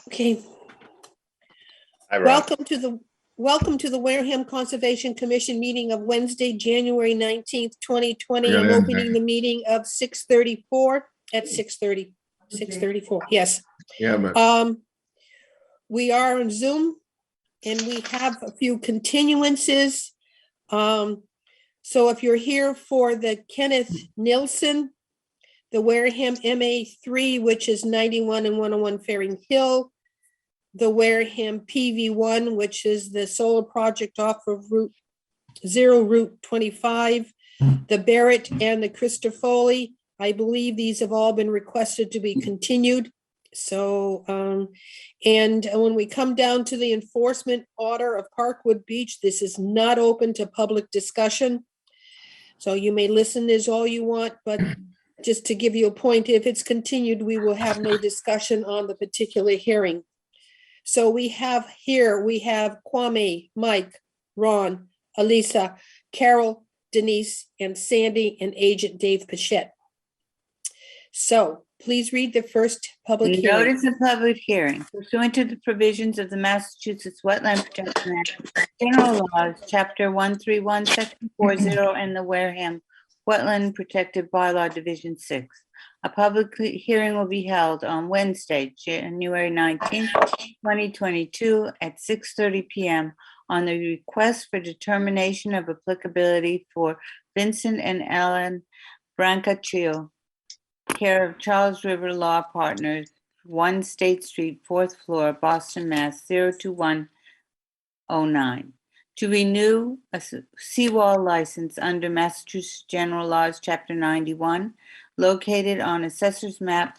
Okay, Hi, Rob. welcome to the Wareham Conservation Commission meeting of Wednesday, January 19th, 2020. Get I'm in opening there. the meeting of 6:34 at 6:34, yes. Yeah, but We are on Zoom and we have a few continuances. So if you're here for the Kenneth Nilsson, the Wareham MA3, which is 91 and 101 Faring Hill, the Wareham PV1, which is the solar project off of Route 25, the Barrett and the Christofoli. I believe these have all been requested to be continued. So, and when we come down to the enforcement order of Parkwood Beach, this is not open to public discussion. So you may listen as all you want, but just to give you a point, if it's continued, we will have no discussion on the particular hearing. So we have Kwame, Mike, Ron, Elisa, Carol, Denise, and Sandy, and Agent Dave Pichette. So please read the first public hearing. Notice of public hearing pursuant to the provisions of the Massachusetts Wetland Protection Act, General Laws, Chapter 131, Section 40, and the Wareham Wetland Protective Bylaw, Division 6. A public hearing will be held on Wednesday, January 19th, 2022 at 6:30 p.m. on the request for determination of applicability for Vincent and Ellen Brancaccio, care of Charles River Law Partners, 1 State Street, 4th floor, Boston, Mass. 02109. To renew a seawall license under Massachusetts General Laws, Chapter 91, located on Assessor's Map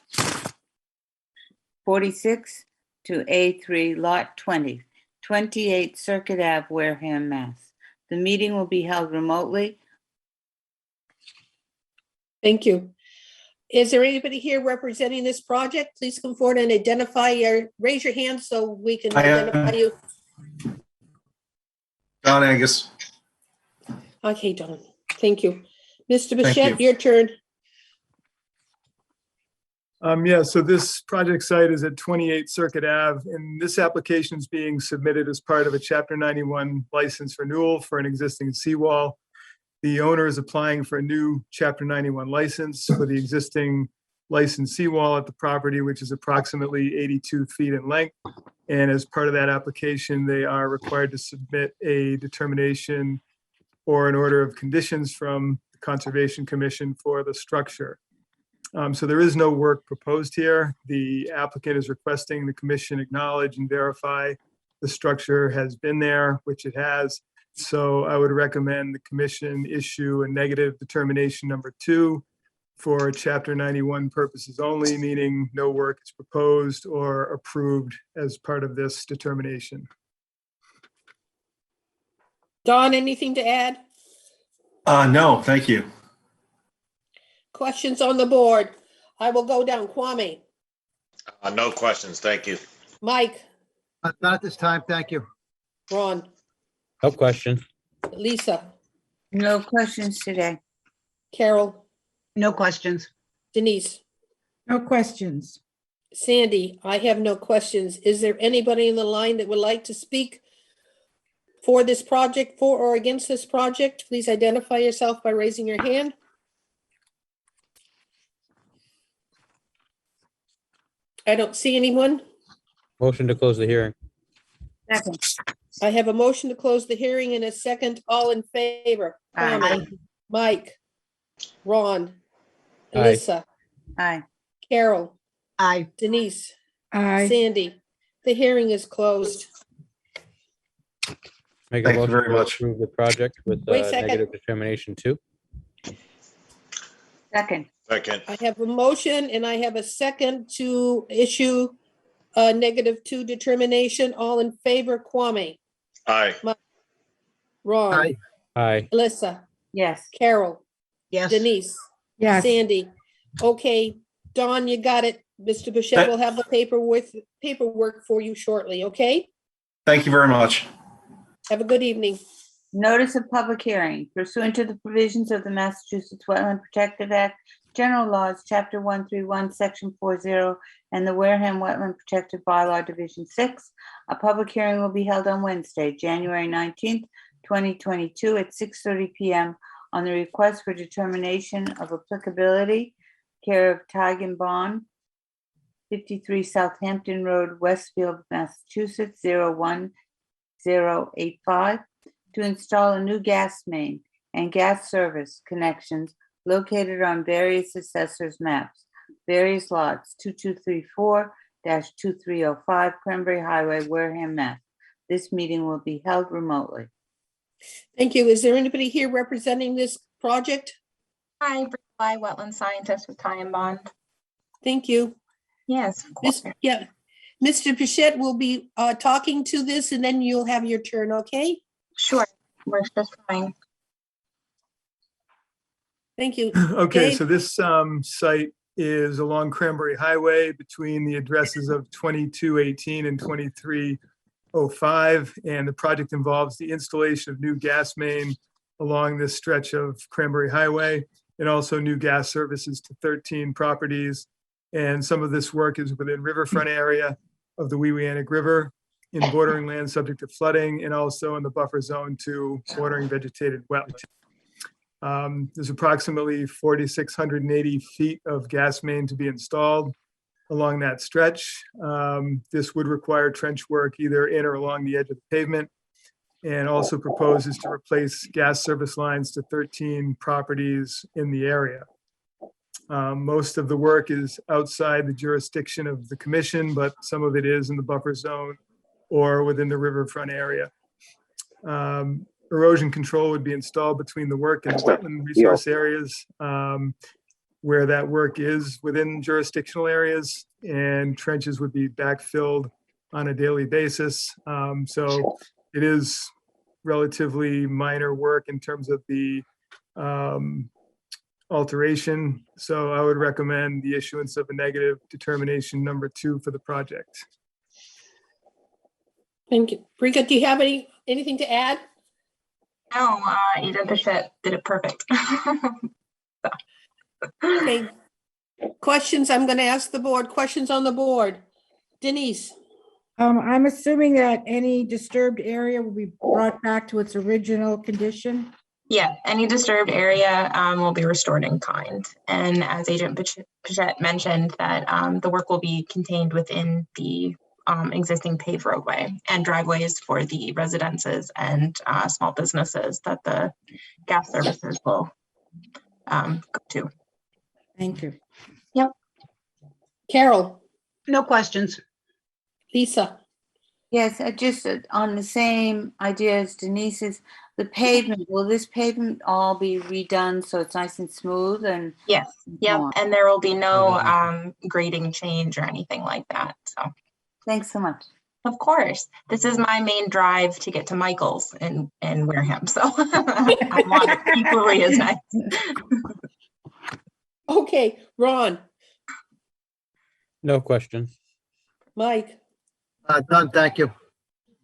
46 to A3, Lot 20, 28 Circuit Ave, Wareham, Mass. The meeting will be held remotely. Thank you. Is there anybody here representing this project? Please come forward and raise your hand so we can identify you. Don Angus. Okay, Don, thank you. Mr. Thank Bichette, you. your turn. Yeah, so this project site is at 28 Circuit Ave, and this application is being submitted as part of a Chapter 91 license renewal for an existing seawall. The owner is applying for a new Chapter 91 license for the existing licensed seawall at the property, which is approximately 82 feet in length. And as part of that application, they are required to submit a determination or an order of conditions from the Conservation Commission for the structure. So there is no work proposed here. The applicant is requesting the commission acknowledge and verify the structure has been there, which it has. So I would recommend the commission issue a negative determination number 2 for Chapter 91 purposes only, meaning no work is proposed or approved as part of this determination. Don, anything to add? No, thank you. Questions on the board? I will go down. Kwame, No questions, thank you. Mike, Not at this time, thank you. Ron, No question. Lisa, No questions today. Carol, No questions. Denise, No questions. Sandy, I have no questions. Is there anybody in the line that would like to speak for this project, for or against this project? Please identify yourself by raising your hand. I don't see anyone. Motion to close the hearing. Second. I have a motion to close the hearing in a second. All in favor? Aye. Kwame, Mike, Ron, Aye. Alyssa, Aye. Carol, Aye. Denise, Aye. Sandy. The hearing is closed. Make a Thank you motion very to much. approve the project with Wait a second. negative determination 2. Second. Second, I have a motion and I have a second to issue a -2 determination. All in favor? Kwame, aye. Ron, Aye. Aye. Alyssa, Yes. Carol, Yes. Denise, Yes. Sandy. Okay, Don, you got it. Mr. Bichette will have the paperwork for you shortly, okay? Thank you very much. Have a good evening. Notice of public hearing pursuant to the provisions of the Massachusetts Wetland Protective Act, General Laws, Chapter 131, Section 40, and the Wareham Wetland Protected Bylaw, Division 6. A public hearing will be held on Wednesday, January 19th, 2022 at 6:30 PM on the request for determination of applicability, care of Tigan Bond, 53 Southampton Road, Westfield, Massachusetts, 01085, to install a new gas main and gas service connections located on various assessors maps, various lots, 2234-2305 Cranberry Highway, Wareham, Mass. This meeting will be held remotely. Thank you. Is there anybody here representing this project? Hi, Bri, wetland scientist with Ty and Bond. Thank you. Yes, of course. Yeah, Mr. Pichette will be talking to this and then you'll have your turn, okay? Sure, works just fine. Thank you. Okay, Dave? so this site is along Cranberry Highway between the addresses of 2218 and 2305. And the project involves the installation of new gas main along this stretch of Cranberry Highway and also new gas services to 13 properties. And some of this work is within riverfront area of the Wewianick River in bordering land subject to flooding and also in the buffer zone to bordering vegetated wetlands. There's approximately 4,680 feet of gas main to be installed along that stretch. This would require trench work either in or along the edge of the pavement, and also proposes to replace gas service lines to 13 properties in the area. Most of the work is outside the jurisdiction of the commission, but some of it is in the buffer zone or within the riverfront area. Erosion control would be installed between the work and the wetland resource areas where that work is within jurisdictional areas, and trenches would be backfilled on a daily basis. So it is relatively minor work in terms of the alteration. So I would recommend the issuance of a negative determination number 2 for the project. Thank you. Brika, do you have anything to add? No, Agent Pichette did it perfect. Okay. Questions? I'm going to ask the board. Questions on the board? Denise? I'm assuming that any disturbed area will be brought back to its original condition. Yeah, any disturbed area will be restored in kind. And as Agent Pichette mentioned, that the work will be contained within the existing paved roadway and driveways for the residences and small businesses that the gas services will go to. Thank you. Carol? No questions. Lisa? Yes, just on the same idea as Denise's, the pavement, will this pavement all be redone so it's nice and smooth and? Yes, yep, on? and there will be no grading change or anything like that. So, Thanks so much. of course, this is my main drive to get to Michael's in Wareham, so I want it equally as nice. Okay, Ron? No questions. Mike? Done, thank you.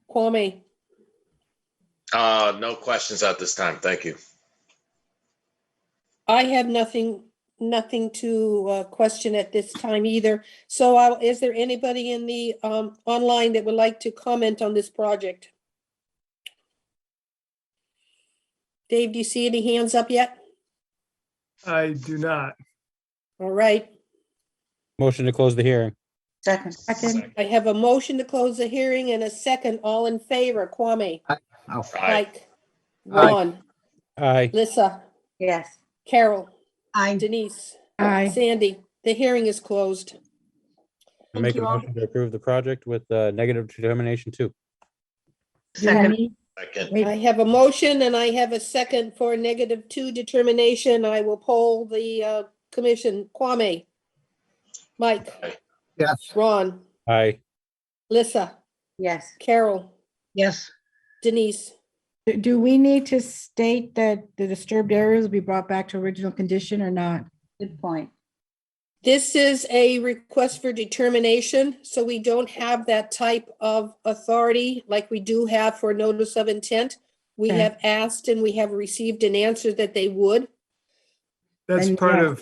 Kwame? No questions at this time. Thank you. I have nothing to question at this time either. So is there anybody in the online that would like to comment on this project? Dave, do you see any hands up yet? I do not. All right. Motion to close the hearing. Second. Second. I have a motion to close the hearing and a second. All in favor, Kwame? Oh, Aye. Mike? Ron? Aye. Lisa? Yes. Carol? Aye. Denise? Aye. Sandy? The hearing is closed. I make a you all. motion to approve the project with negative determination 2. Second. Second. I have a motion and I have a second for -2 determination. I will poll the commission. Kwame? Mike? yes, Ron? Aye. Lisa? Yes. Carol? Yes. Denise? Do we need to state that the disturbed areas will be brought back to original condition or not? Good point. This is a request for determination, so we don't have that type of authority like we do have for notice of intent. We Okay. have asked and we have received an answer that they would. That's Then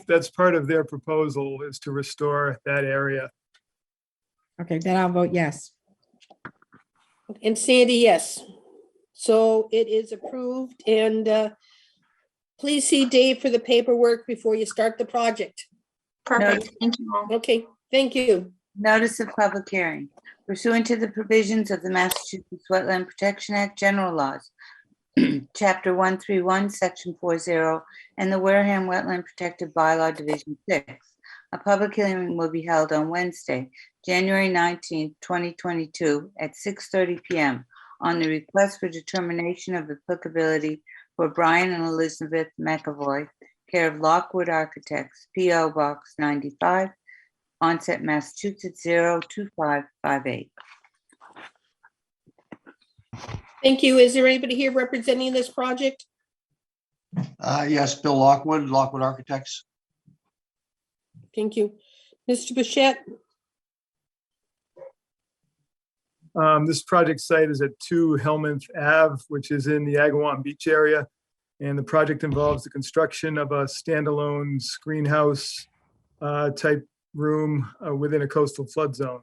yes. part of their proposal is to restore that area. Okay, then I'll vote yes. And Sandy, yes. So it is approved, and please see Dave for the paperwork before you start the project. Perfect. Thank you all. Okay, thank you. Notice of public hearing. Pursuant to the provisions of the Massachusetts Wetland Protection Act General Laws, Chapter 131, Section 40, and the Wareham Wetland Protected Bylaw Division 6. A public hearing will be held on Wednesday, January 19th, 2022 at 6:30 PM on the request for determination of applicability for Brian and Elizabeth McAvoy, care of Lockwood Architects, P.O. Box 95, Onset, Massachusetts 02558. Thank you. Is there anybody here representing this project? Yes, Bill Lockwood, Lockwood Architects. Thank you. Mr. Bichette? This project site is at 2 Helminth Ave, which is in the Agawam Beach area. And the project involves the construction of a standalone screenhouse type room within a coastal flood zone.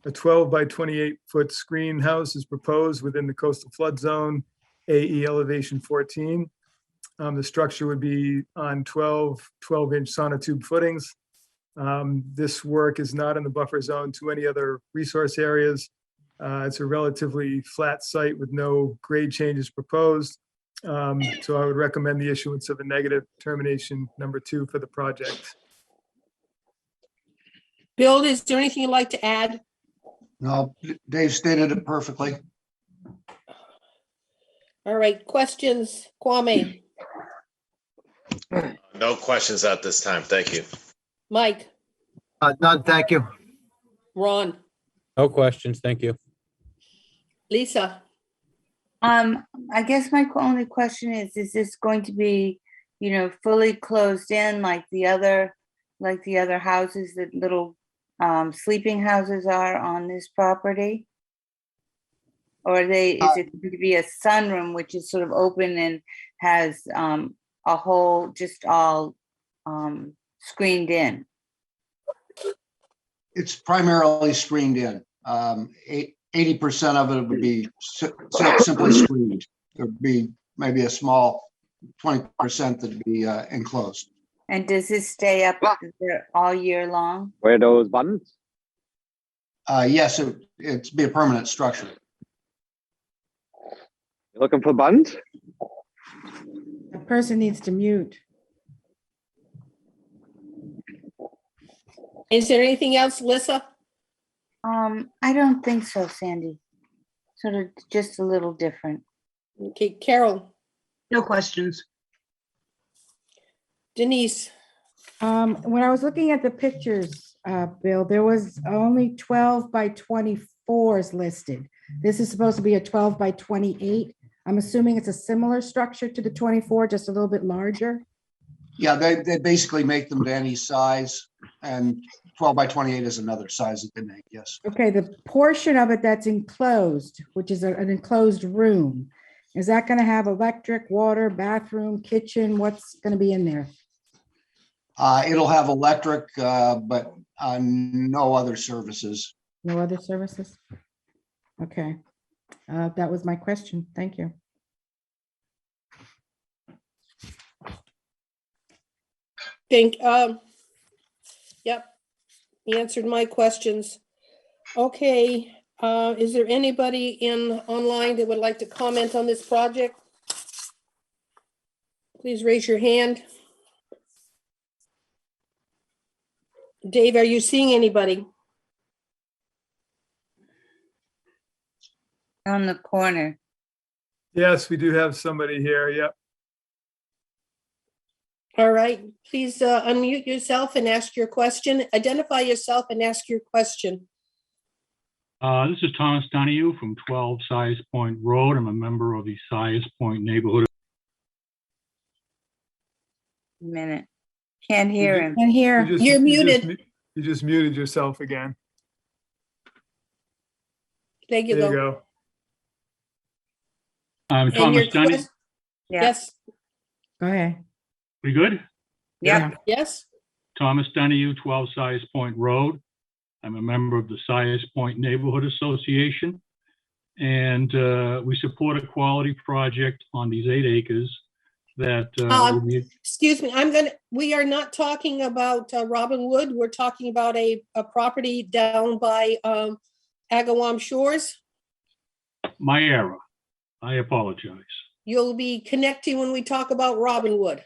A 12 by 28 foot screen house is proposed within the coastal flood zone, AE elevation 14. The structure would be on 12-inch sonotube footings. This work is not in the buffer zone to any other resource areas. It's a relatively flat site with no grade changes proposed. So I would recommend the issuance of a negative determination number 2 for the project. Bill, is there anything you'd like to add? No, Dave stated it perfectly. All right, questions, Kwame, No questions at this time. Thank you. Mike, None, thank you. Ron, No questions. Thank you. Lisa? I guess my only question is this going to be, fully closed in like the other houses, that little sleeping houses are on this property? Or is it going to be a sunroom, which is sort of open and has a whole, just all screened in? It's primarily screened in. 80% of it would be simply screened. There'd be maybe a small 20% that'd be enclosed. And does this stay up there all year long? Where are those buttons? Yes, it'd be a permanent structure. You looking for buttons? The person needs to mute. Is there anything else, Lisa? I don't think so, Sandy. Sort of just a little different. Okay, Carol, No questions. Denise, When I was looking at the pictures, Bill, there was only 12 by 24s listed. This is supposed to be a 12 by 28. I'm assuming it's a similar structure to the 24, just a little bit larger. Yeah, they basically make them to any size, and 12 by 28 is another size that they make, yes. Okay, the portion of it that's enclosed, which is an enclosed room, is that going to have electric, water, bathroom, kitchen? What's going to be in there? It'll have electric, but no other services. No other services? Okay. That was my question. Thank you. yep, he answered my questions. Okay, is there anybody online that would like to comment on this project? Please raise your hand. Dave, are you seeing anybody? On the corner. Yes, we do have somebody here. Yep. All right, please unmute yourself and ask your question. Identify yourself and ask your question. This is Thomas Donahue from 12 Size Point Road. I'm a member of the Size Point neighborhood. A minute. Can't hear him. And here, You're muted. You just muted yourself again. There you There you go. go. I'm And your Thomas Donahue. quest- Yes, go ahead. We good? Yep. Yes? Thomas Donahue, 12 Size Point Road. I'm a member of the Size Point Neighborhood Association. And we support a quality project on these 8 acres that will be, Excuse me, we are not talking about Robin Wood. We're talking about a property down by Agawam Shores. my error. I apologize. You'll be connecting when we talk about Robin Wood.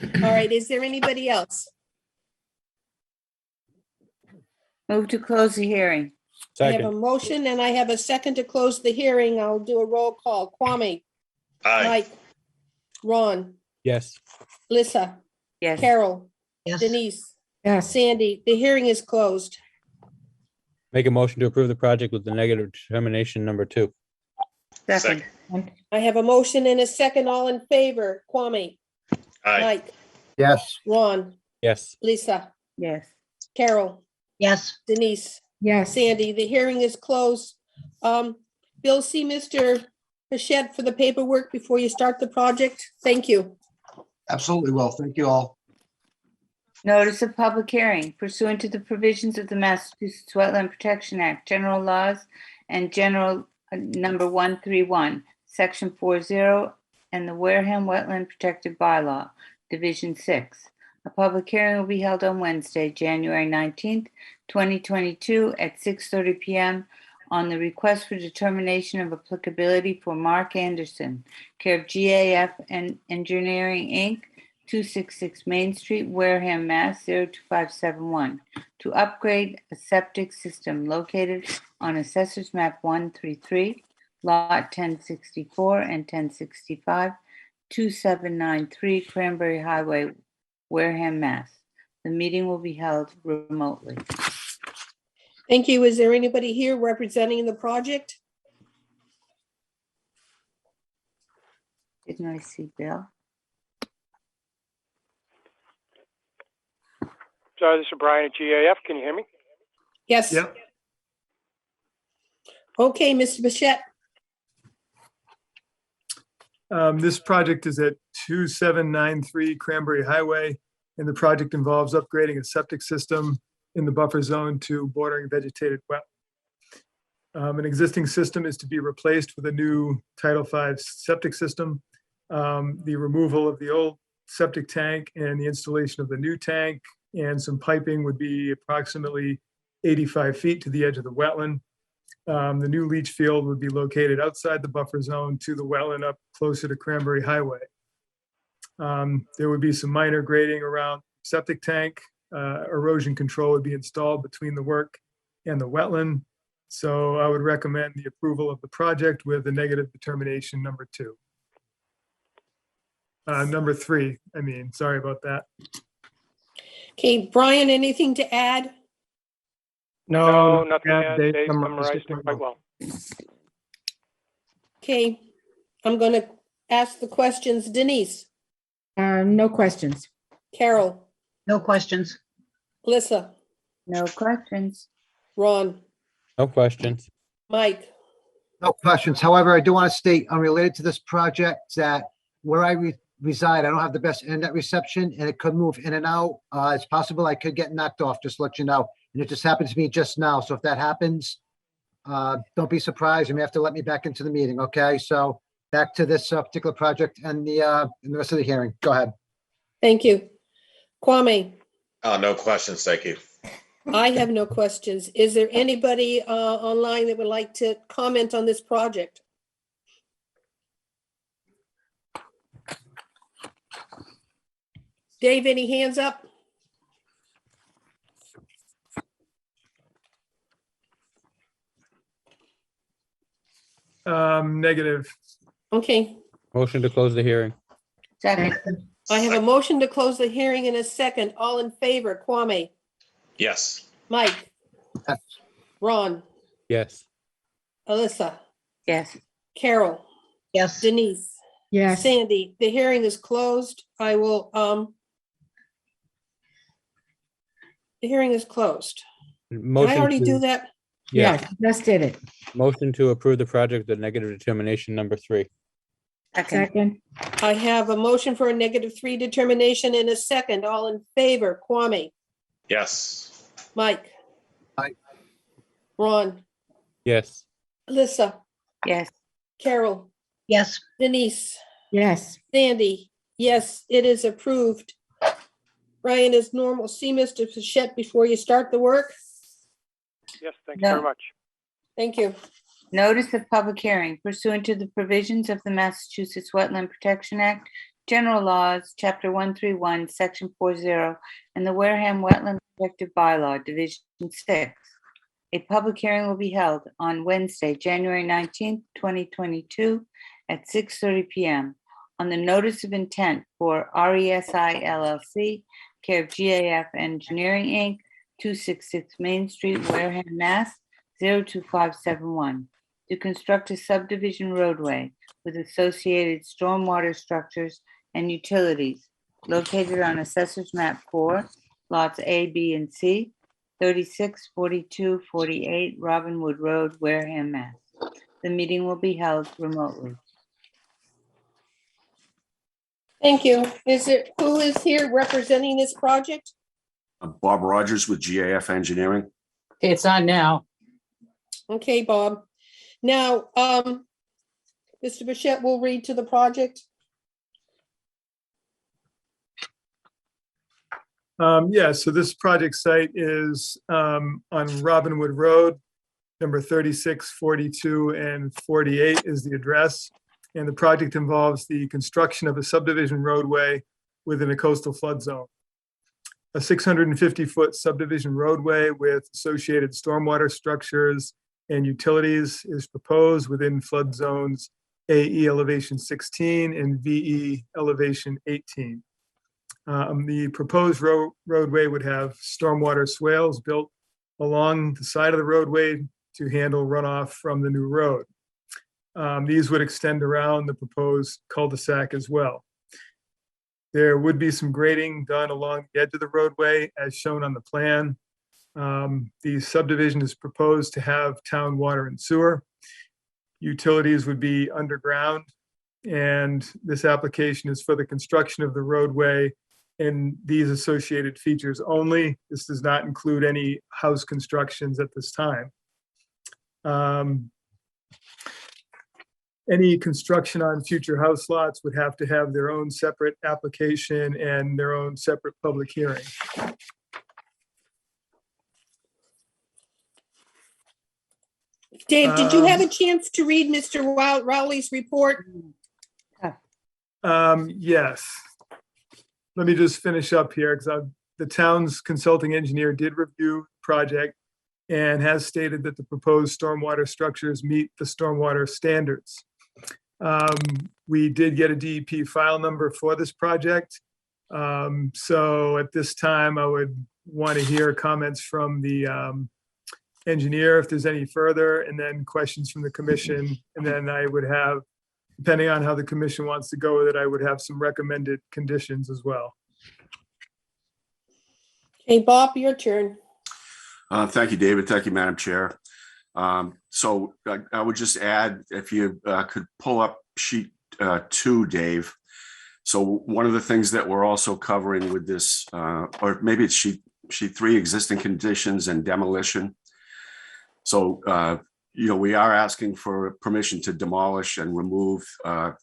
All right, is there anybody else? Move to close the hearing. I have a Second, motion and I have a second to close the hearing. I'll do a roll call. Kwame, Aye. Mike, Ron, yes. Lissa, Yes. Carol, Yes. Denise, Yes, Sandy. The hearing is closed. Make a motion to approve the project with the negative determination number 2. Second. I have a motion and a second. All in favor. Kwame, Aye. Mike, Yes. Ron, Yes. Lisa, Yes. Carol, Yes. Denise, yes. Sandy. The hearing is closed. Bill, see Mr. Pichette for the paperwork before you start the project. Thank you. Absolutely will. Thank you all. Notice of public hearing pursuant to the provisions of the Massachusetts Wetland Protection Act, general laws, and general number 131, section 40, and the Wareham Wetland Protected Bylaw, division 6. A public hearing will be held on Wednesday, January 19th, 2022 at 6:30 p.m. on the request for determination of applicability for Mark Anderson, care of GAF and Engineering, Inc., 266 Main Street, Wareham, Mass. 02571, to upgrade a septic system located on Assessors Map 133, Lot 1064 and 1065, 2793 Cranberry Highway, Wareham, Mass. The meeting will be held remotely. Thank you. Is there anybody here representing the project? Didn't I see Bill? Sorry, this is Brian at GAF. Can you hear me? Yes. Yep. Okay, Mr. Bichette. This project is at 2793 Cranberry Highway, and the project involves upgrading a septic system in the buffer zone to bordering vegetated wetland. An existing system is to be replaced with a new Title V septic system. The removal of the old septic tank and the installation of the new tank and some piping would be approximately 85 feet to the edge of the wetland. The new leach field would be located outside the buffer zone to the wetland up closer to Cranberry Highway. There would be some minor grading around septic tank. Erosion control would be installed between the work and the wetland. So I would recommend the approval of the project with the negative determination number 2. Number 3, I mean, sorry about that. Okay, Brian, anything to add? No, nothing yeah, yet. Dave Dave summarized summarized it it quite well. Okay, I'm going to ask the questions. Denise, No questions. Carol, No questions. Lissa, No questions. Ron, No questions. Mike. No questions. However, I do want to state unrelated to this project that where I reside, I don't have the best internet reception and it could move in and out. It's possible I could get knocked off, just to let you know. And it just happened to me just now. So if that happens, don't be surprised. You may have to let me back into the meeting. Okay. So back to this particular project and the rest of the hearing. Go ahead. Thank you. Kwame, No questions. Thank you. I have no questions. Is there anybody online that would like to comment on this project? Dave, any hands up? Negative. Okay, Motion to close the hearing. Second. I have a motion to close the hearing in a second. All in favor, Kwame, Yes. Mike, Yes. Ron, Yes. Alyssa, Yes. Carol, Yes. Denise, Yes, Sandy. The hearing is closed. I will, the hearing is closed. Did I Motion already do to, that? yeah, yes, just did it. motion to approve the project with negative determination number 3. Second. Second. I have a motion for a -3 determination in a second. All in favor, Kwame, Yes. Mike. Aye. Ron, Yes. Alyssa, Yes. Carol, Yes. Denise, Yes. Sandy. Yes, it is approved. Ryan, as normal, see Mr. Pichette before you start the work. Yes, thank you No. very much. Thank you. Notice of public hearing pursuant to the provisions of the Massachusetts Wetland Protection Act, General Laws, Chapter 131, Section 40, and the Wareham Wetland Protective Bylaw, Division 6. A public hearing will be held on Wednesday, January 19th, 2022 at 6:30 PM on the notice of intent for RESI LLC, care of GAF Engineering, Inc., 266 Main Street, Wareham, Mass. 02571, to construct a subdivision roadway with associated stormwater structures and utilities located on Assessor's Map 4, lots A, B, and C, 36, 42, 48 Robinwood Road, Wareham, Mass. The meeting will be held remotely. Thank you. Who is here representing this project? Bob Rogers with GAF Engineering. It's on now. Okay, Bob. Now, Mr. Bichette will read to the project. Yeah, so this project site is on Robinwood Road, number 36, 42, and 48 is the address. And the project involves the construction of a subdivision roadway within a coastal flood zone. A 650-foot subdivision roadway with associated stormwater structures and utilities is proposed within flood zones AE elevation 16 and VE elevation 18. The proposed roadway would have stormwater swales built along the side of the roadway to handle runoff from the new road. These would extend around the proposed cul-de-sac as well. There would be some grading done along the edge of the roadway as shown on the plan. The subdivision is proposed to have town water and sewer. Utilities would be underground, and this application is for the construction of the roadway and these associated features only. This does not include any house constructions at this time. Any construction on future house lots would have to have their own separate application and their own separate public hearing. Dave, did you have a chance to read Mr. Rowley's report? Yes. Let me just finish up here because the town's consulting engineer did review the project and has stated that the proposed stormwater structures meet the stormwater standards. We did get a DEP file number for this project. So at this time, I would want to hear comments from the engineer if there's any further, and then questions from the commission. And then I would have, depending on how the commission wants to go with it, I would have some recommended conditions as well. Okay, Bob, your turn. Thank you, David. Thank you, Madam Chair. So I would just add, if you could pull up sheet 2, Dave. So one of the things that we're also covering with this, or maybe it's sheet 3, existing conditions and demolition. So, we are asking for permission to demolish and remove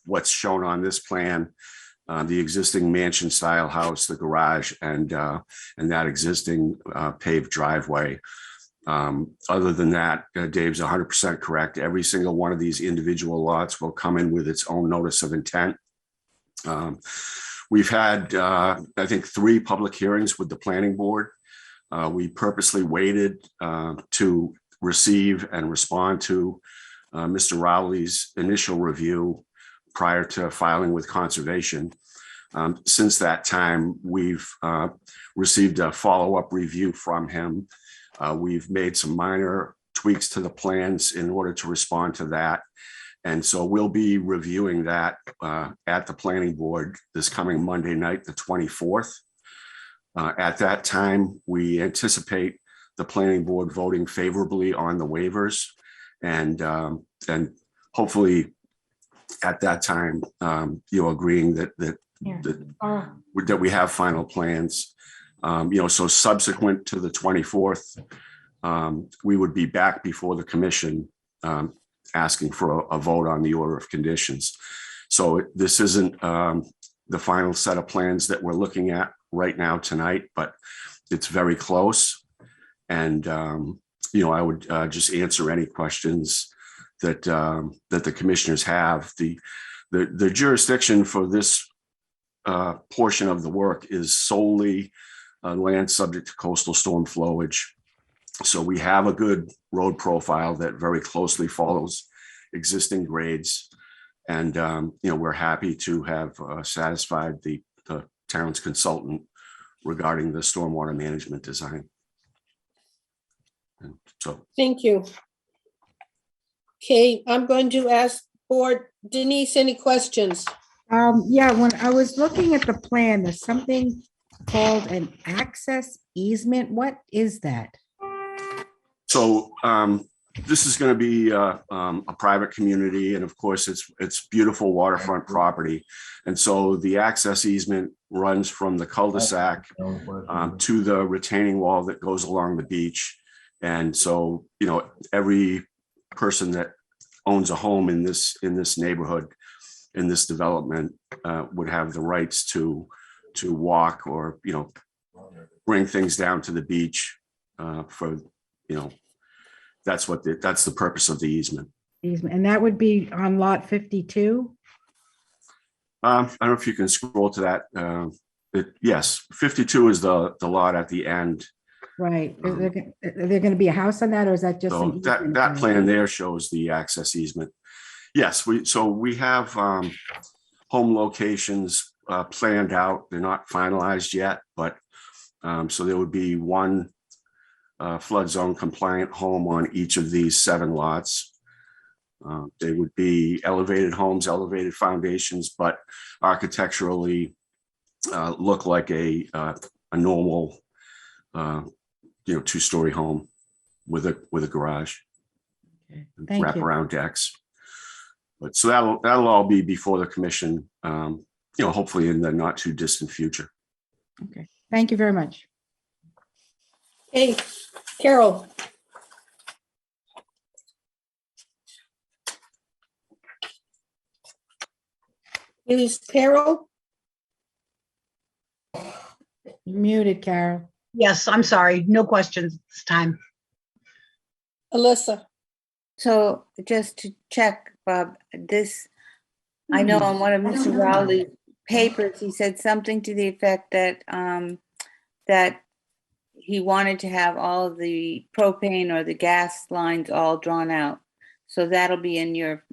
what's shown on this plan, the existing mansion style house, the garage, and that existing paved driveway. Other than that, Dave's 100% correct. Every single one of these individual lots will come in with its own notice of intent. We've had, I think, 3 public hearings with the planning board. We purposely waited to receive and respond to Mr. Rowley's initial review prior to filing with conservation. Since that time, we've received a follow-up review from him. We've made some minor tweaks to the plans in order to respond to that. And so we'll be reviewing that at the planning board this coming Monday night, the 24th. At that time, we anticipate the planning board voting favorably on the waivers and hopefully at that time, agreeing that Yeah. that we have final plans. So subsequent to the 24th, we would be back before the commission asking for a vote on the order of conditions. So this isn't the final set of plans that we're looking at right now tonight, but it's very close. And, I would just answer any questions that that the commissioners have. The jurisdiction for this portion of the work is solely land subject to coastal storm flowage. So we have a good road profile that very closely follows existing grades. And, we're happy to have satisfied the town's consultant regarding the stormwater management design. And so, Thank you. Okay, I'm going to ask board, Denise, any questions? Yeah, when I was looking at the plan, there's something called an access easement. What is that? so this is going to be a private community, and of course, it's beautiful waterfront property. And so the access easement runs from the cul-de-sac to the retaining wall that goes along the beach. And so, every person that owns a home in this neighborhood, in this development, would have the rights to walk or, bring things down to the beach for, that's the purpose of the easement. Easement, and that would be on lot 52? I don't know if you can scroll to that. Yes, 52 is the lot at the end. Right. Is there going to be a house on that, or is that just? So an easement? that plan there shows the access easement. Yes, we have home locations planned out. They're not finalized yet, but so there would be one flood zone compliant home on each of these 7 lots. They would be elevated homes, elevated foundations, but architecturally look like a normal 2-story home with a garage. Okay. Thank you. Wraparound decks. But so that'll all be before the commission, hopefully in the not too distant future. Okay, thank you very much. Hey, Carol. Is Carol? You're muted, Carol. Yes, I'm sorry. No questions this time. Alyssa? So just to check, Bob, I know on one of Mr. Rowley's papers, he said something to the effect that that he wanted to have all of the propane or the gas lines all drawn out. So that'll be in your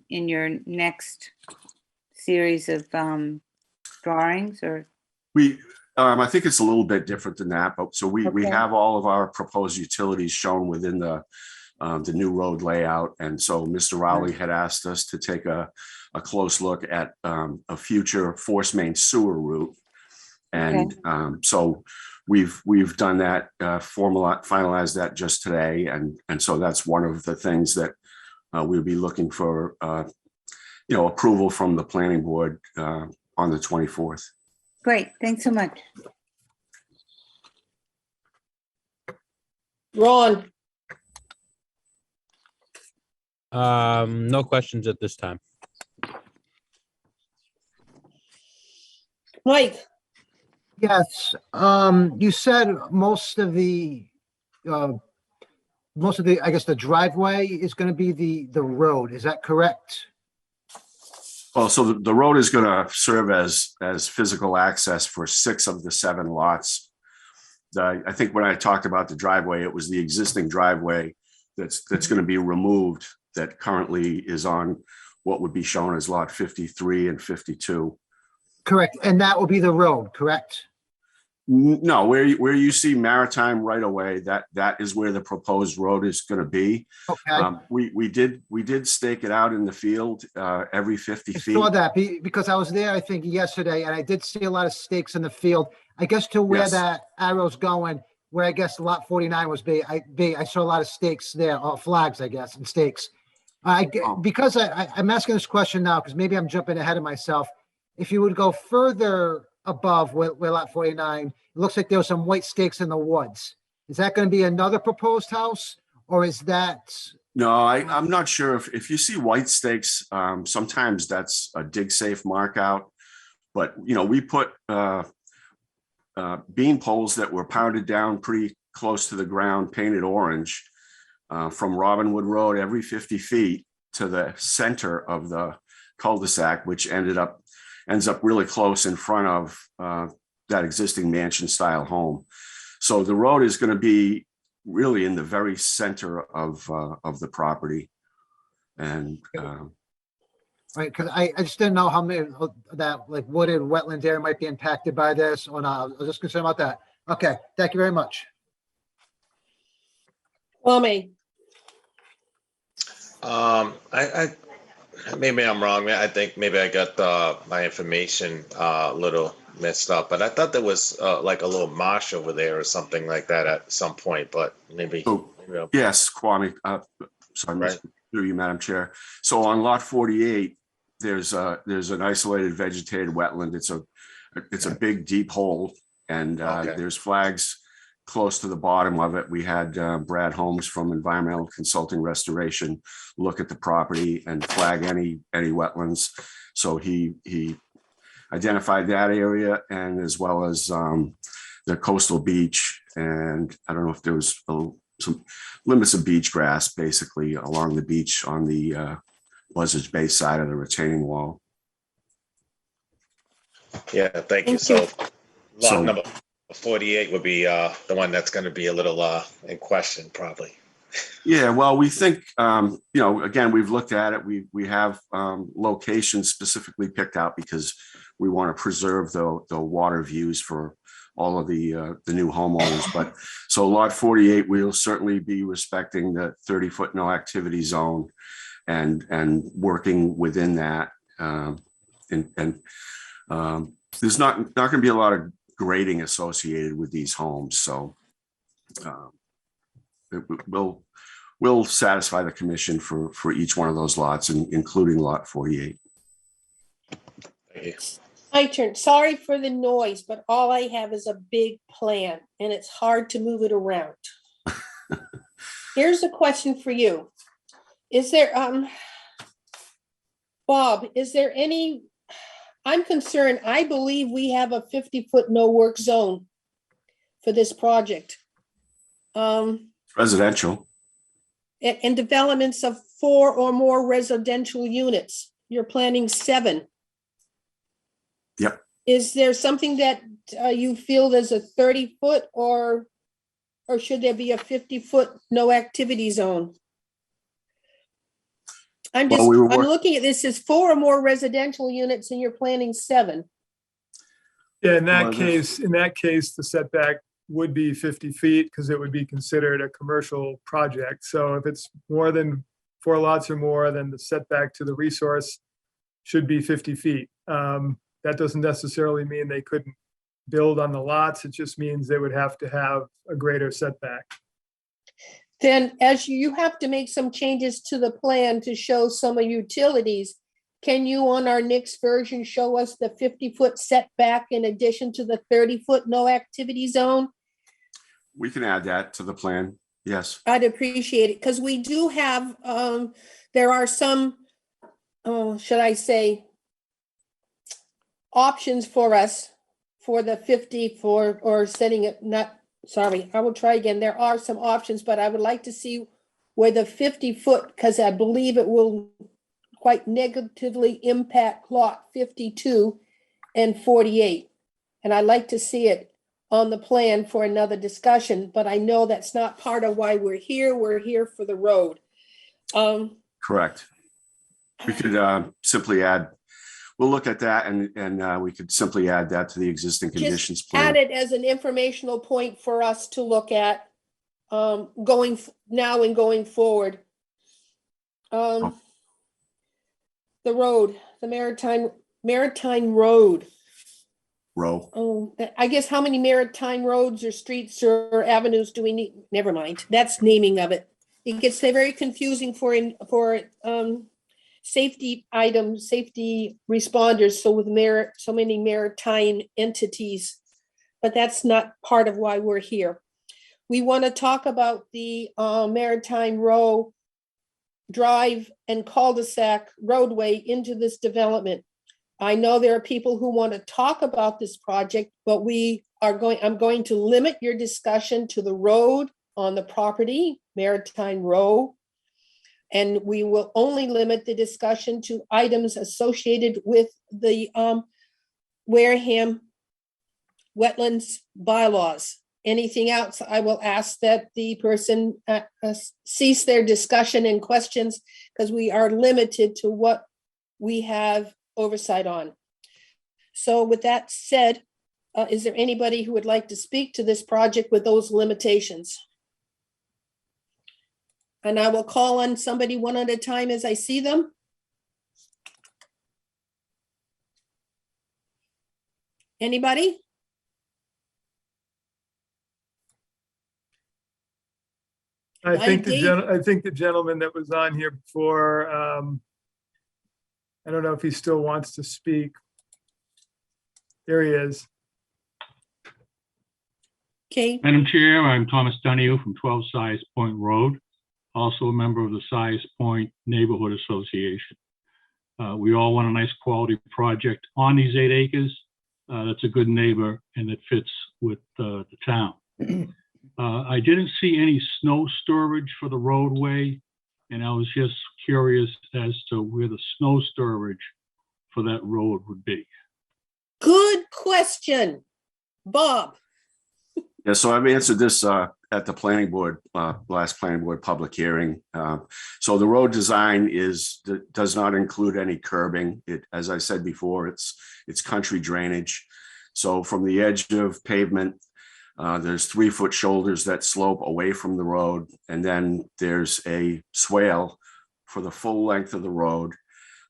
next series of drawings, or? I think it's a little bit different than that, but so we have all of our proposed utilities shown within the new road layout. And so Mr. Rowley had asked us to take a close look at a future force main sewer route. And so we've done that, finalized that just today. And so that's one of the things that we'll be looking for, approval from the planning board on the 24th. Great, thanks so much. Ron? No questions at this time. Mike? Yes, you said most of the, I guess the driveway is going to be the road. Is that correct? Well, so the road is going to serve as physical access for 6 of the 7 lots. I think when I talked about the driveway, it was the existing driveway that's going to be removed that currently is on what would be shown as lot 53 and 52. Correct. And that will be the road, correct? No, where you see maritime right away, that is where the proposed road is going to be. Okay. We did stake it out in the field every 50 feet. I saw that because I was there, I think, yesterday, and I did see a lot of stakes in the field. I guess to where that arrow's going, where I guess lot 49 was I saw a lot of stakes there, or flags, I guess, and stakes. Because I'm asking this question now, because maybe I'm jumping ahead of myself. If you would go further above where lot 49, it looks like there were some white stakes in the woods. Is that going to be another proposed house, or is that? No, I'm not sure if you see white stakes, sometimes that's a dig safe mark out. But, we put bean poles that were pounded down pretty close to the ground, painted orange, from Robinwood Road every 50 feet to the center of the cul-de-sac, which ends up really close in front of that existing mansion style home. So the road is going to be really in the very center of the property. And Right, because I just didn't know how many of that like wooded wetland area might be impacted by this or not. I was just concerned about that. Okay, thank you very much. Kwame, I maybe I'm wrong. I think maybe I got my information a little messed up, but I thought there was like a little marsh over there or something like that at some point, but maybe. Yes, Kwame, sorry, Right. through you, Madam Chair. So on lot 48, there's an isolated vegetated wetland. It's a big deep hole, and there's flags close to the bottom of it. We had Brad Holmes from Environmental Consulting Restoration look at the property and flag any wetlands. So he identified that area, and as well as the coastal beach. And I don't know if there was some limits of beach grass basically along the beach on the Buzzards Bay side of the retaining wall. Yeah, thank you. So lot number 48 would be the one that's going to be a little in question probably. Yeah, well, we think, again, we've looked at it. We have locations specifically picked out because we want to preserve the water views for all of the new homeowners. But so lot 48, we'll certainly be respecting the 30-foot no activity zone and working within that. There's not going to be a lot of grading associated with these homes. So we'll satisfy the commission for each one of those lots, including lot 48. Thank you. my turn. Sorry for the noise, but all I have is a big plan and it's hard to move it around. Here's a question for you. Is there, Bob, is there any, I'm concerned, I believe we have a 50-foot no work zone for this project. Residential. And developments of 4 or more residential units. You're planning 7. Yep. Is there something that you feel there's a 30-foot or should there be a 50-foot no activity zone? I'm looking at this as 4 or more residential units and you're planning 7. Yeah, in that case, the setback would be 50 feet because it would be considered a commercial project. So if it's more than 4 lots or more, then the setback to the resource should be 50 feet. That doesn't necessarily mean they couldn't build on the lots. It just means they would have to have a greater setback. Then as you have to make some changes to the plan to show some of utilities, can you on our next version show us the 50-foot setback in addition to the 30-foot no activity zone? We can add that to the plan. Yes. I'd appreciate it because we do have, there are some, should I say, options for us for the 50 or setting it I will try again. There are some options, but I would like to see where the 50-foot, because I believe it will quite negatively impact lot 52 and 48. And I'd like to see it on the plan for another discussion, but I know that's not part of why we're here. We're here for the road. Correct. We could simply add, we'll look at that and we could simply add that to the existing conditions plan. Add it as an informational point for us to look at going now and going forward. The road, the Maritime Road. Row. I guess how many maritime roads or streets or avenues do we need? Never mind. That's naming of it. it gets very confusing for safety items, safety responders, so with so many maritime entities. But that's not part of why we're here. We want to talk about the Maritime Row Drive and cul-de-sac roadway into this development. I know there are people who want to talk about this project, but I'm going to limit your discussion to the road on the property, Maritime Row. And we will only limit the discussion to items associated with the Wareham wetlands bylaws. Anything else, I will ask that the person cease their discussion and questions, because we are limited to what we have oversight on. So with that said, is there anybody who would like to speak to this project with those limitations? And I will call on somebody one at a time as I see them. Anybody? I think the gentleman that was on here before, I don't know if he still wants to speak. There he is. Okay. Madam Chair, I'm Thomas Donahue from 12 Size Point Road, also a member of the Size Point Neighborhood Association. We all want a nice quality project on these 8 acres. That's a good neighbor and it fits with the town. I didn't see any snow storage for the roadway, and I was just curious as to where the snow storage for that road would be. Good question, Bob. Yeah, so I've answered this at the planning board, last planning board public hearing. So the road design does not include any curbing. As I said before, it's country drainage. So from the edge of pavement, there's 3-foot shoulders that slope away from the road, and then there's a swale for the full length of the road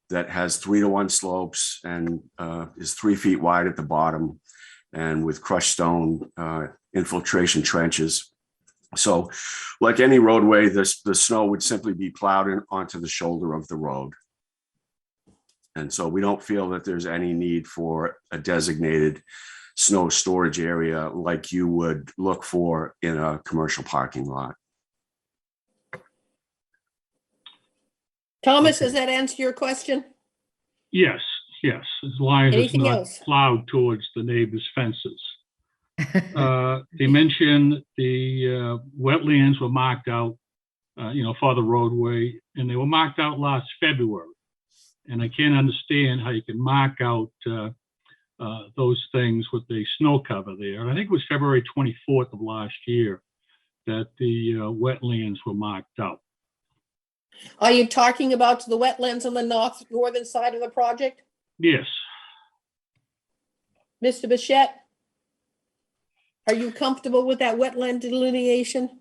that has 3-to-1 slopes and is 3 feet wide at the bottom, and with crushed stone infiltration trenches. So like any roadway, the snow would simply be plowed onto the shoulder of the road. And so we don't feel that there's any need for a designated snow storage area like you would look for in a commercial parking lot. Thomas, does that answer your question? Yes, as long as it's Anything not else? plowed towards the neighbor's fences. They mentioned the wetlands were marked out, for the roadway, and they were marked out last February. And I can't understand how you can mark out those things with the snow cover there. And I think it was February 24th of last year that the wetlands were marked out. Are you talking about the wetlands on the northern side of the project? Yes. Mr. Bichette? Are you comfortable with that wetland delineation?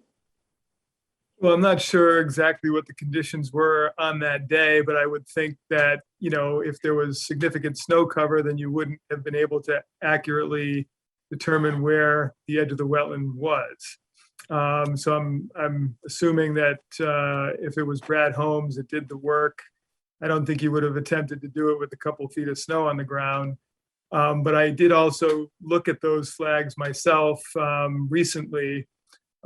Well, I'm not sure exactly what the conditions were on that day, but I would think that, if there was significant snow cover, then you wouldn't have been able to accurately determine where the edge of the wetland was. So I'm assuming that if it was Brad Holmes that did the work, I don't think he would have attempted to do it with a couple feet of snow on the ground. But I did also look at those flags myself recently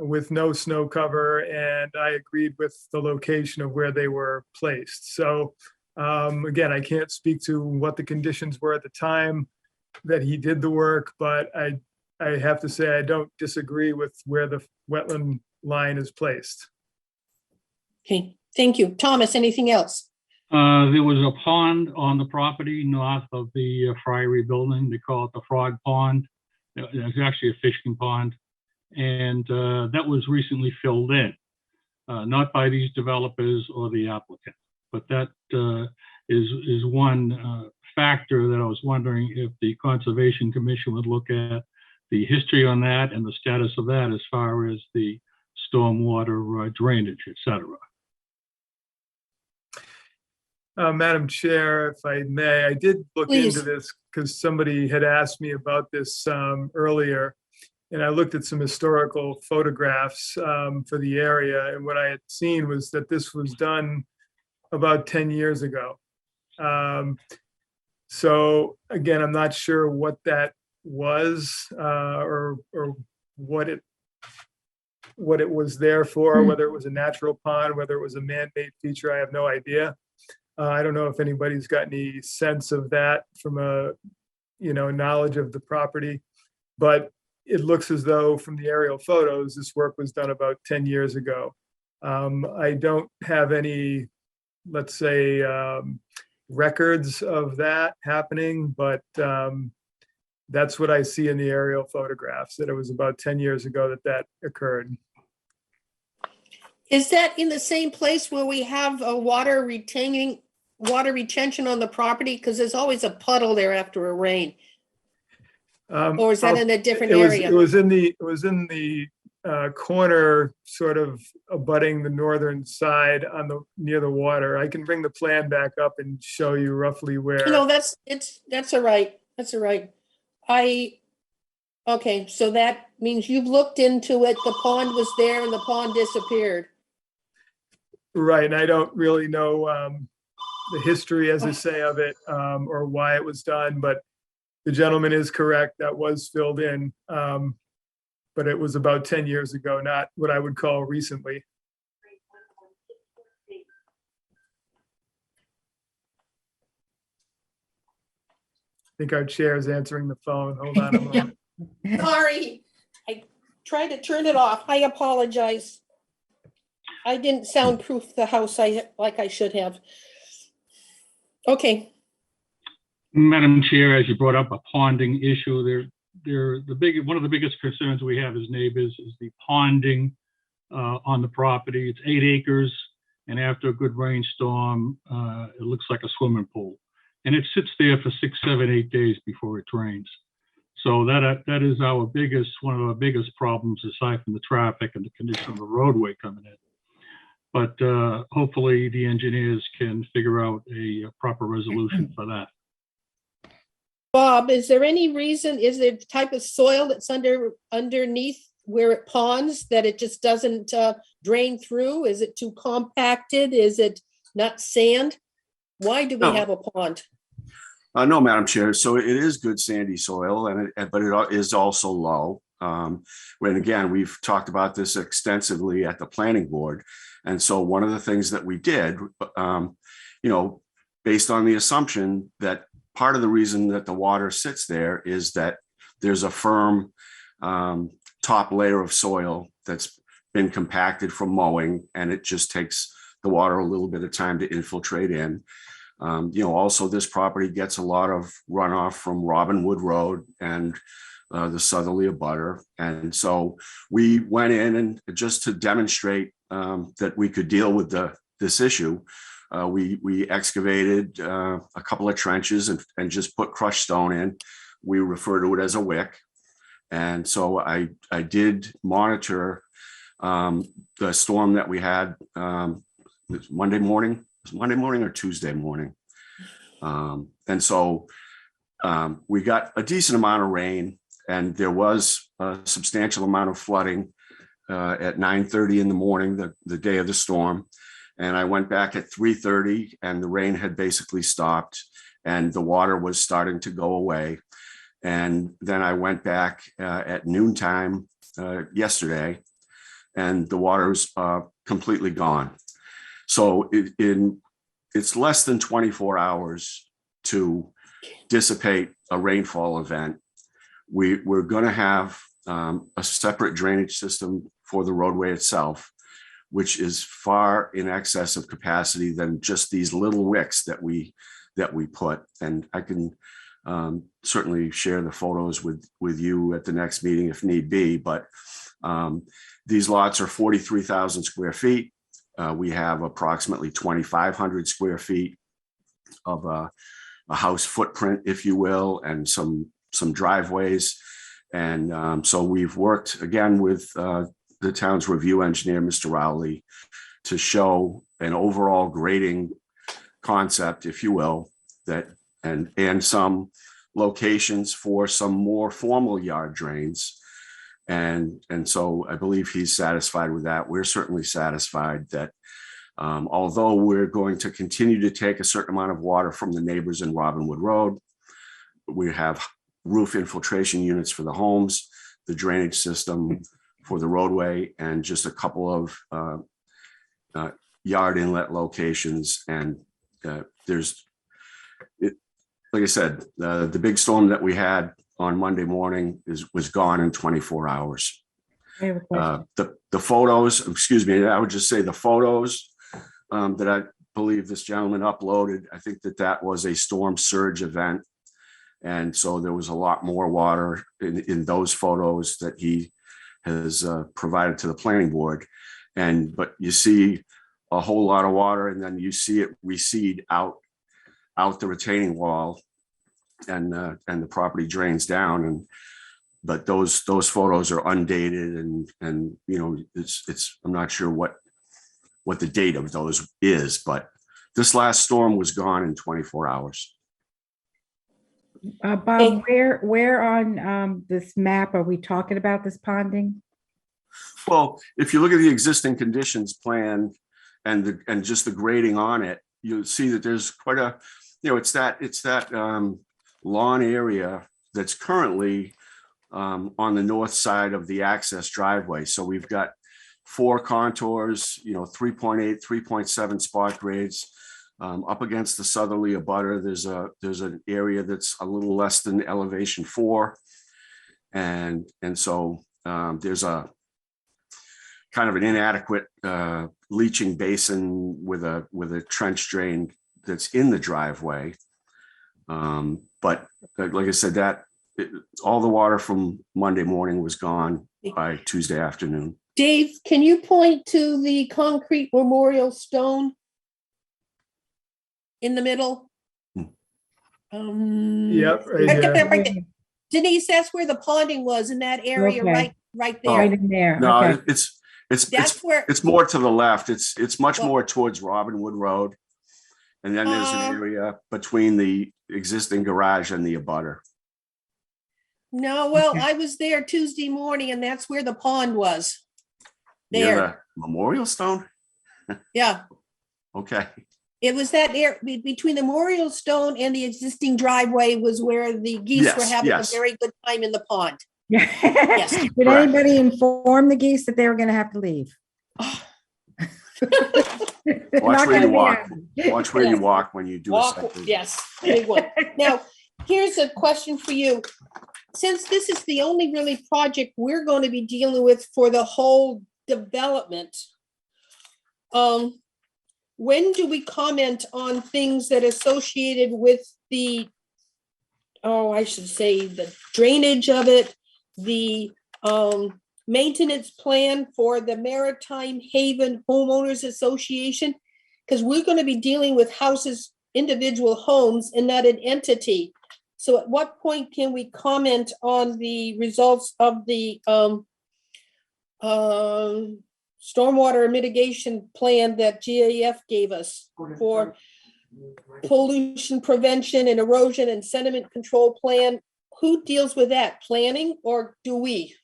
with no snow cover, and I agreed with the location of where they were placed. So again, I can't speak to what the conditions were at the time that he did the work, but I have to say I don't disagree with where the wetland line is placed. Okay, thank you. Thomas, anything else? There was a pond on the property north of the Friary building. They call it the Frog Pond. It's actually a fishing pond. And that was recently filled in, not by these developers or the applicant. But that is one factor that I was wondering if the Conservation Commission would look at the history on that and the status of that as far as the stormwater drainage, et cetera. Madam Chair, if I may, I did look Please. into this because somebody had asked me about this earlier. and I looked at some historical photographs for the area, and what I had seen was that this was done about 10 years ago. So again, I'm not sure what that was or what it was there for, whether it was a natural pond, whether it was a man-made feature, I have no idea. I don't know if anybody's got any sense of that from a, knowledge of the property, but it looks as though from the aerial photos, this work was done about 10 years ago. I don't have any, let's say, records of that happening, but that's what I see in the aerial photographs, that it was about 10 years ago that occurred. Is that in the same place where we have a water retention on the property? Because there's always a puddle there after a rain. Or is that in a different area? It was in the corner, sort of abutting the northern side near the water. I can bring the plan back up and show you roughly where. No, that's all right. That's all right. Okay, so that means you've looked into it. The pond was there and the pond disappeared. Right, and I don't really know the history, as I say, of it or why it was done, but the gentleman is correct. That was filled in, but it was about 10 years ago, not what I would call recently. I think our chair is answering the phone. Hold on a moment. Sorry, I tried to turn it off. I apologize. I didn't soundproof the house like I should have. Okay. Madam Chair, as you brought up a ponding issue, one of the biggest concerns we have as neighbors is the ponding on the property. It's 8 acres, and after a good rainstorm, it looks like a swimming pool. And it sits there for 6, 7, 8 days before it drains. So that is one of our biggest problems, aside from the traffic and the condition of the roadway coming in. But hopefully the engineers can figure out a proper resolution for that. Bob, is there any reason, is there the type of soil that's underneath where it ponds that it just doesn't drain through? Is it too compacted? Is it not sand? Why do we have a pond? No, Madam Chair. So it is good sandy soil, but it is also low. When again, we've talked about this extensively at the planning board. And so one of the things that we did, based on the assumption that part of the reason that the water sits there is that there's a firm top layer of soil that's been compacted from mowing, and it just takes the water a little bit of time to infiltrate in. Also this property gets a lot of runoff from Robin Wood Road and the southerly abutter. And so we went in and just to demonstrate that we could deal with this issue, we excavated a couple of trenches and just put crushed stone in. We refer to it as a wick. And so I did monitor the storm that we had Monday morning. Was it Monday morning or Tuesday morning? And so we got a decent amount of rain, and there was a substantial amount of flooding at 9:30 in the morning, the day of the storm. And I went back at 3:30 and the rain had basically stopped and the water was starting to go away. And then I went back at noontime yesterday, and the water was completely gone. So it's less than 24 hours to dissipate a rainfall event. We're going to have a separate drainage system for the roadway itself, which is far in excess of capacity than just these little wicks that we put. And I can certainly share the photos with you at the next meeting if need be. But these lots are 43,000 square feet. We have approximately 2,500 square feet of a house footprint, if you will, and some driveways. And so we've worked again with the town's review engineer, Mr. Rowley, to show an overall grading concept, if you will, that and some locations for some more formal yard drains. And so I believe he's satisfied with that. We're certainly satisfied that although we're going to continue to take a certain amount of water from the neighbors in Robinwood Road, we have roof infiltration units for the homes, the drainage system for the roadway, and just a couple of yard inlet locations. And like I said, the big storm that we had on Monday morning was gone in 24 hours. I have a question. The photos, excuse me, I would just say the photos that I believe this gentleman uploaded, I think that was a storm surge event. And so there was a lot more water in those photos that he has provided to the planning board. But you see a whole lot of water, and then you see it recede out the retaining wall, and the property drains down. But those photos are undated, and you know, it's I'm not sure what the date of those is, but this last storm was gone in 24 hours. Bob, where on this map are we talking about this ponding? Well, if you look at the existing conditions plan and just the grading on it, you'll see that there's quite a, you know, it's that lawn area that's currently on the north side of the access driveway. So we've got 4 contours, you know, 3.8, 3.7 spot grades. Up against the southerly abutter, there's an area that's a little less than elevation 4, and so there's a kind of an inadequate leaching basin with a trench drain that's in the driveway. But like I said, all the water from Monday morning was gone by Tuesday afternoon. Dave, can you point to the concrete memorial stone in the middle? Yep, right Right here. there, right there. Denise, that's where the ponding was, in that area, Okay. right Right there. in there. No, Okay. That's where, it's more to the left. It's much Well- more towards Robinwood Road. And then there's an area between the existing garage and the abutter. no, well, I was there Tuesday morning, and that's where the pond was. Near There, the memorial stone? yeah. Okay. It was that area between the memorial stone and the existing driveway was where the geese were Yes, having a yes. very good time in the pond. Yes. Did correct. anybody inform the geese that they were going to have to leave? Watch Not where you gonna be walk. happy. Watch where you walk when you do a Walk, site visit. yes, big one. Now, here's a question for you. Since this is the only really project we're going to be dealing with for the whole development, when do we comment on things that associated with the, I should say, the drainage of it, the maintenance plan for the Maritime Haven Homeowners Association? Because we're going to be dealing with houses, individual homes, and not an entity. So at what point can we comment on the results of the stormwater mitigation plan that GAF gave us for pollution prevention and erosion and sediment control plan? Who deals with that? Planning, or do we?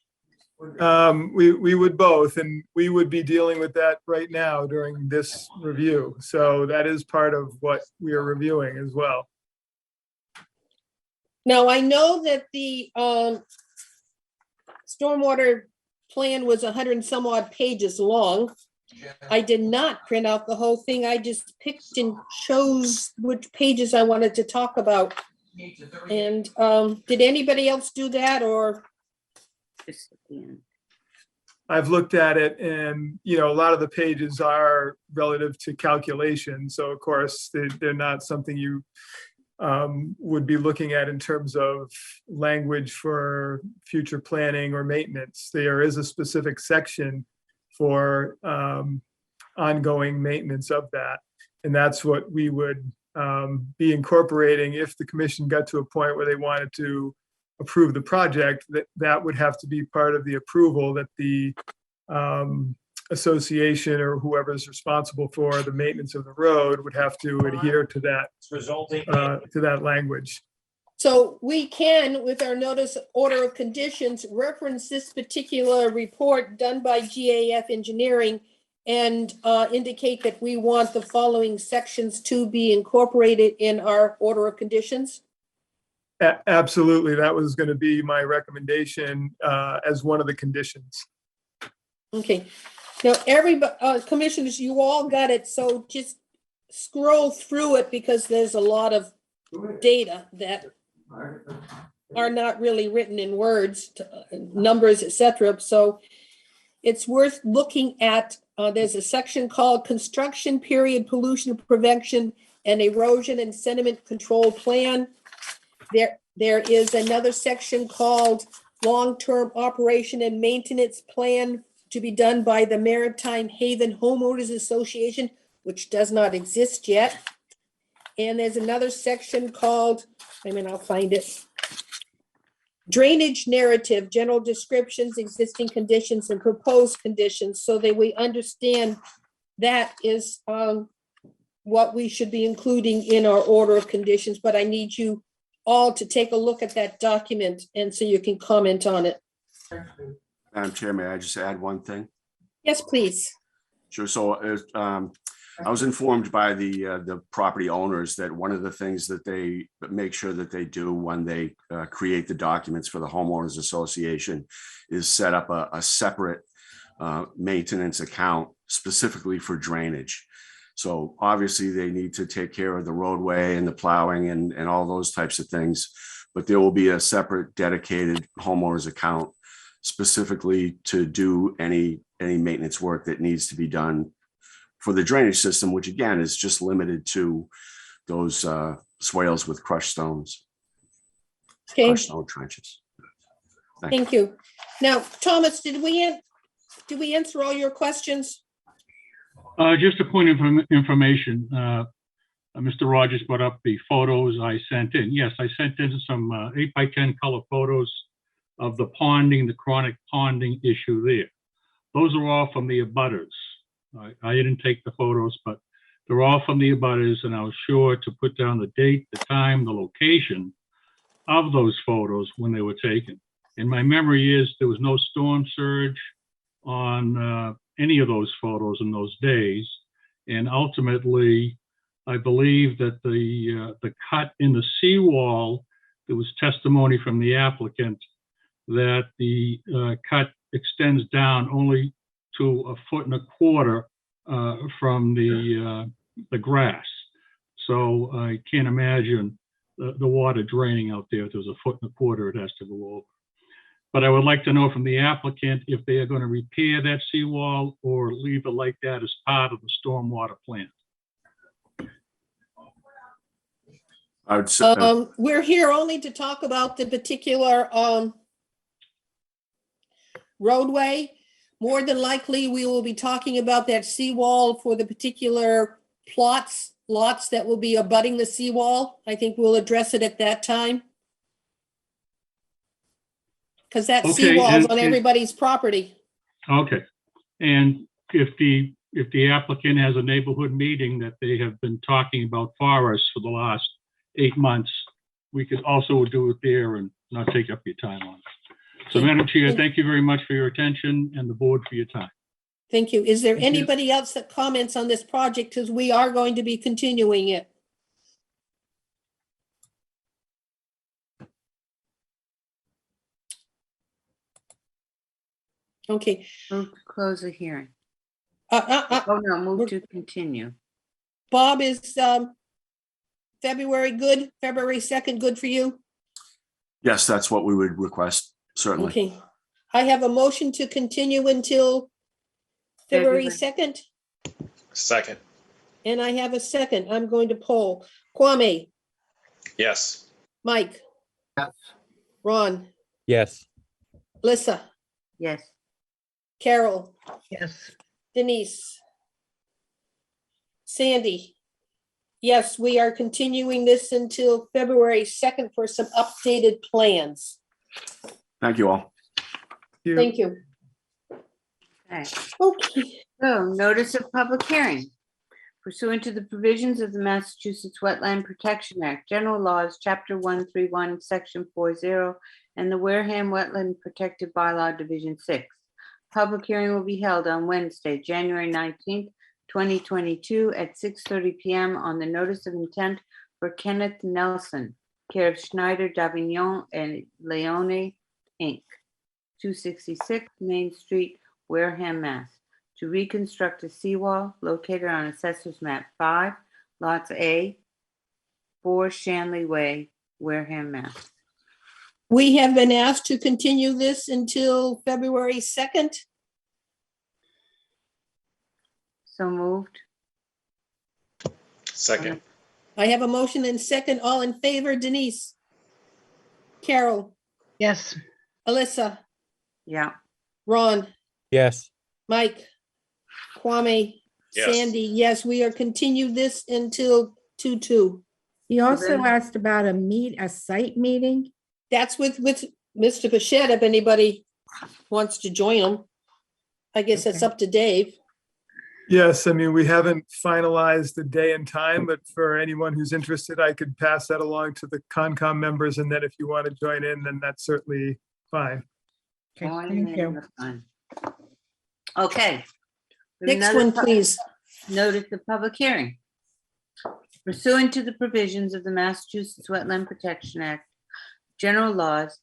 We would both, and we would be dealing with that right now during this review. So that is part of what we are reviewing as well. Now, I know that the stormwater plan was 100 and some odd pages long. I did not print out the whole thing. I just picked and chose which pages I wanted to talk about. And did anybody else do that, or? I've looked at it, and, you know, a lot of the pages are relative to calculation. So of course, they're not something you would be looking at in terms of language for future planning or maintenance. There is a specific section for ongoing maintenance of that. And that's what we would be incorporating if the commission got to a point where they wanted to approve the project. That would have to be part of the approval, that the association or whoever is responsible for the maintenance of the road would have to adhere to that language. So we can, with our notice order of conditions, reference this particular report done by GAF Engineering and indicate that we want the following sections to be incorporated in our order of conditions. Absolutely. That was going to be my recommendation as one of the conditions. Okay. Now, everybody, commissioners, you all got it. So just scroll through it because there's a lot of data that are not really written in words, numbers, etc. So it's worth looking at. There's a section called Construction Period Pollution Prevention and Erosion and Sediment Control Plan. There is another section called Long-Term Operation and Maintenance Plan to be done by the Maritime Haven Homeowners Association, which does not exist yet. And there's another section called, I'll find it. Drainage narrative, general descriptions, existing conditions, and proposed conditions, so that we understand that is what we should be including in our order of conditions. But I need you all to take a look at that document and so you can comment on it. Madam Chair, may I just add one thing? Yes, please. Sure. So I was informed by the property owners that one of the things that they make sure that they do when they create the documents for the homeowners association is set up a separate maintenance account specifically for drainage. So obviously they need to take care of the roadway and the plowing and all those types of things, but there will be a separate dedicated homeowners account specifically to do any maintenance work that needs to be done for the drainage system, which again is just limited to those swales with crushed stones. Okay. Crushed stone trenches. Thank you. Now, Thomas, did we answer all your questions? Just a point of information. Mr. Rogers brought up the photos I sent in. Yes, I sent in some 8x10 color photos of the ponding, the chronic ponding issue there. Those are all from the abutters. I didn't take the photos, but they're all from the abutters, and I was sure to put down the date, the time, the location of those photos when they were taken. And my memory is there was no storm surge on any of those photos in those days. And ultimately, I believe that the cut in the seawall, there was testimony from the applicant that the cut extends down only to 1.25 feet from the grass. So I can't imagine the water draining out there. If there's 1.25 feet, it has to go over. But I would like to know from the applicant if they are going to repair that seawall or leave it like that as part of the stormwater plan. I would say, We're here only to talk about the particular roadway. More than likely, we will be talking about that seawall for the particular lots that will be abutting the seawall. I think we'll address it at that time. Because that seawall is on everybody's property. Okay. And if the applicant has a neighborhood meeting that they have been talking about for us for the last 8 months, we could also do it there and not take up your time on it. So, Madam Chair, thank you very much for your attention and the board for your time. Thank you. Is there anybody else that comments on this project? Because we are going to be continuing it. Okay. Move to close the hearing. Oh, no, move to continue. Bob, is February good? February 2nd good for you? yes, that's what we would request, certainly. Okay. I have a motion to continue until February 2nd. Second. And I have a second. I'm going to poll. Kwame, Yes. Mike, Yes. Ron, Yes. Lissa, Yes. Carol, Yes. Denise, Sandy. Yes, we are continuing this until February 2nd for some updated plans. Thank you all. Thank you. Okay. Okay. So notice of public hearing. Pursuant to the provisions of the Massachusetts Wetland Protection Act, General Laws, Chapter 131, Section 40, and the Wareham Wetland Protected Bylaw, Division 6. Public hearing will be held on Wednesday, January 19th, 2022 at 6:30 PM on the notice of intent for Kenneth Nelson, care of Schneider, Davignon, and Leone, Inc., 266 Main Street, Wareham, Mass., to reconstruct a seawall located on Assessor's Map 5, Lots A, 4 Shanley Way, Wareham, Mass. We have been asked to continue this until February 2nd. So moved. Second. I have a motion and second. All in favor, Denise? Carol? Yes. Alyssa? Yeah. Ron? Yes. Mike? Kwame? Yes. Sandy? Yes, we are continued this until 2/2. He also then- asked about a site meeting. That's with Mr. Bichette, if anybody wants to join him. I guess that's up to Dave. Yes, I mean, we haven't finalized the day and time, but for anyone who's interested, I could pass that along to the Concom members, and then if you want to join in, then that's certainly fine. Okay, Join thank in you. the fun. Okay. Next one, please. Notice of public hearing. Pursuant to the provisions of the Massachusetts Wetland Protection Act, General Laws,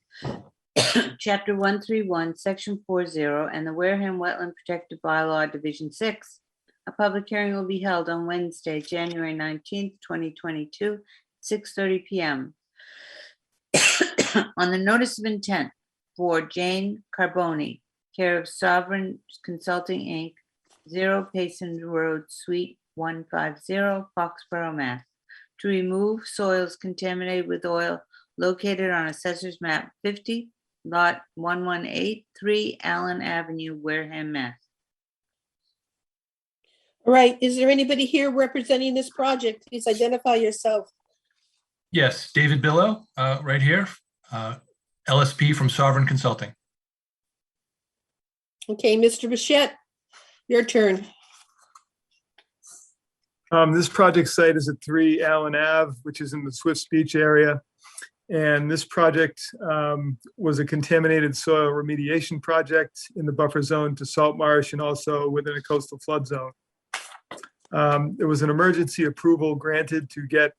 Chapter 131, Section 40, and the Wareham Wetland Protected Bylaw, Division 6, a public hearing will be held on Wednesday, January 19th, 2022, 6:30 PM. On the notice of intent for Jane Carboni, care of Sovereign Consulting, Inc., 0 Payson Road, Suite 150, Foxborough, Mass., to remove soils contaminated with oil located on Assessor's Map 50, Lot 1183, Allen Avenue, Wareham, Mass. All right, is there anybody here representing this project? Please identify yourself. Yes, David Billow, right here, LSP from Sovereign Consulting. Okay, Mr. Bichette, your turn. This project site is at 3 Allen Ave, which is in the Swift's Beach area. And this project was a contaminated soil remediation project in the buffer zone to salt marsh and also within a coastal flood zone. There was an emergency approval granted to get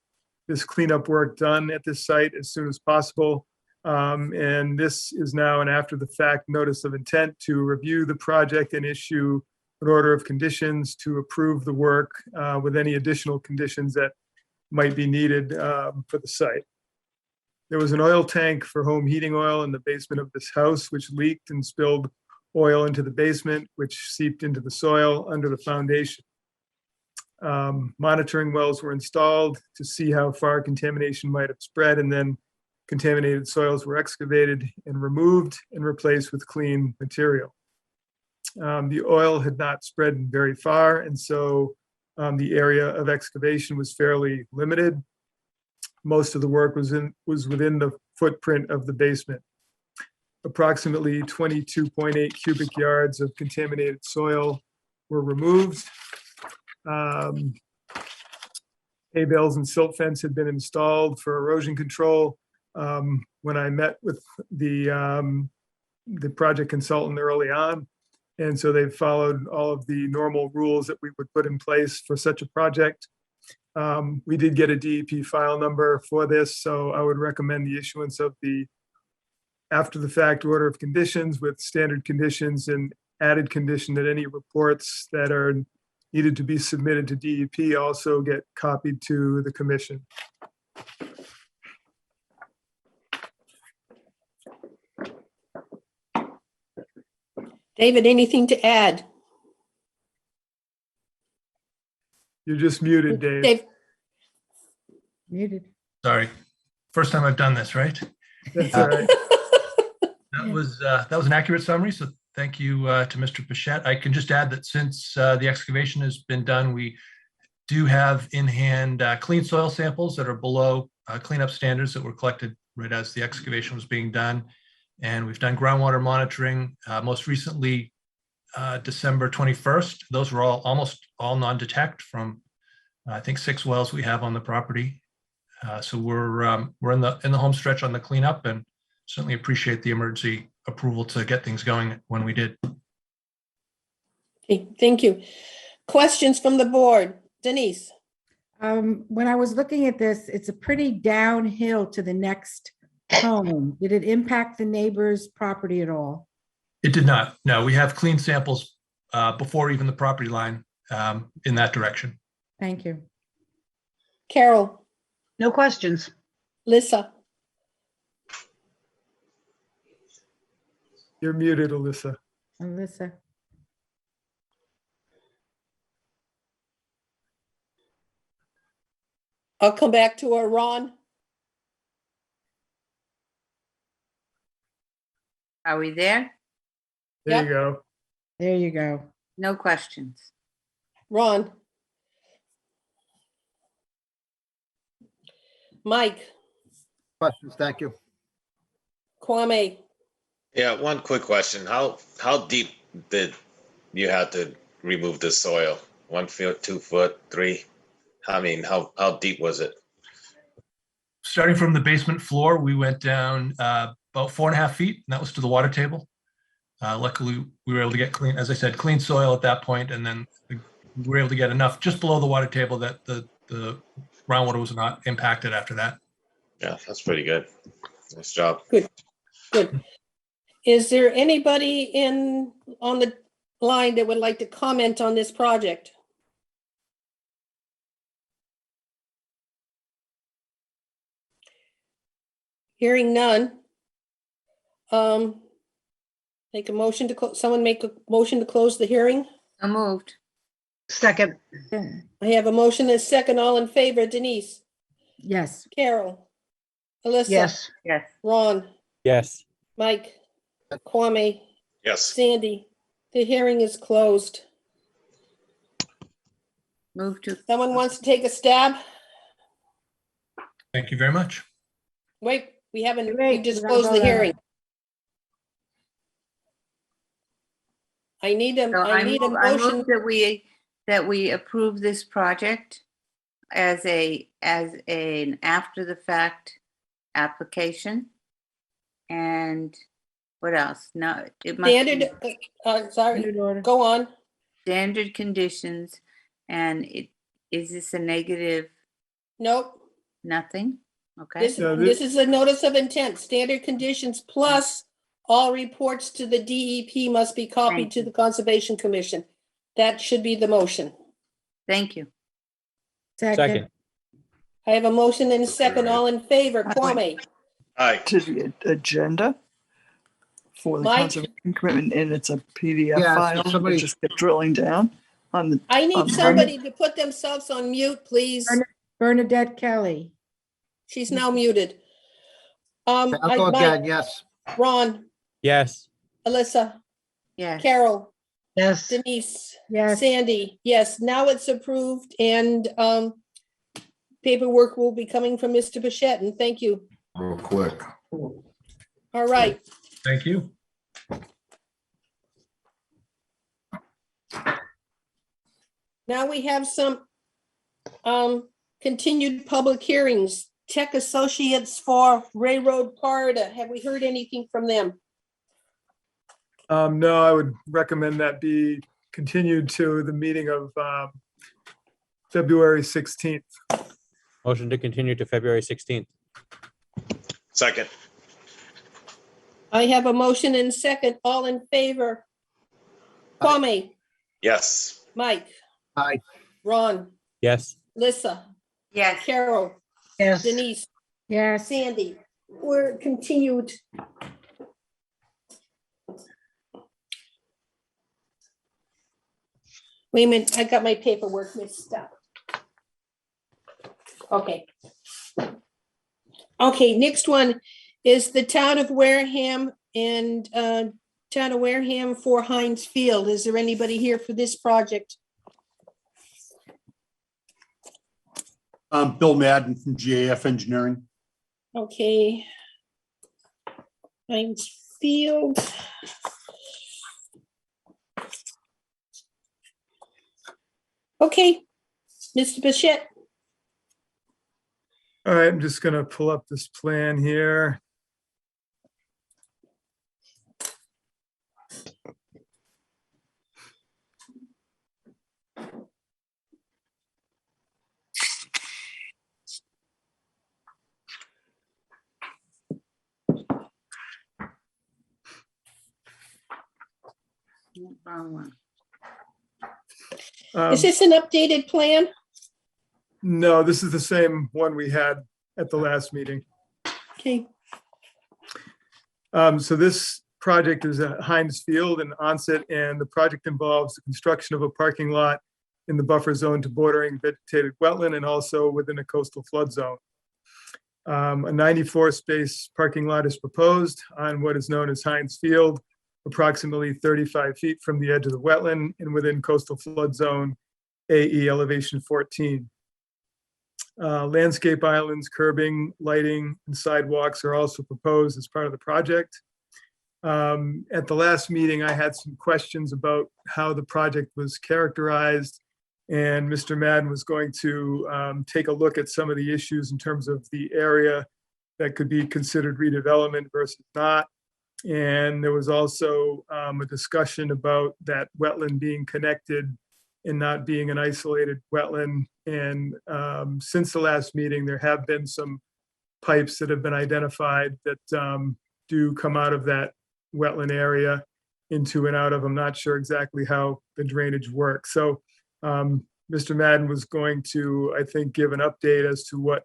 this cleanup work done at this site as soon as possible. And this is now an after the fact notice of intent to review the project and issue an order of conditions to approve the work with any additional conditions that might be needed for the site. There was an oil tank for home heating oil in the basement of this house, which leaked and spilled oil into the basement, which seeped into the soil under the foundation. Monitoring wells were installed to see how far contamination might have spread, and then contaminated soils were excavated and removed and replaced with clean material. The oil had not spread very far, and so the area of excavation was fairly limited. Most of the work was within the footprint of the basement. Approximately 22.8 cubic yards of contaminated soil were removed. Hay bales and silt fence had been installed for erosion control. When I met with the project consultant early on, and so they've followed all of the normal rules that we would put in place for such a project. We did get a DEP file number for this, so I would recommend the issuance of the after the fact order of conditions with standard conditions and added condition that any reports that are needed to be submitted to DEP also get copied to the commission. David, anything to add? You're just muted, Dave. Dave, Muted. Sorry, first time I've done this, right? That's all right. That was an accurate summary, so thank you to Mr. Bichette. I can just add that since the excavation has been done, we do have in hand clean soil samples that are below cleanup standards that were collected right as the excavation was being done. And we've done groundwater monitoring, most recently December 21st. Those were almost all non-detect from I think 6 wells we have on the property. So we're in the home stretch on the cleanup, and certainly appreciate the emergency approval to get things going when we did. Okay, thank you. Questions from the board? Denise? When I was looking at this, it's a pretty downhill to the next home. Did it impact the neighbor's property at all? It did not. No, we have clean samples before even the property line in that direction. Thank you. Carol? No questions. Lisa? You're muted, Alyssa. Alyssa? I'll come back to her. Ron? Are we there? There you go. There you go. No questions. Ron? Mike? Questions, thank you. Kwame? Yeah, one quick question. How deep did you have to remove the soil? 1 foot, 2 foot, 3? I mean, how deep was it? Starting from the basement floor, we went down about 4.5 feet, and that was to the water table. Luckily, we were able to get clean, as I said, clean soil at that point, and then we were able to get enough just below the water table that the groundwater was not impacted after that. Yeah, that's pretty good. Nice job. Good. Is there anybody on the line that would like to comment on this project? Hearing none. Make a motion to, someone make a motion to close the hearing? So moved. Second. I have a motion and a second. All in favor. Denise? Yes. Carol? Alyssa? Yes. Yes. Ron? Yes. Mike? Kwame? Yes. Sandy? The hearing is closed. Move to, Someone wants to take a stab? Thank you very much. Wait, we haven't, Wait, we just we gotta closed the vote on it. hearing. I need a, so I need a I motion. move that we approve this project as an after the fact application. And what else? No, it must be Standard, sorry, Standard order. go on. standard conditions. And is this a negative? Nope, Nothing? Okay. this is a notice of intent, standard conditions plus all reports to the DEP must be copied to the Conservation Commission. That should be the motion. Thank you. Second. I have a motion and a second, all in favor. Kwame? Aye. To the agenda for the Mike? conservation commitment, and it's a PDF Yeah, file. somebody- That just kept drilling down on the. I on need the- somebody to put themselves on mute, please. Bernadette Kelly. She's now muted. I'll go again, yes. Ron, Yes. Alyssa, Yes. Carol, Yes. Denise, Yes. Sandy, yes, now it's approved and paperwork will be coming from Mr. Bichette, and thank you. Real quick. All right, Thank you. now we have some continued public hearings. Tech Associates for Railroad Corridor. Have we heard anything from them? No, I would recommend that be continued to the meeting of February 16th. Motion to continue to February 16th. Second. I have a motion and second. All in favor? Kwame? Yes. Mike? Aye. Ron? Yes. Lissa? Yes. Carol? Yes. Denise? Yes. Sandy? We're continued. Wait a minute, I got my paperwork mixed up. Okay. Okay, next one is the town of Wareham and town of Wareham for Heinz Field. Is there anybody here for this project? Bill Madden from GAF Engineering. Okay. Heinz Field. Okay, Mr. Bichette? All right, I'm just gonna pull up this plan here. Is this an updated plan? No, this is the same one we had at the last meeting. Okay, So this project is at Heinz Field in Onset, and the project involves the construction of a parking lot in the buffer zone to bordering vegetated wetland and also within a coastal flood zone. A 94 space parking lot is proposed on what is known as Heinz Field, approximately 35 feet from the edge of the wetland and within coastal flood zone AE elevation 14. Landscape islands, curbing, lighting, and sidewalks are also proposed as part of the project. At the last meeting, I had some questions about how the project was characterized, and Mr. Madden was going to take a look at some of the issues in terms of the area that could be considered redevelopment versus not. And there was also a discussion about that wetland being connected and not being an isolated wetland. And since the last meeting, there have been some pipes that have been identified that do come out of that wetland area into and out of. I'm not sure exactly how the drainage works. So Mr. Madden was going to, I think, give an update as to what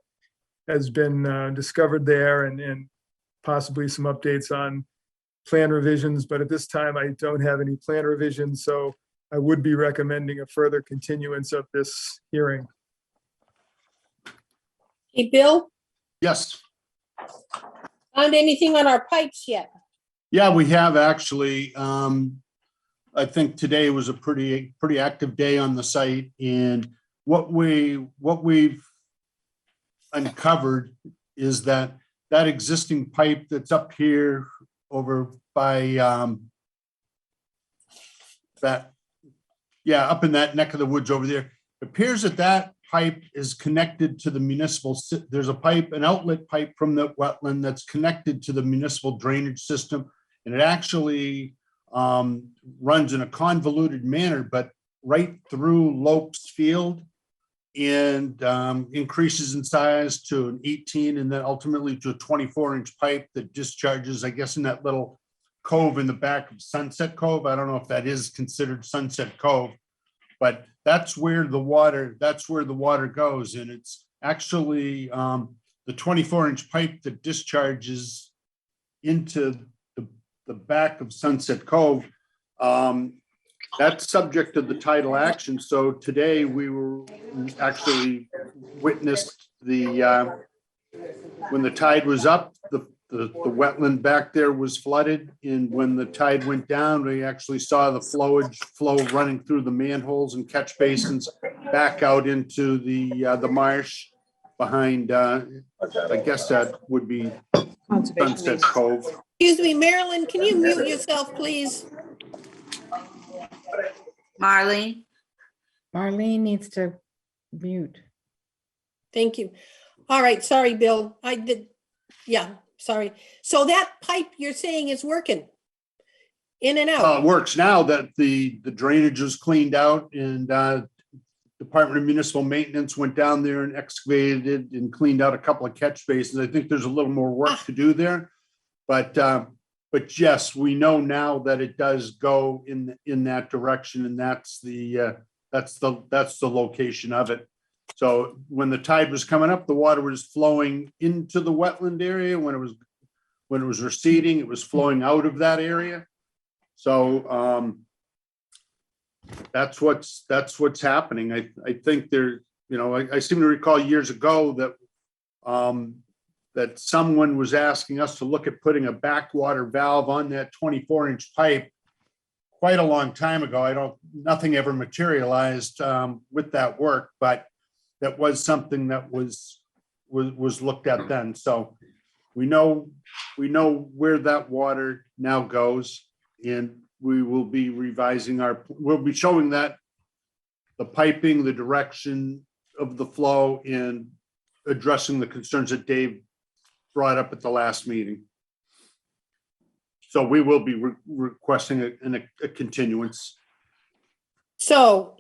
has been discovered there and possibly some updates on plan revisions. But at this time, I don't have any plan revisions, so I would be recommending a further continuance of this hearing. hey, Bill, Yes. found anything on our pipes yet? Yeah, we have actually. I think today was a pretty active day on the site, and what we've uncovered is that existing pipe that's up here over by up in that neck of the woods over there, it appears that pipe is connected to the municipal. There's a pipe, an outlet pipe from the wetland that's connected to the municipal drainage system, and it actually runs in a convoluted manner, but right through Lopes Field, and increases in size to an 18 and then ultimately to a 24-inch pipe that discharges, I guess, in that little cove in the back of Sunset Cove. I don't know if that is considered Sunset Cove, but that's where the water goes. And it's actually the 24-inch pipe that discharges into the back of Sunset Cove. That's subject to the tidal action. So today we actually witnessed when the tide was up, the wetland back there was flooded. And when the tide went down, we actually saw the flow running through the manholes and catch basins back out into the marsh behind, I guess that would be Sunset Cove. Excuse me, Marilyn, can you mute yourself, please? Marlene? Marlene needs to mute. Thank you. All right, sorry, Bill. Sorry. So that pipe you're saying is working in and out? It works now that the drainage was cleaned out, and Department of Municipal Maintenance went down there and excavated and cleaned out a couple of catch basins. I think there's a little more work to do there, but yes, we know now that it does go in that direction, and that's the location of it. So when the tide was coming up, the water was flowing into the wetland area. When it was receding, it was flowing out of that area. So that's what's happening. I think there, I seem to recall years ago that someone was asking us to look at putting a backwater valve on that 24-inch pipe quite a long time ago. Nothing ever materialized with that work, but that was something that was looked at then. So we know where that water now goes, and we will be revising we'll be showing that the piping, the direction, of the flow and addressing the concerns that Dave brought up at the last meeting. So we will be requesting a continuance. So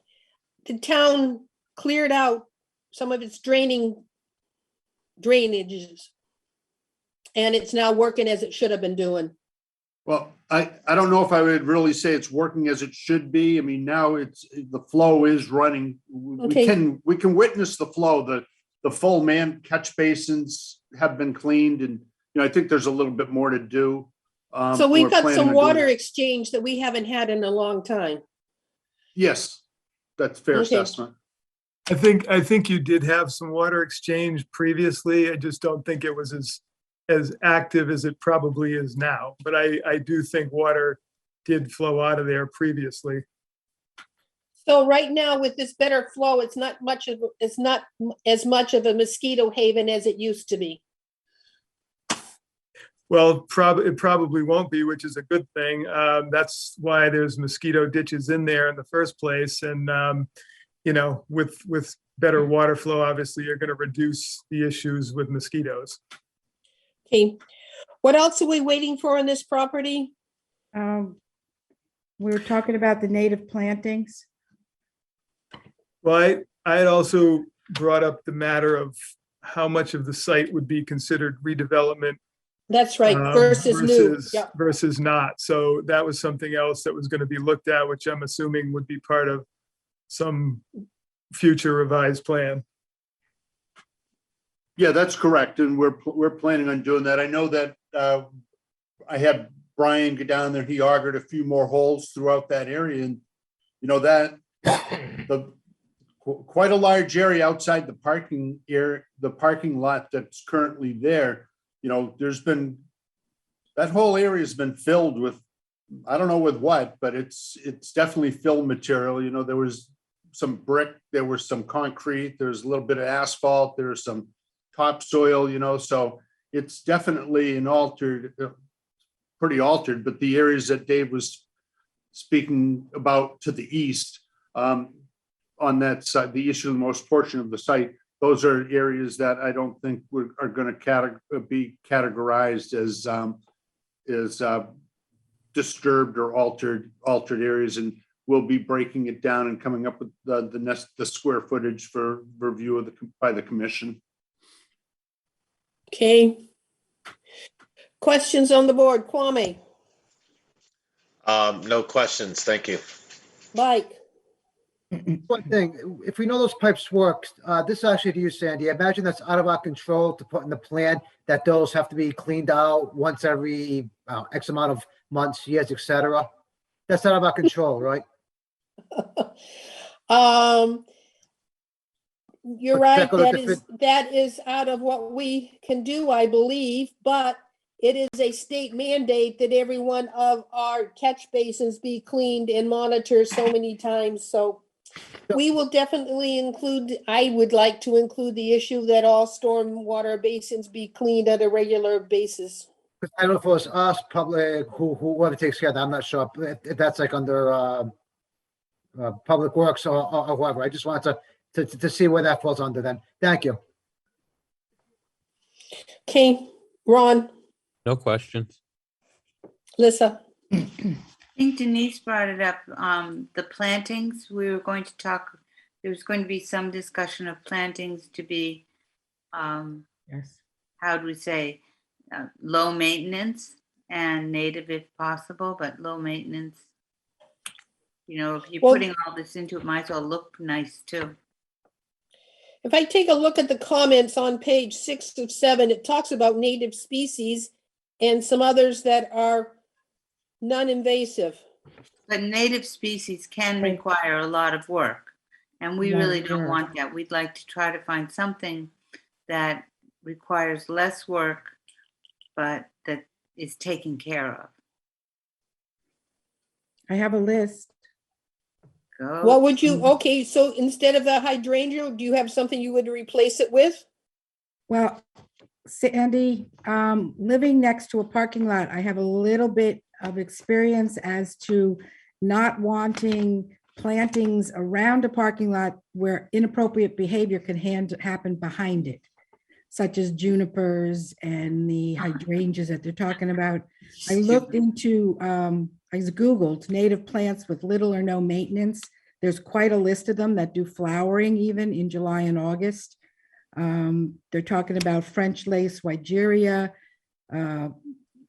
the town cleared out some of its drainages. And it's now working as it should have been doing. Well, I don't know if I would really say it's working as it should be. I mean, now the flow is running. Okay. We can witness the flow. The full man catch basins have been cleaned, and I think there's a little bit more to do. So we've we're got planning some on doing water that. exchange that we haven't had in a long time. Yes, that's a fair Okay. assessment. I think you did have some water exchange previously. I just don't think it was as active as it probably is now. But I do think water did flow out of there previously. So right now with this better flow, it's not as much of a mosquito haven as it used to be. Well, it probably won't be, which is a good thing. That's why there's mosquito ditches in there in the first place. And, with better water flow, obviously, you're going to reduce the issues with mosquitoes. Okay. What else are we waiting for on this property? We were talking about the native plantings. Well, I had also brought up the matter of how much of the site would be considered redevelopment. That's right, versus new. Yep. Versus not. So that was something else that was going to be looked at, which I'm assuming would be part of some future revised plan. Yeah, that's correct. And we're planning on doing that. I know that I had Brian go down there. He augured a few more holes throughout that area. And, that quite a large area outside the parking lot that's currently there. There's been, that whole area has been filled with, I don't know with what, but it's definitely filled material. There was some brick, there was some concrete, there's a little bit of asphalt, there's some topsoil, so it's definitely pretty altered, but the areas that Dave was speaking about to the east, on that side, the easternmost portion of the site, those are areas that I don't think are going to be categorized as disturbed or altered areas, and we'll be breaking it down and coming up with the square footage for review by the commission. Okay. Questions on the board? Kwame? No questions. Thank you. Mike? One thing, if we know those pipes work, this is actually to you, Sandy. I imagine that's out of our control to put in the plan that those have to be cleaned out once every X amount of months, years, etc. That's out of our control, right? You're right. That is out of what we can do, I believe, but it is a state mandate that every one of our catch basins be cleaned and monitored so many times. So we will definitely I would like to include the issue that all stormwater basins be cleaned on a regular basis. I don't know if it was us, public, whoever takes care of that. I'm not sure if that's like under Public Works or whoever. I just wanted to see where that falls under then. Thank you. Okay, Ron? No questions. Lisa? I think Denise brought it up, the plantings, we were going to talk, there was going to be some discussion of plantings to be, Yes. how do we say, low maintenance and native if possible, but low maintenance. If you're putting all this into it, might as well look nice too. If I take a look at the comments on page 6 of 7, it talks about native species and some others that are non-invasive. But native species can require a lot of work, and we really don't want that. We'd like to try to find something that requires less work, but that is taken care of. I have a list. What would you, okay, so instead of the hydrangea, do you have something you would replace it with? Well, Sandy, living next to a parking lot, I have a little bit of experience as to not wanting plantings around a parking lot where inappropriate behavior can happen behind it, such as junipers and the hydrangeas that they're talking about. I looked into, I Googled native plants with little or no maintenance. There's quite a list of them that do flowering even in July and August. They're talking about French lace wigeria,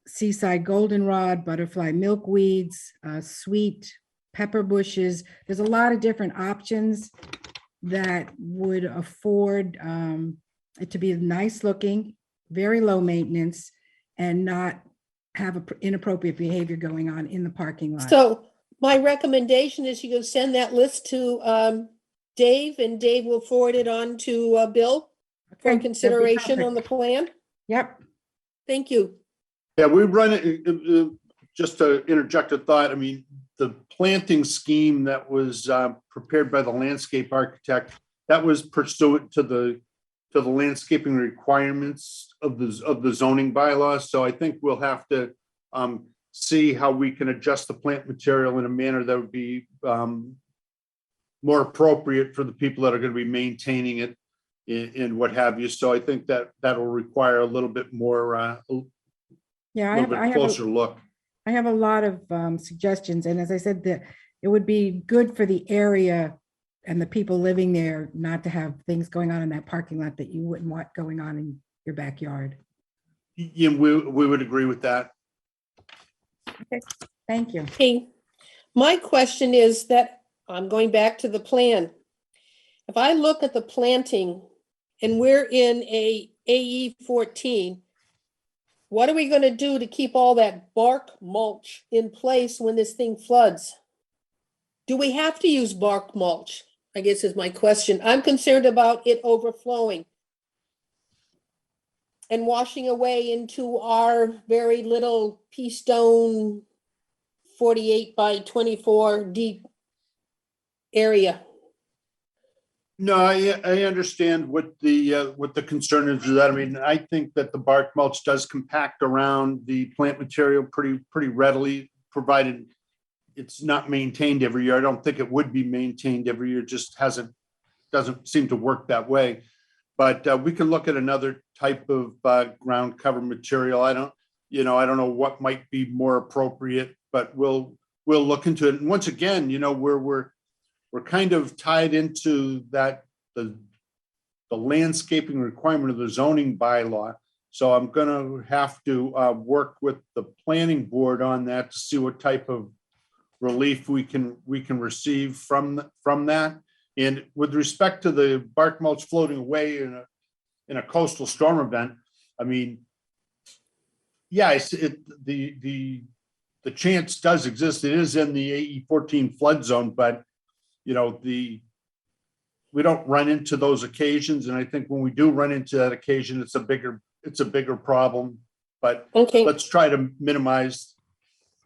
seaside goldenrod, butterfly milkweeds, sweet pepper bushes. There's a lot of different options that would afford it to be nice looking, very low maintenance, and not have inappropriate behavior going on in the parking lot. So my recommendation is you can send that list to Dave, and Dave will forward it on to Bill for Okay, that'd be consideration on the perfect. plan. Yep. Thank you. Yeah, we run it, just to interject a thought, I mean, the planting scheme that was prepared by the landscape architect, that was pursuant to the landscaping requirements of the zoning bylaws. So I think we'll have to see how we can adjust the plant material in a manner that would be more appropriate for the people that are going to be maintaining it and what have you. So I think that that'll require a little bit more, Yeah, a little bit closer look. I have a lot of suggestions, and as I said, that it would be good for the area and the people living there not to have things going on in that parking lot that you wouldn't want going on in your backyard. Yeah, we would agree with that. Okay, thank you. Hey, my question is that I'm going back to the plan. If I look at the planting and we're in a AE 14, what are we going to do to keep all that bark mulch in place when this thing floods? Do we have to use bark mulch? I guess is my question. I'm concerned about it overflowing and washing away into our very little pea stone 48 by 24 deep area. No, I understand what the concern is with that. I mean, I think that the bark mulch does compact around the plant material pretty readily, provided it's not maintained every year. I don't think it would be maintained every year, just doesn't seem to work that way. But we can look at another type of ground cover material. I don't know what might be more appropriate, but we'll look into it. And once again, we're kind of tied into that, the landscaping requirement of the zoning bylaw. So I'm going to have to work with the planning board on that to see what type of relief we can receive from that. And with respect to the bark mulch floating away in a coastal storm event, I mean, yeah, the chance does exist. It is in the AE 14 flood zone, but we don't run into those occasions. And I think when we do run into that occasion, it's a bigger problem, but okay, let's try to minimize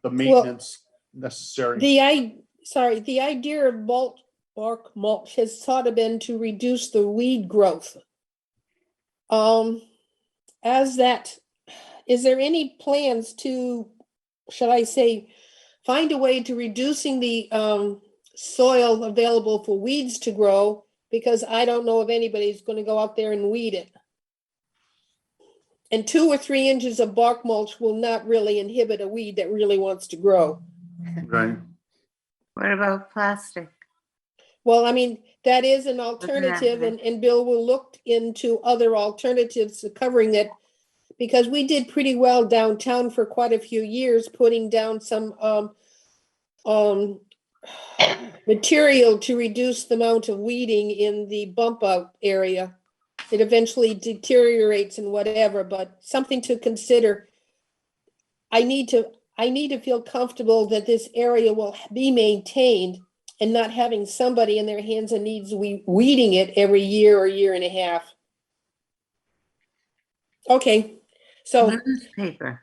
the maintenance necessary. The idea of bark mulch has sort of been to reduce the weed growth. Is there any plans to, should I say, find a way to reducing the soil available for weeds to grow? Because I don't know if anybody's going to go out there and weed it. And 2 or 3 inches of bark mulch will not really inhibit a weed that really wants to grow. Right. What about plastic? Well, I mean, that is an alternative, and Bill will look into other alternatives to covering it, because we did pretty well downtown for quite a few years, putting down some material to reduce the amount of weeding in the bump out area. It eventually deteriorates and whatever, but something to consider. I need to feel comfortable that this area will be maintained and not having somebody in their hands and needs weeding it every year or year and a half. Okay, so. Newspaper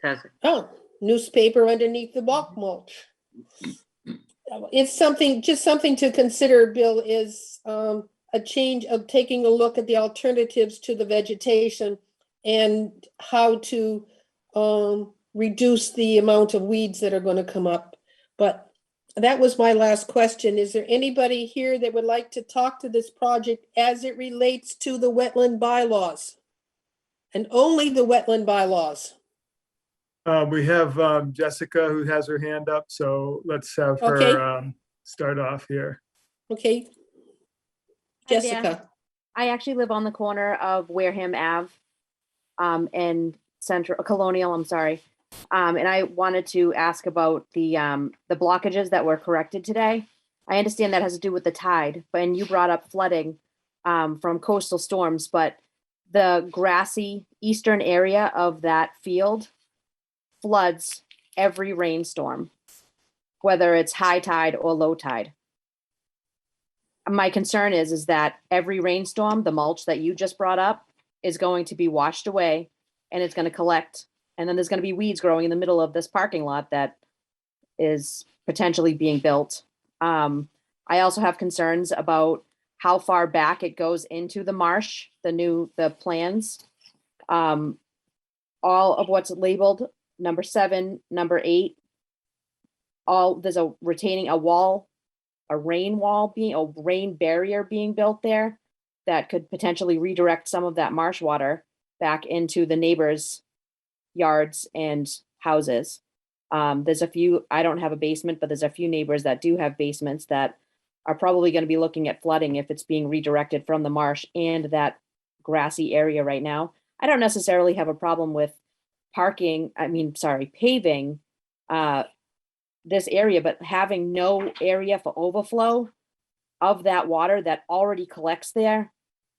does it. Oh, newspaper underneath the bark mulch. It's just something to consider, Bill, is a change of taking a look at the alternatives to the vegetation and how to reduce the amount of weeds that are going to come up. But that was my last question. Is there anybody here that would like to talk to this project as it relates to the wetland bylaws? And only the wetland bylaws? We have Jessica who has her hand up, so let's have her Okay. start off here. Okay. Hi there. Jessica. I actually live on the corner of Wareham Ave and Central Colonial, I'm sorry. And I wanted to ask about the blockages that were corrected today. I understand that has to do with the tide, but and you brought up flooding from coastal storms, but the grassy eastern area of that field floods every rainstorm, whether it's high tide or low tide. My concern is that every rainstorm, the mulch that you just brought up is going to be washed away and it's going to collect. And then there's going to be weeds growing in the middle of this parking lot that is potentially being built. I also have concerns about how far back it goes into the marsh, the plans. All of what's labeled number 7, number 8, there's a retaining a wall, a rain barrier being built there that could potentially redirect some of that marsh water back into the neighbors' yards and houses. There's a few, I don't have a basement, but there's a few neighbors that do have basements that are probably going to be looking at flooding if it's being redirected from the marsh and that grassy area right now. I don't necessarily have a problem with paving this area, but having no area for overflow of that water that already collects there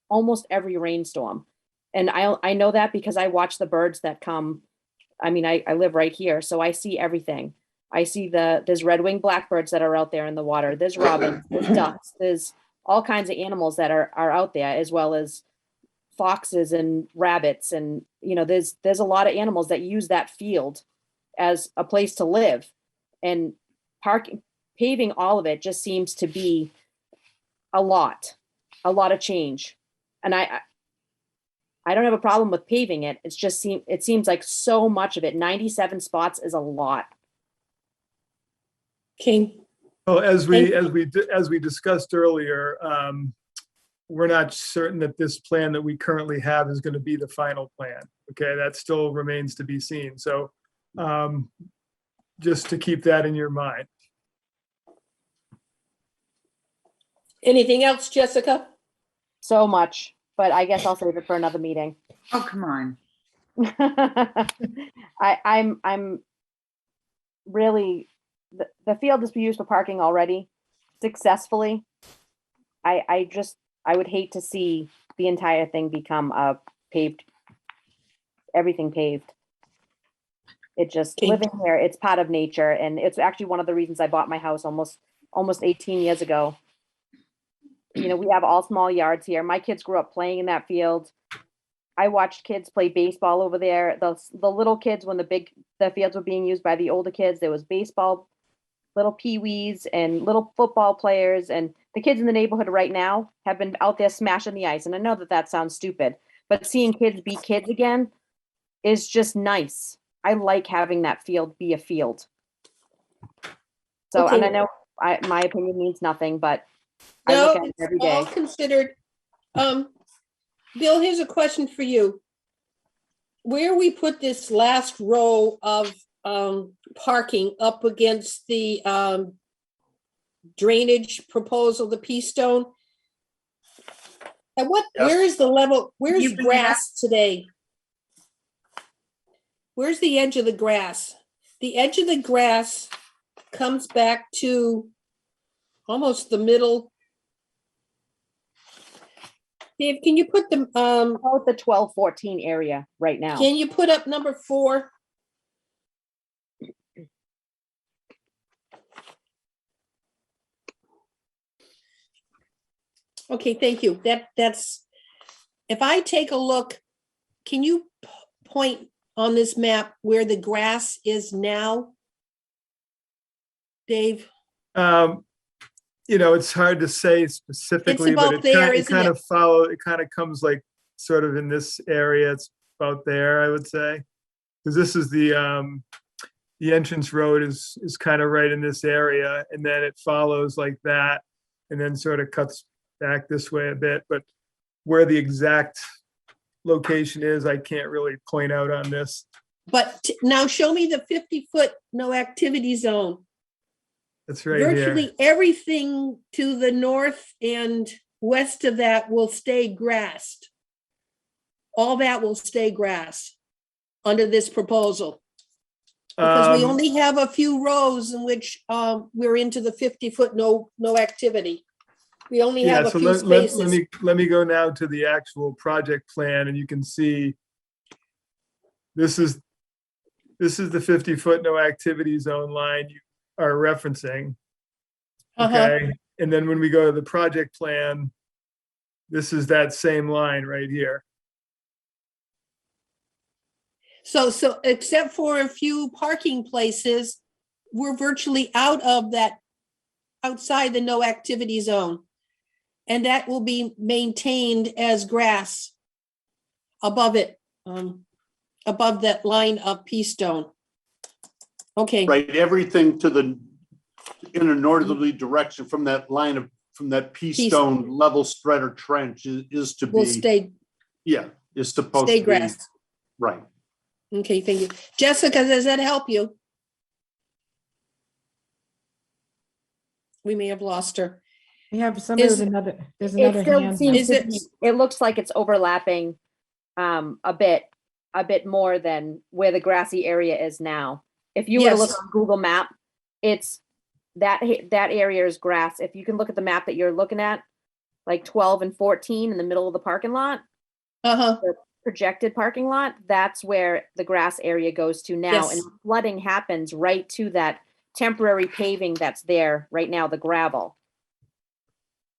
almost every rainstorm. And I know that because I watch the birds that come. I mean, I live right here, so I see everything. I see there's red-winged blackbirds that are out there in the water. There's robins, there's ducks, there's all kinds of animals that are out there, as well as foxes and rabbits. And, there's a lot of animals that use that field as a place to live. And paving all of it just seems to be a lot of change. And I don't have a problem with paving it. It seems like so much of it, 97 spots is a lot. Okay. Well, as we discussed earlier, we're not certain that this plan that we currently have is going to be the final plan. Okay, that still remains to be seen. So just to keep that in your mind. Anything else, Jessica? So much, but I guess I'll save it for another meeting. Oh, come on. I'm really, the field is used for parking already successfully. I would hate to see the entire thing become everything paved. It just living here, it's part of nature. And it's actually one of the reasons I bought my house almost 18 years ago. We have all small yards here. My kids grew up playing in that field. I watched kids play baseball over there. The little kids, when the fields were being used by the older kids, there was baseball, little peewees and little football players. And the kids in the neighborhood right now have been out there smashing the ice. And I know that sounds stupid, but seeing kids be kids again is just nice. I like having that field be a field. So, Okay. and I know my opinion means nothing, but I No, look at it it's every all day. considered. Bill, here's a question for you. Where we put this last row of parking up against the drainage proposal, the P stone. Where is the level? Where's You bring it grass today? Where's the edge of the grass? The edge of the grass comes back to almost the middle. Dave, can you put the About the 12-14 area right now. can you put up number 4? Okay, thank you. That's if I take a look, can you point on this map where the grass is now? Dave? It's hard to say specifically, but about there, it isn't kind it? of comes like sort of in this area. It's about there, I would say. Because this is the entrance road is kind of right in this area, and then it follows like that, and then sort of cuts back this way a bit, but where the exact location is, I can't really point out on this. But now show me the 50-foot no activity zone. That's right here. Virtually everything to the north and west of that will stay grassed. All that will stay grass under this proposal. Because we only have a few rows in which we're into the 50-foot no activity. We only Yeah, have a so few spaces. let me go now to the actual project plan, and you can see this is the 50-foot no activity zone line you are referencing. Okay, and then when we go to the project plan, this is that same line right here. So except for a few parking places, we're virtually out of that, outside the no activity zone. And that will be maintained as grass above it, above that line of pea stone. Okay. Right, everything to the, in a northerly direction from that line of, from that pea stone level spread or trench is to Will be, stay, yeah, is supposed stay to be, grass. right. Okay, thank you. Jessica, does that help you? We may have lost her. We have somebody Is- with another, there's It another still hand. seems Is to it- be, it looks like it's overlapping a bit more than where the grassy area is now. If you were to look Yes. on Google Map, it's that area is grass. If you can look at the map that you're looking at, like 12 and 14 in the middle of the parking lot, the projected parking lot, that's where the grass area goes to now. Yes. And flooding happens right to that temporary paving that's there right now, the gravel.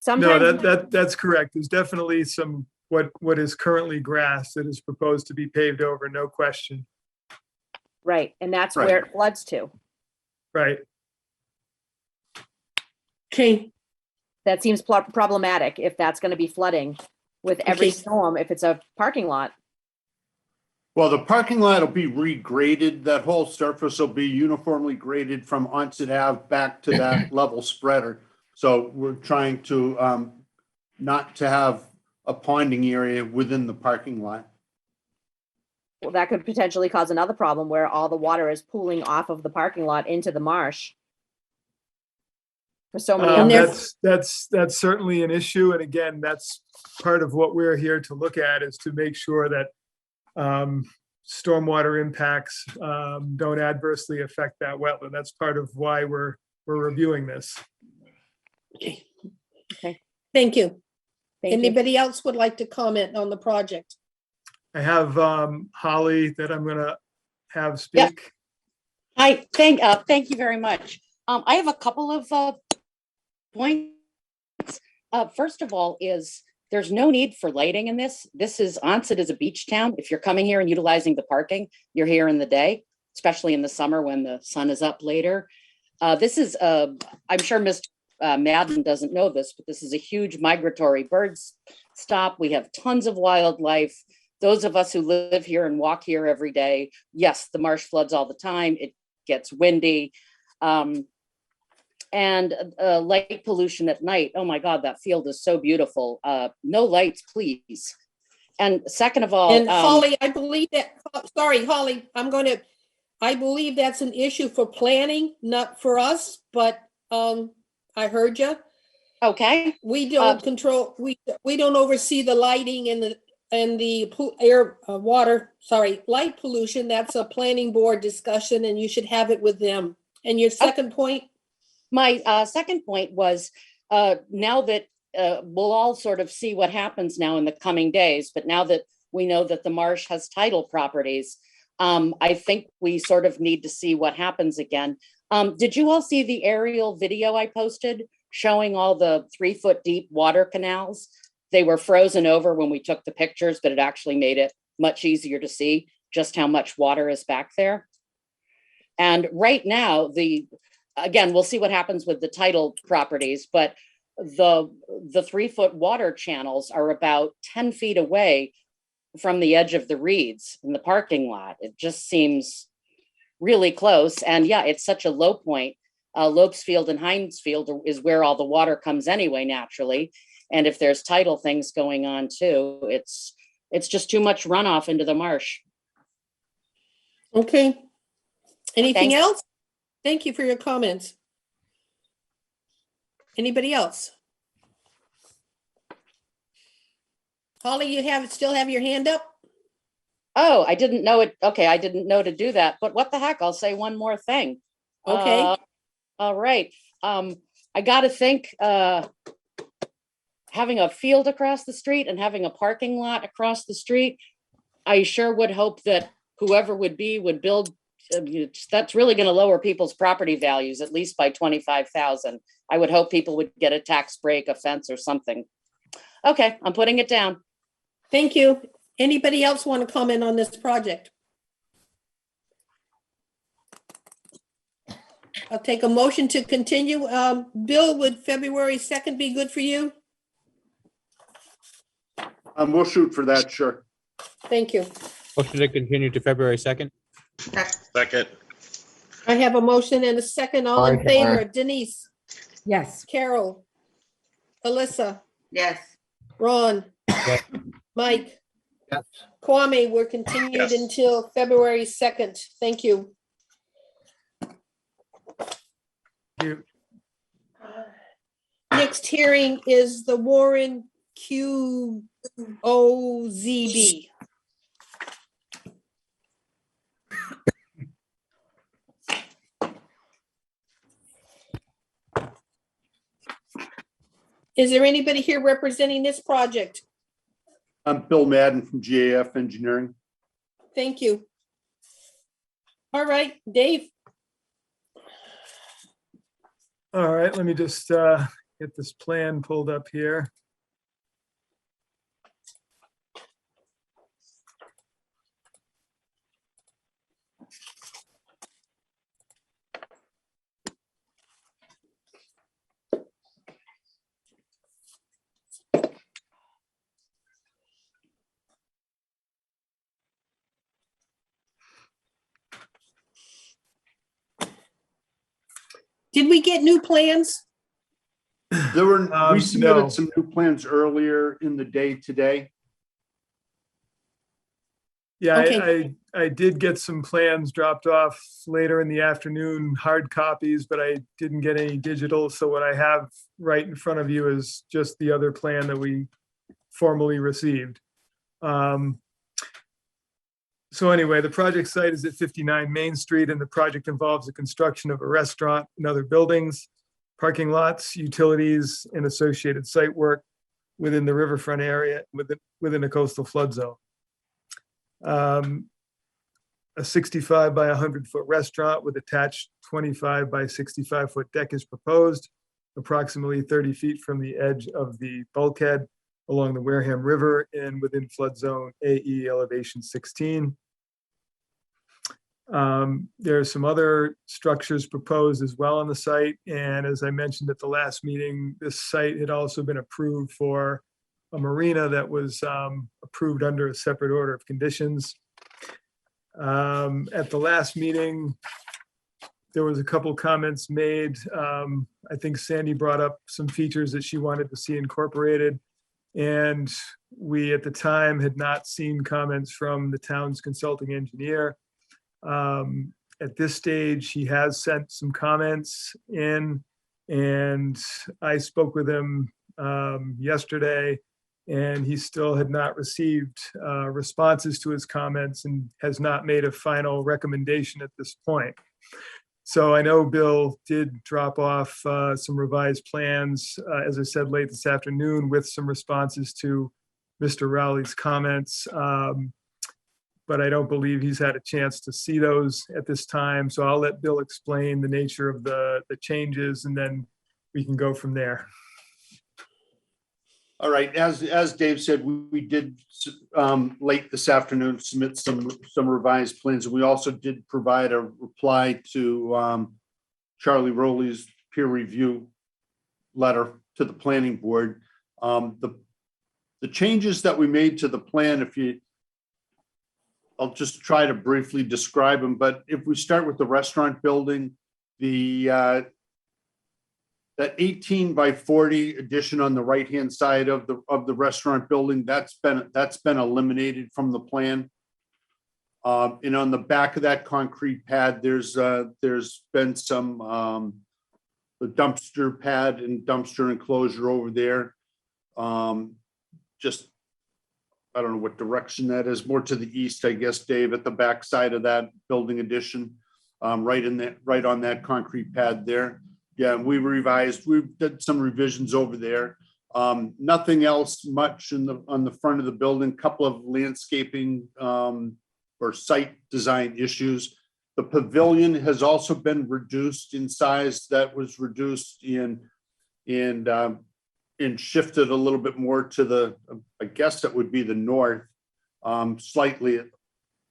No, Sometimes that's correct. There's definitely some, what is currently grass that is proposed to be paved over, no question. right, and that's Right. where it floods to. Right. Okay, That seems problematic if that's going to be flooding with every Okay. storm, if it's a parking lot. Well, the parking lot will be regraded. That whole surface will be uniformly graded from Onset Ave back to that level spreader. So we're trying to not to have a ponding area within the parking lot. Well, that could potentially cause another problem where all the water is pooling off of the parking lot into the marsh. For so many others. That's certainly an issue. And again, that's part of what we're here to look at, is to make sure that stormwater impacts don't adversely affect that wetland. That's part of why we're reviewing this. okay. Okay. Thank you. Thank you. Anybody else would like to comment on the project? I have Holly that I'm gonna have Yep. speak. Hi, thank you very much. I have a couple of points. First of all, there's no need for lighting in this. Onset is a beach town. If you're coming here and utilizing the parking, you're here in the day, especially in the summer when the sun is up later. I'm sure Mr. Madden doesn't know this, but this is a huge migratory bird stop. We have tons of wildlife. Those of us who live here and walk here every day, yes, the marsh floods all the time. It gets windy. And light pollution at night. Oh my God, that field is so beautiful. No lights, please. And second of all, And Holly, I believe that, sorry, Holly, I believe that's an issue for planning, not for us, but I heard you. Okay. We don't control, we don't oversee the lighting and the light pollution. That's a planning board discussion and you should have it with them. And your second point? My second point was now that we'll all sort of see what happens now in the coming days, but now that we know that the marsh has tidal properties, I think we sort of need to see what happens again. Did you all see the aerial video I posted showing all the 3-foot deep water canals? They were frozen over when we took the pictures, but it actually made it much easier to see just how much water is back there. And right now, again, we'll see what happens with the tidal properties, but the 3-foot water channels are about 10 feet away from the edge of the reeds in the parking lot. It just seems really close. And yeah, it's such a low point. Lopes Field and Heinz Field is where all the water comes anyway, naturally. And if there's tidal things going on too, it's just too much runoff into the marsh. Okay. Anything Thanks. else? Thank you for your comments. Anybody else? Holly, you still have your hand up? Oh, I didn't know it. Okay, I didn't know to do that, but what the heck? I'll say one more thing. Okay. All right. I got to think having a field across the street and having a parking lot across the street, I sure would hope that whoever would build, that's really going to lower people's property values, at least by 25,000. I would hope people would get a tax break, a fence or something. Okay, I'm putting it down. Thank you. Anybody else want to comment on this project? I'll take a motion to continue. Bill, would February 2nd be good for you? We'll shoot for that, sure. Thank you. Motion to continue to February 2nd. Second. I have a motion and a second. All in favor. Denise, Yes. Carol, Alyssa, Yes. Ron, Yes. Mike, Yes. Kwame, we're continued Yes. until February 2nd. Thank you. You- Next hearing is the Warren QOZB. Is there anybody here representing this project? I'm Bill Madden from GAF Engineering. Thank you. All right, Dave. All right, let me just get this plan pulled up here. Did we get new plans? There were, we No. submitted some new plans earlier in the day today. Yeah, Okay. I did get some plans dropped off later in the afternoon, hard copies, but I didn't get any digital. So what I have right in front of you is just the other plan that we formally received. So anyway, the project site is at 59 Main Street, and the project involves the construction of a restaurant and other buildings, parking lots, utilities, and associated site work within the riverfront area within a coastal flood zone. A 65 by 100-foot restaurant with attached 25 by 65-foot deck is proposed, approximately 30 feet from the edge of the bulkhead along the Wareham River and within flood zone AE elevation 16. There are some other structures proposed as well on the site. And as I mentioned at the last meeting, this site had also been approved for a marina that was approved under a separate order of conditions. At the last meeting, there was a couple comments made. I think Sandy brought up some features that she wanted to see incorporated. And we, at the time, had not seen comments from the town's consulting engineer. At this stage, he has sent some comments in, and I spoke with him yesterday, and he still had not received responses to his comments and has not made a final recommendation at this point. So I know Bill did drop off some revised plans, as I said, late this afternoon with some responses to Mr. Rowley's comments. But I don't believe he's had a chance to see those at this time. So I'll let Bill explain the nature of the changes, and then we can go from there. All right, as Dave said, we did late this afternoon submit some revised plans. And we also did provide a reply to Charlie Rowley's peer review letter to the planning board. The changes that we made to the plan, if you I'll just try to briefly describe them, but if we start with the restaurant building, that 18 by 40 addition on the right-hand side of the restaurant building, that's been eliminated from the plan. And on the back of that concrete pad, there's been some the dumpster pad and dumpster enclosure over there. Just, I don't know what direction that is, more to the east, I guess, Dave, at the back side of that building addition, right on that concrete pad there. Yeah, we did some revisions over there. Nothing else much on the front of the building, couple of landscaping or site design issues. The pavilion has also been reduced in size. That was reduced and shifted a little bit more to the, I guess that would be the north, slightly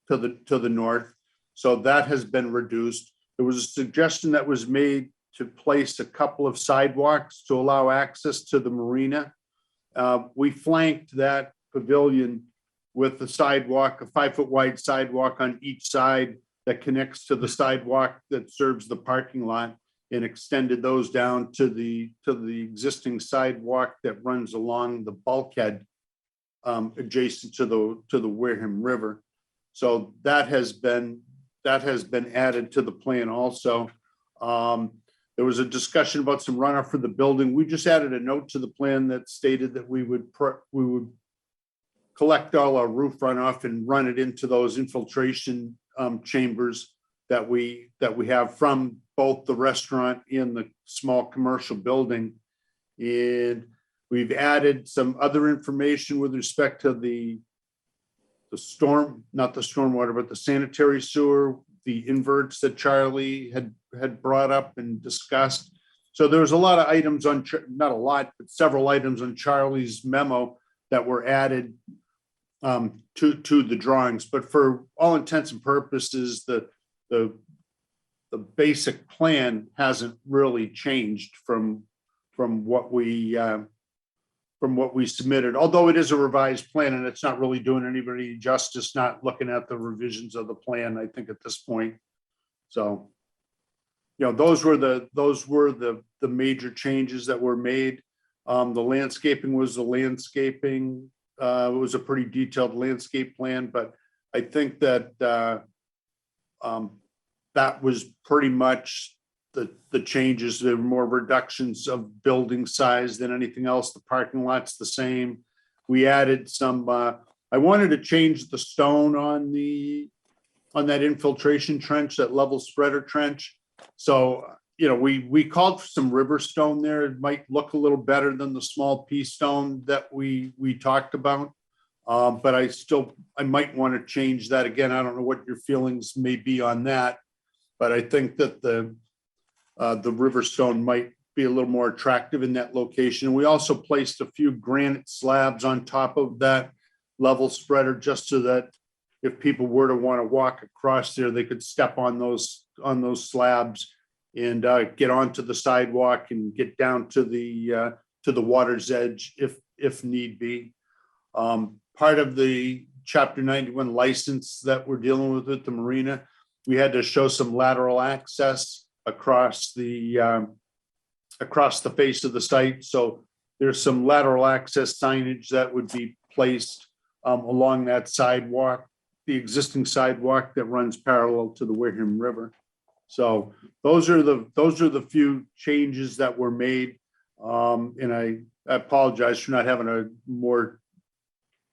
to the north. So that has been reduced. There was a suggestion that was made to place a couple of sidewalks to allow access to the marina. We flanked that pavilion with the sidewalk, a 5-foot wide sidewalk on each side that connects to the sidewalk that serves the parking lot, and extended those down to the existing sidewalk that runs along the bulkhead adjacent to the Wareham River. So that has been added to the plan also. There was a discussion about some runoff for the building. We just added a note to the plan that stated that we would collect all our roof runoff and run it into those infiltration chambers that we have from both the restaurant and the small commercial building. And we've added some other information with respect to the not the stormwater, but the sanitary sewer, the inverts that Charlie had brought up and discussed. So there was a lot of items on, not a lot, but several items on Charlie's memo that were added to the drawings. But for all intents and purposes, the basic plan hasn't really changed from what we submitted, although it is a revised plan and it's not really doing anybody justice not looking at the revisions of the plan, I think, at this point. So, those were the major changes that were made. The landscaping was the landscaping. It was a pretty detailed landscape plan, but I think that that was pretty much the changes. There were more reductions of building size than anything else. The parking lot's the same. We added some, I wanted to change the stone on that infiltration trench, that level spreader trench. So, we called for some river stone there. It might look a little better than the small pea stone that we talked about. But I might want to change that again. I don't know what your feelings may be on that, but I think that the river stone might be a little more attractive in that location. We also placed a few granite slabs on top of that level spreader, just so that if people were to want to walk across there, they could step on those slabs and get onto the sidewalk and get down to the water's edge if need be. Part of the Chapter 91 license that we're dealing with at the marina, we had to show some lateral access across the face of the site. So there's some lateral access signage that would be placed along that sidewalk, the existing sidewalk that runs parallel to the Wareham River. So those are the few changes that were made. And I apologize for not having a more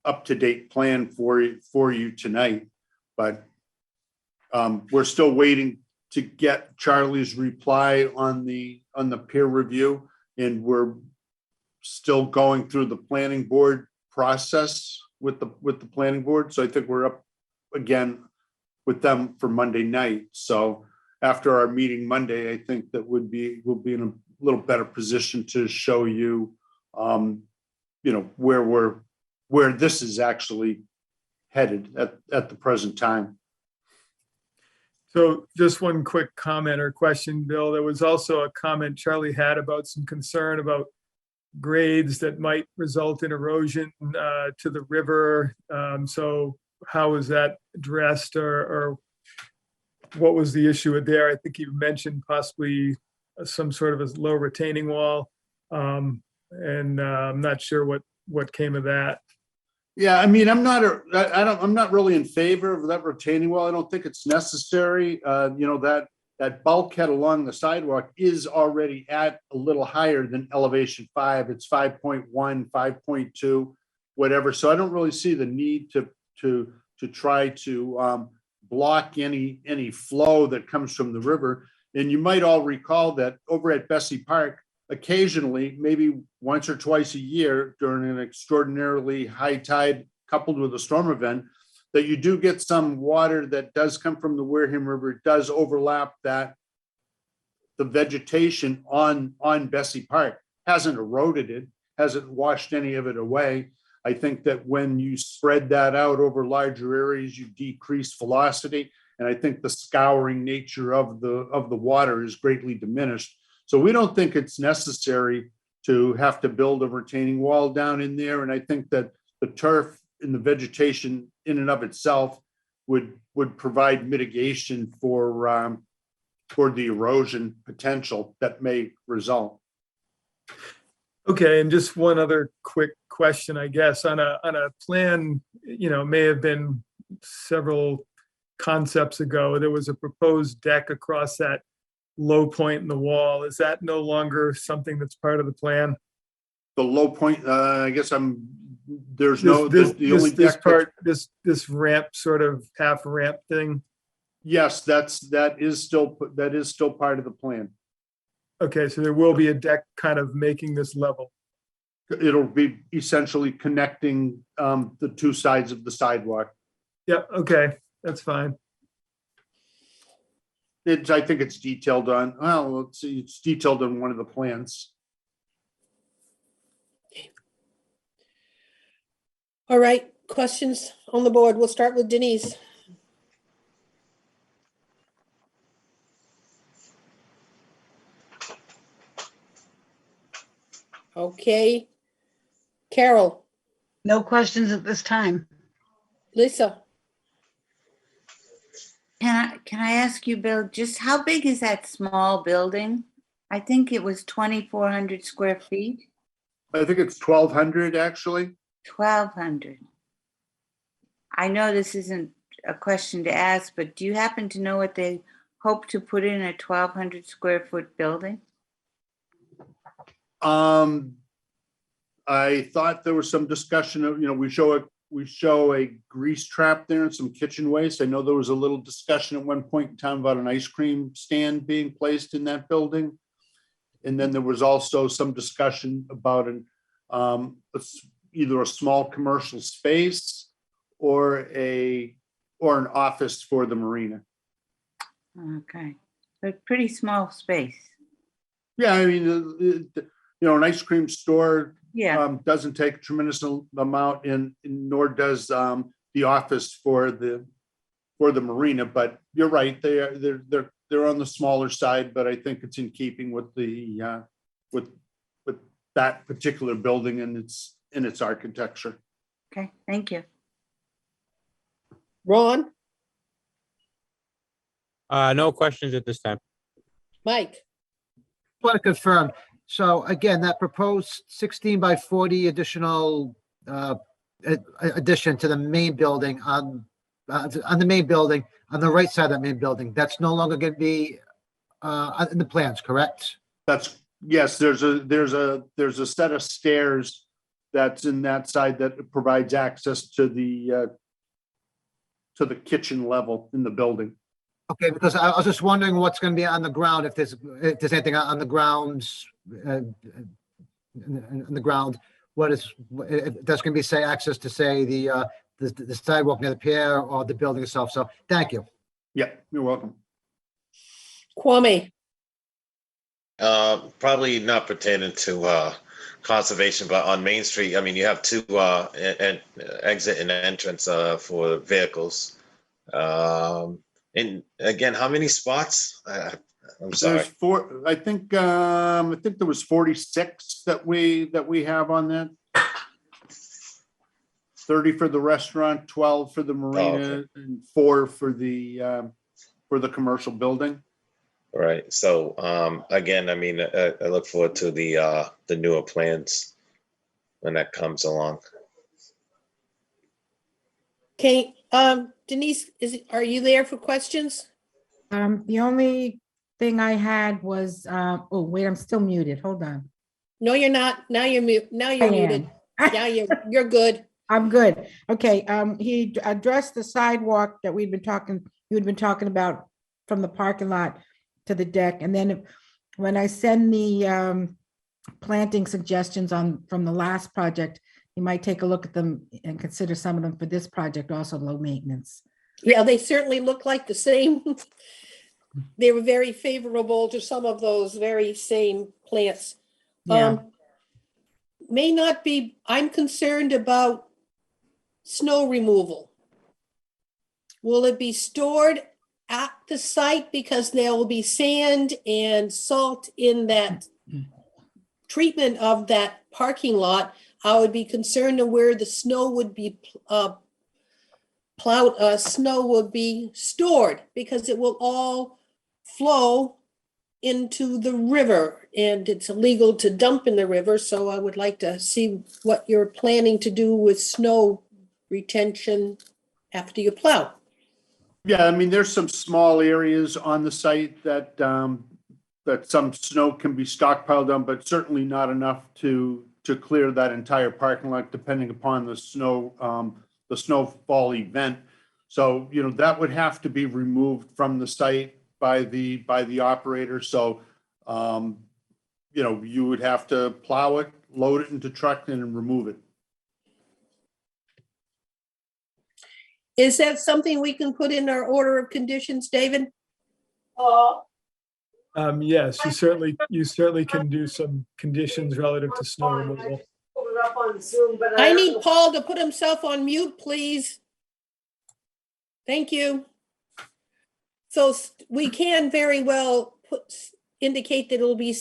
up-to-date plan for you tonight, but we're still waiting to get Charlie's reply on the peer review, and we're still going through the planning board process with the planning board. So I think we're up again with them for Monday night. So after our meeting Monday, I think that we'll be in a little better position to show you, where this is actually headed at the present time. So just one quick comment or question, Bill. There was also a comment Charlie had about some concern about grades that might result in erosion to the river. So how was that addressed or what was the issue with there? I think you mentioned possibly some sort of a low retaining wall. And I'm not sure what came of that. Yeah, I mean, I'm not really in favor of that retaining wall. I don't think it's necessary. That bulkhead along the sidewalk is already at a little higher than elevation 5. It's 5.1, 5.2, whatever. So I don't really see the need to try to block any flow that comes from the river. And you might all recall that over at Bessie Park, occasionally, maybe once or twice a year during an extraordinarily high tide coupled with a storm event, that you do get some water that does come from the Wareham River. It does overlap the vegetation on Bessie Park. Hasn't eroded it, hasn't washed any of it away. I think that when you spread that out over larger areas, you decrease velocity. And I think the scouring nature of the water is greatly diminished. So we don't think it's necessary to have to build a retaining wall down in there. And I think that the turf and the vegetation in and of itself would provide mitigation for the erosion potential that may result. Okay, and just one other quick question, I guess, on a plan, may have been several concepts ago, there was a proposed deck across that low point in the wall. Is that no longer something that's part of the plan? The low point, I guess there's this ramp, sort of half ramp thing. Yes, that is still part of the plan. Okay, so there will be a deck kind of making this level. It'll be essentially connecting the two sides of the sidewalk. Yep, okay, that's fine. I think it's detailed on, let's see, it's detailed on one of the plans. All right, questions on the board. We'll start with Denise. Okay. Carol. No questions at this time. Lisa. Can I ask you, Bill, just how big is that small building? I think it was 2,400 square feet. I think it's 1,200 actually. 1,200. I know this isn't a question to ask, but do you happen to know what they hope to put in a 1,200 square foot building? I thought there was some discussion of, we show a grease trap there and some kitchen waste. I know there was a little discussion at one point in time about an ice cream stand being placed in that building. And then there was also some discussion about either a small commercial space or an office for the marina. Okay, so pretty small space. Yeah, I mean, an ice cream store doesn't take a tremendous amount in, nor does the office for the marina. But you're right, they're on the smaller side, but I think it's in keeping with the with that particular building and its architecture. Okay, thank you. Ron. No questions at this time. Mike. I want to confirm. So again, that proposed 16 by 40 additional addition to the main building on the main building on the right side of that main building, that's no longer going to be in the plans, correct? Yes. There's a set of stairs that's in that side that provides access to the kitchen level in the building. Okay, because I was just wondering what's going to be on the ground, if there's anything on the grounds, on the ground, if that's going to be, say, access to, say, the sidewalk near the pier or the building itself. So thank you. Yeah, you're welcome. Kwame. Probably not pertaining to conservation, but on Main Street, I mean, you have two exit and entrance for vehicles. And again, how many spots? I'm sorry. There's four. I think there was 46 that we have on that. 30 for the restaurant, 12 for the marina, and 4 for the commercial building. Right. So, again, I mean, I look forward to the newer plans when that comes along. Okay, Denise, are you there for questions? The only thing I had was, oh, wait, I'm still muted. Hold on. No, you're not. Now you're mute. Now you're I muted. am. Now you're good. I'm good. Okay, he addressed the sidewalk that you had been talking about from the parking lot to the deck. And then when I send the planting suggestions from the last project, you might take a look at them and consider some of them for this project, also low maintenance. Yeah, they certainly look like the same. They were very favorable to some of those very same plants. Yeah. May not be, I'm concerned about snow removal. Will it be stored at the site because there will be sand and salt in that treatment of that parking lot? I would be concerned of where the snow would be plowed, snow would be stored because it will all flow into the river and it's illegal to dump in the river. So I would like to see what you're planning to do with snow retention after you plow. Yeah, I mean, there's some small areas on the site that that some snow can be stockpiled on, but certainly not enough to clear that entire parking lot, depending upon the snowfall event. So, you know, that would have to be removed from the site by the operator. So, you know, you would have to plow it, load it into truck and remove it. Is that something we can put in our order of conditions, David? Yes, you certainly can do some conditions relative to snow removal. I need Paul to put himself on mute, please. Thank you. So we can very well indicate that it'll be,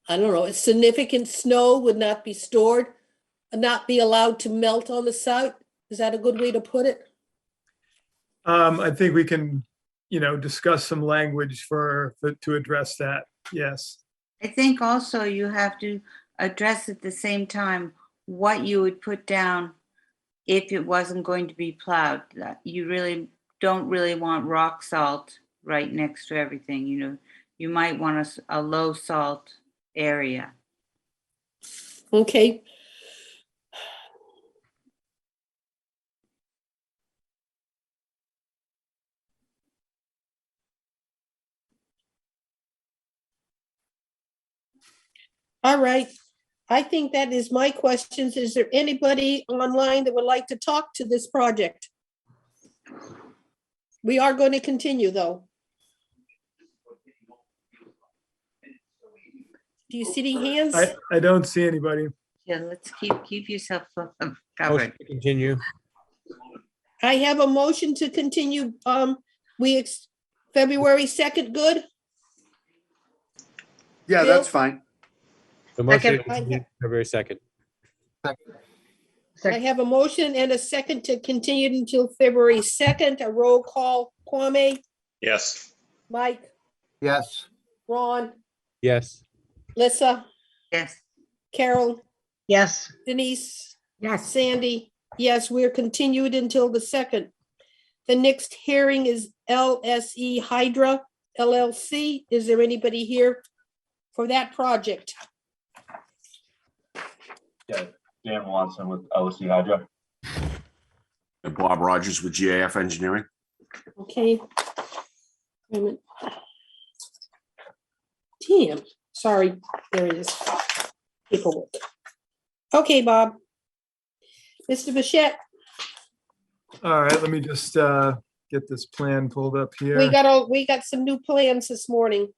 I don't know, significant snow would not be stored, not be allowed to melt on the site. Is that a good way to put it? I think we can, you know, discuss some language to address that. Yes. I think also you have to address at the same time what you would put down if it wasn't going to be plowed. You really don't really want rock salt right next to everything. You know, you might want a low salt area. Okay. All right. I think that is my questions. Is there anybody online that would like to talk to this project? We are going to continue, though. Do you see any hands? I don't see anybody. Yeah, let's keep yourself Motion covered. to continue. I have a motion to continue. February 2nd, good? Yeah, Bill? that's fine. The motion to Second. continue February 2nd. I have a motion and a second to continue until February 2nd. A roll call. Kwame, Yes. Mike, Yes. Ron, Yes. Lissa, Yes. Carol, Yes. Denise, Yes. Sandy. Yes, we're continued until the 2nd. The next hearing is LSE Hydra LLC. Is there anybody here for that project? Yeah, Dan Watson with LSE Hydra. And Bob Rogers with GAF Engineering. Okay. Wait a minute. Damn, sorry, there it is. Paperwork. Okay, Bob. Mr. Bichette, All right, let me just get this plan pulled up here. we got some new plans this morning.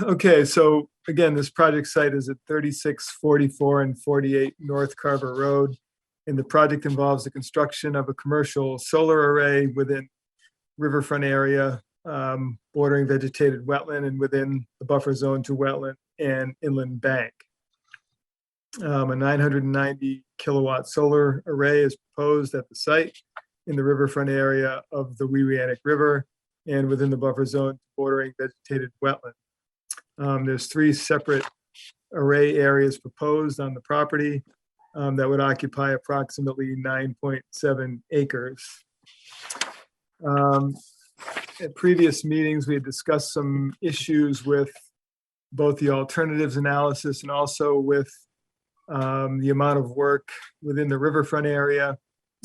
Okay, so again, this project site is at 36, 44, and 48 North Carver Road. And the project involves the construction of a commercial solar array within riverfront area, bordering vegetated wetland and within the buffer zone to wetland and inland bank. A 990 kilowatt solar array is proposed at the site in the riverfront area of the Wewianick River and within the buffer zone bordering vegetated wetland. There's 3 separate array areas proposed on the property that would occupy approximately 9.7 acres. At previous meetings, we had discussed some issues with both the alternatives analysis and also with the amount of work within the riverfront area.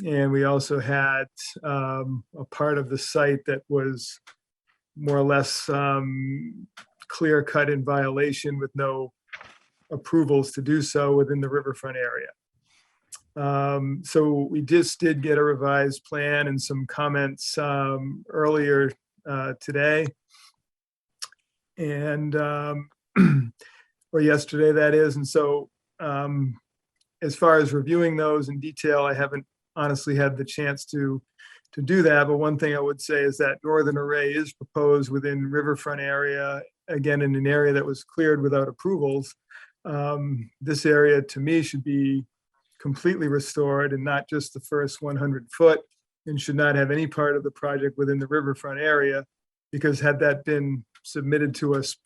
And we also had a part of the site that was more or less clear cut in violation with no approvals to do so within the riverfront area. So we just did get a revised plan and some comments earlier today. And, or yesterday, that is. And so as far as reviewing those in detail, I haven't honestly had the chance to do that. But one thing I would say is that northern array is proposed within riverfront area, again, in an area that was cleared without approvals. This area to me should be completely restored and not just the first 100 foot, and should not have any part of the project within the riverfront area, because had that been submitted to us,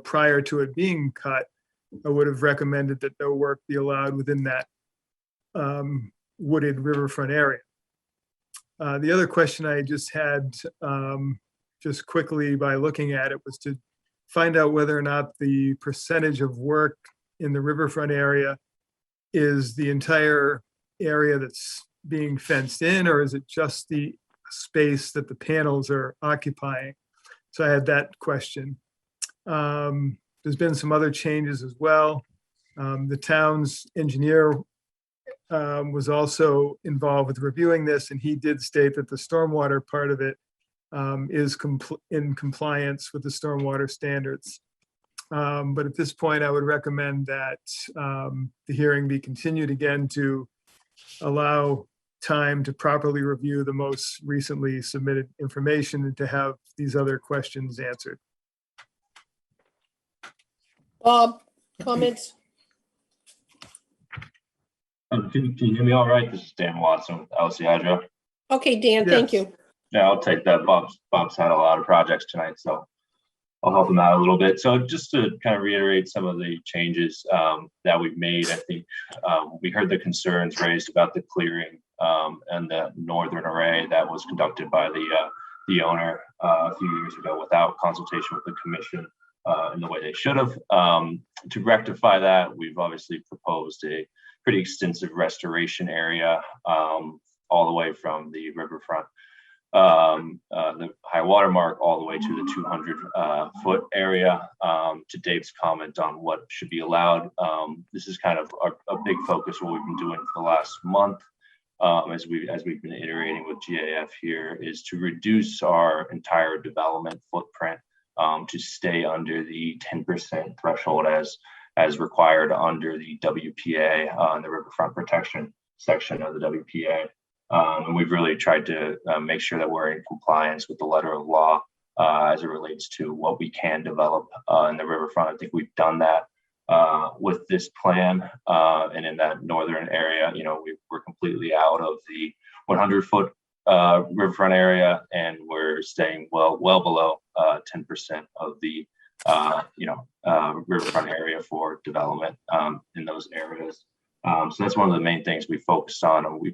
prior to it being cut, I would have recommended that no work be allowed within that wooded riverfront area. The other question I just had, just quickly by looking at it, was to find out whether or not the percentage of work in the riverfront area is the entire area that's being fenced in, or is it just the space that the panels are occupying? So I had that question. There's been some other changes as well. The town's engineer was also involved with reviewing this, and he did state that the stormwater part of it is in compliance with the stormwater standards. But at this point, I would recommend that the hearing be continued again to allow time to properly review the most recently submitted information and to have these other questions answered. Bob, comments? Can you hear me all right? This is Dan Watson with LC Hydro. Okay, Dan, thank you. Yeah, I'll take that. Bob's had a lot of projects tonight, so I'll help him out a little bit. So just to kind of reiterate some of the changes that we've made, I think we heard the concerns raised about the clearing and the northern array that was conducted by the owner a few years ago without consultation with the commission in the way they should have. To rectify that, we've obviously proposed a pretty extensive restoration area all the way from the riverfront, the high water mark, all the way to the 200 foot area. To Dave's comment on what should be allowed, this is kind of a big focus what we've been doing for the last month, as we've been iterating with GAF here, is to reduce our entire development footprint to stay under the 10% threshold as required under the WPA and the riverfront protection section of the WPA. And we've really tried to make sure that we're in compliance with the letter of law as it relates to what we can develop in the riverfront. I think we've done that with this plan, and in that northern area, we're completely out of the 100 foot riverfront area, and we're staying well below 10% of the riverfront area for development in those areas. So that's one of the main things we focused on. We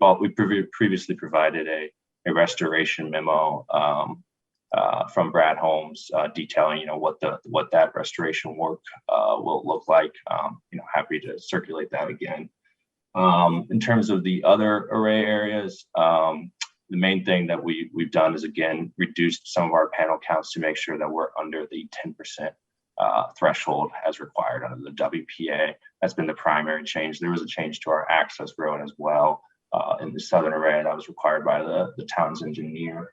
previously provided a restoration memo from Brad Holmes detailing what that restoration work will look like. Happy to circulate that again. In terms of the other array areas, the main thing that we've done is, again, reduced some of our panel counts to make sure that we're under the 10% threshold as required under the WPA. That's been the primary change. There was a change to our access road as well in the southern array that was required by the town's engineer.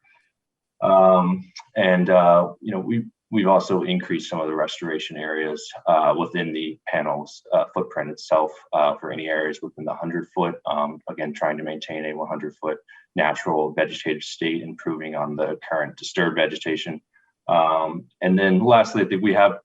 We've also increased some of the restoration areas within the panels footprint itself for any areas within the 100-foot. Again, trying to maintain a 100-foot natural vegetative state, improving on the current disturbed vegetation. And then lastly, I think we have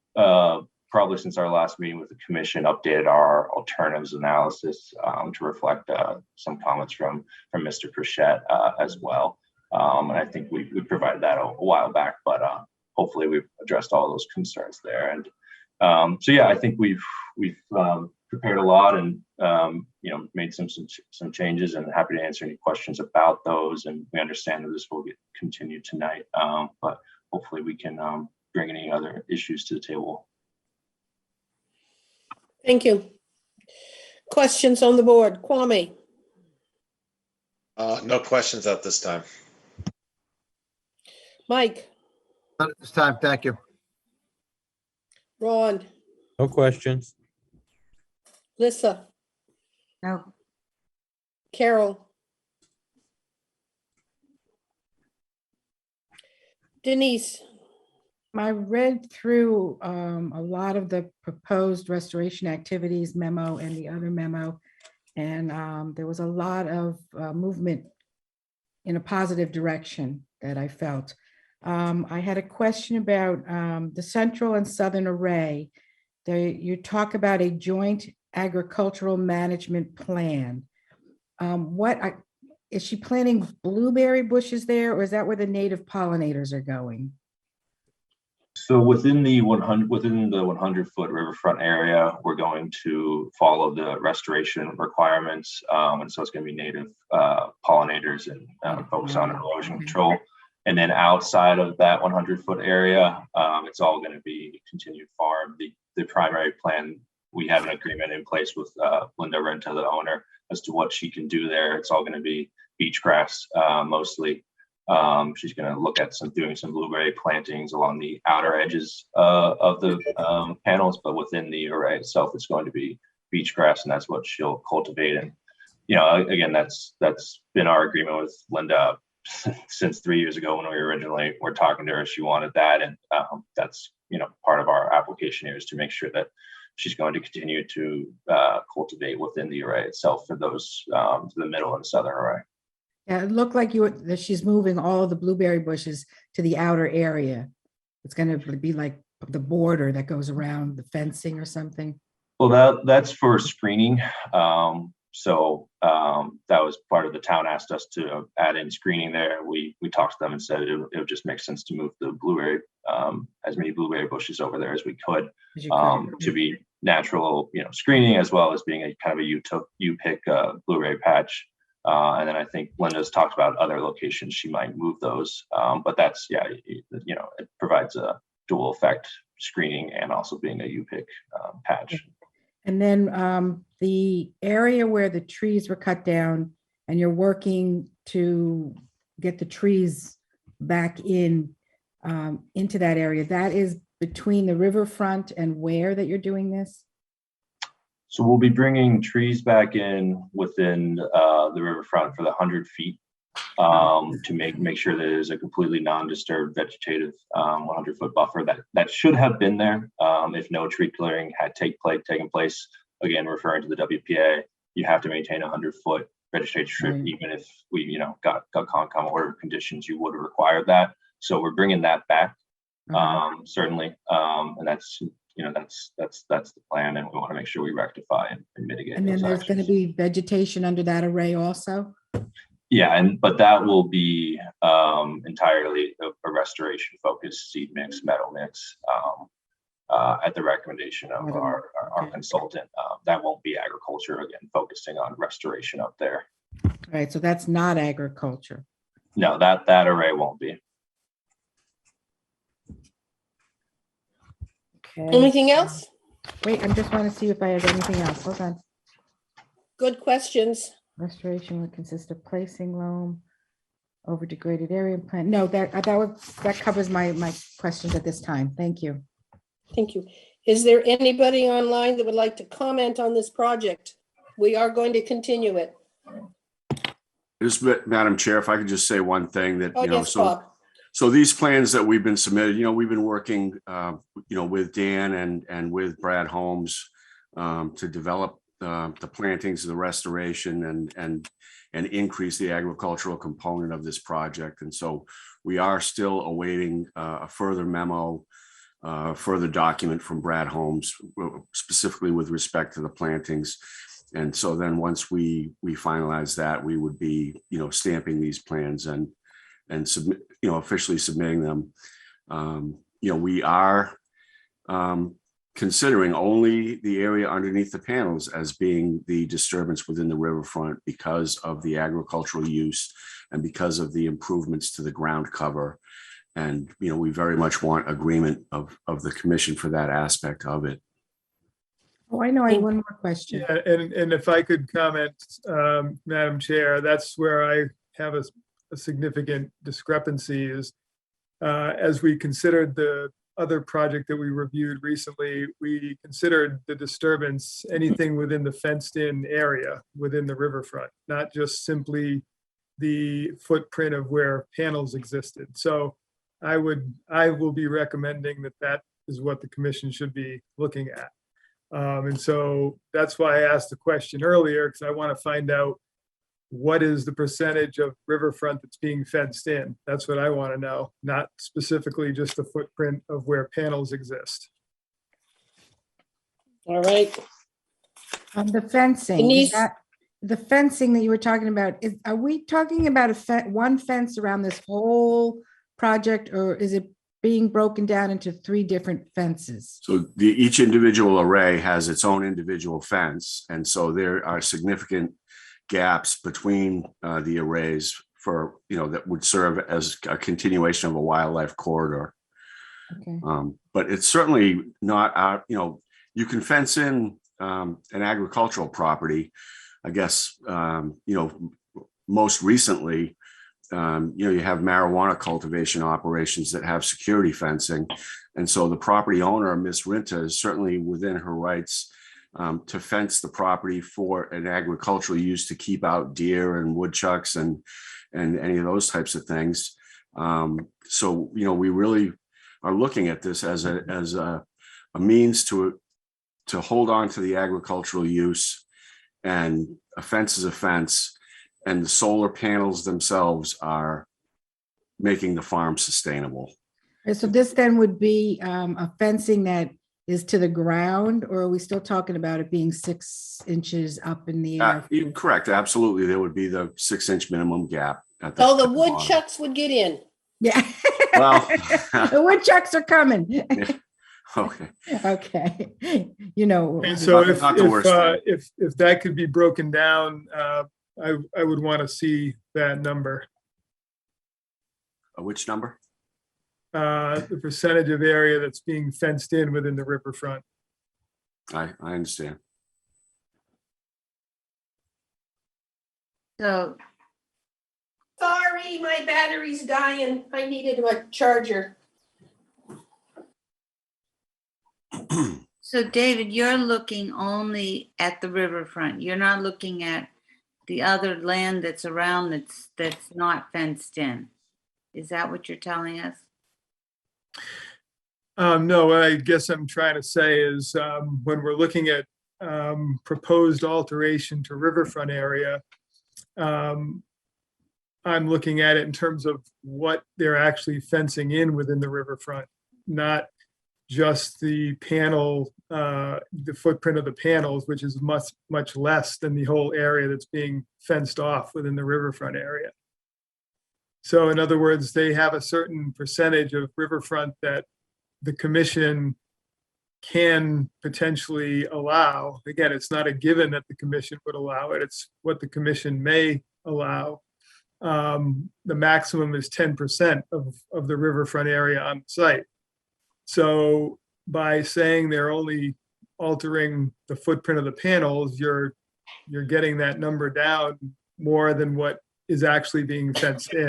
probably since our last meeting with the commission updated our alternatives analysis to reflect some comments from Mr. Prichette as well. And I think we provided that a while back, but hopefully we've addressed all those concerns there. And so yeah, I think we've prepared a lot and made some changes, and happy to answer any questions about those. And we understand that this will get continued tonight, but hopefully we can bring any other issues to the table. Thank you. Questions on the board? Kwame? No questions at this time. Mike? Not at this time, thank you. Ron? No questions. Lissa? No. Carol? Denise? I read through a lot of the proposed restoration activities memo and the other memo, and there was a lot of movement in a positive direction that I felt. I had a question about the central and southern array. You talk about a joint agricultural management plan. Is she planting blueberry bushes there, or is that where the native pollinators are going? So within the 100-foot riverfront area, we're going to follow the restoration requirements, and so it's going to be native pollinators and focus on erosion control. And then outside of that 100-foot area, it's all going to be continued farm. The primary plan, we have an agreement in place with Linda Renta, the owner, as to what she can do there. It's all going to be beach grass mostly. She's going to look at doing some blueberry plantings along the outer edges of the panels, but within the array itself, it's going to be beach grass, and that's what she'll cultivate. And again, that's been our agreement with Linda since 3 years ago when we originally were talking to her. She wanted that, and that's part of our application here is to make sure that she's going to continue to cultivate within the array itself for those to the middle and southern array. Yeah, it looked like that she's moving all of the blueberry bushes to the outer area. It's going to be like the border that goes around the fencing or something. Well, that's for screening. So that was part of the town asked us to add in screening there. We talked to them and said it would just make sense to move the blueberry, as many blueberry bushes over there as we could, to be natural, screening, as well as being a kind of a U-pick blueberry patch. And then I think Linda's talked about other locations she might move those, but that's it provides a dual effect, screening and also being a U-pick patch. And then the area where the trees were cut down and you're working to get the trees back into that area, that is between the riverfront and where that you're doing this? So we'll be bringing trees back in within the riverfront for the 100 feet to make sure that there's a completely non-disturbed vegetative 100-foot buffer that should have been there if no tree clearing had taken place. Again, referring to the WPA, you have to maintain a 100-foot vegetative strip, even if we got Concom order of conditions, you would have required that. So we're bringing that back, certainly, and that's the plan, and we want to make sure we rectify and mitigate. And then there's going to be vegetation under that array also? Yeah, but that will be entirely a restoration focused seed mix, meadow mix, at the recommendation of our consultant. That won't be agriculture, again, focusing on restoration up there. All right, so that's not agriculture. No, that array won't be. Okay. Anything else? Wait, I just want to see if I have anything else. Hold on. Good questions. Restoration would consist of placing loam over degraded area and plant. No, that covers my questions at this time. Thank you. Thank you. Is there anybody online that would like to comment on this project? We are going to continue it. Just, Madam Chair, if I could just say one thing that, Oh, yes, Bob. So these plans that we've been submitted, we've been working, with Dan and with Brad Holmes to develop the plantings, the restoration, and increase the agricultural component of this project. And so we are still awaiting a further memo, further document from Brad Holmes, specifically with respect to the plantings. And so then once we finalize that, we would be, stamping these plans and submit, officially submitting them. We are considering only the area underneath the panels as being the disturbance within the riverfront because of the agricultural use and because of the improvements to the ground cover. And, we very much want agreement of the commission for that aspect of it. Oh, I know. I have one more question. Yeah, and if I could comment, Madam Chair, that's where I have a significant discrepancy is as we considered the other project that we reviewed recently, we considered the disturbance anything within the fenced-in area within the riverfront, not just simply the footprint of where panels existed. So I will be recommending that is what the commission should be looking at. And so that's why I asked the question earlier, because I want to find out what is the percentage of riverfront that's being fenced in? That's what I want to know, not specifically just the footprint of where panels exist. All right. The fencing, Denise? the fencing that you were talking about, are we talking about one fence around this whole project, or is it being broken down into 3 different fences? So each individual array has its own individual fence. And so there are significant gaps between the arrays for, that would serve as a continuation of a wildlife corridor. Okay. But it's certainly not, you can fence in an agricultural property. I guess, most recently, you have marijuana cultivation operations that have security fencing. And so the property owner, Ms. Rinta, is certainly within her rights to fence the property for an agricultural use to keep out deer and woodchucks and any of those types of things. So, we really are looking at this as a means to hold on to the agricultural use, and a fence is a fence, and the solar panels themselves are making the farm sustainable. So this then would be a fencing that is to the ground, or are we still talking about it being 6 inches up in the air? Correct. Absolutely. There would be the 6-inch minimum gap. At So the at bottom. woodchucks would get in. Yeah. Well, the woodchucks are coming. Okay. Okay. And so Not the worst thing. if that could be broken down, I would want to see that number. Which number? The percentage of area that's being fenced in within the riverfront. I understand. So, Sorry, my battery's dying. I needed a charger. so David, you're looking only at the riverfront. You're not looking at the other land that's around that's not fenced in. Is that what you're telling us? No, what I guess I'm trying to say is when we're looking at proposed alteration to riverfront area, I'm looking at it in terms of what they're actually fencing in within the riverfront, not just the panel, the footprint of the panels, which is much, much less than the whole area that's being fenced off within the riverfront area. So in other words, they have a certain percentage of riverfront that the commission can potentially allow. Again, it's not a given that the commission would allow it. It's what the commission may allow. The maximum is 10% of the riverfront area on site. So by saying they're only altering the footprint of the panels, you're getting that number down more than what is actually being fenced in.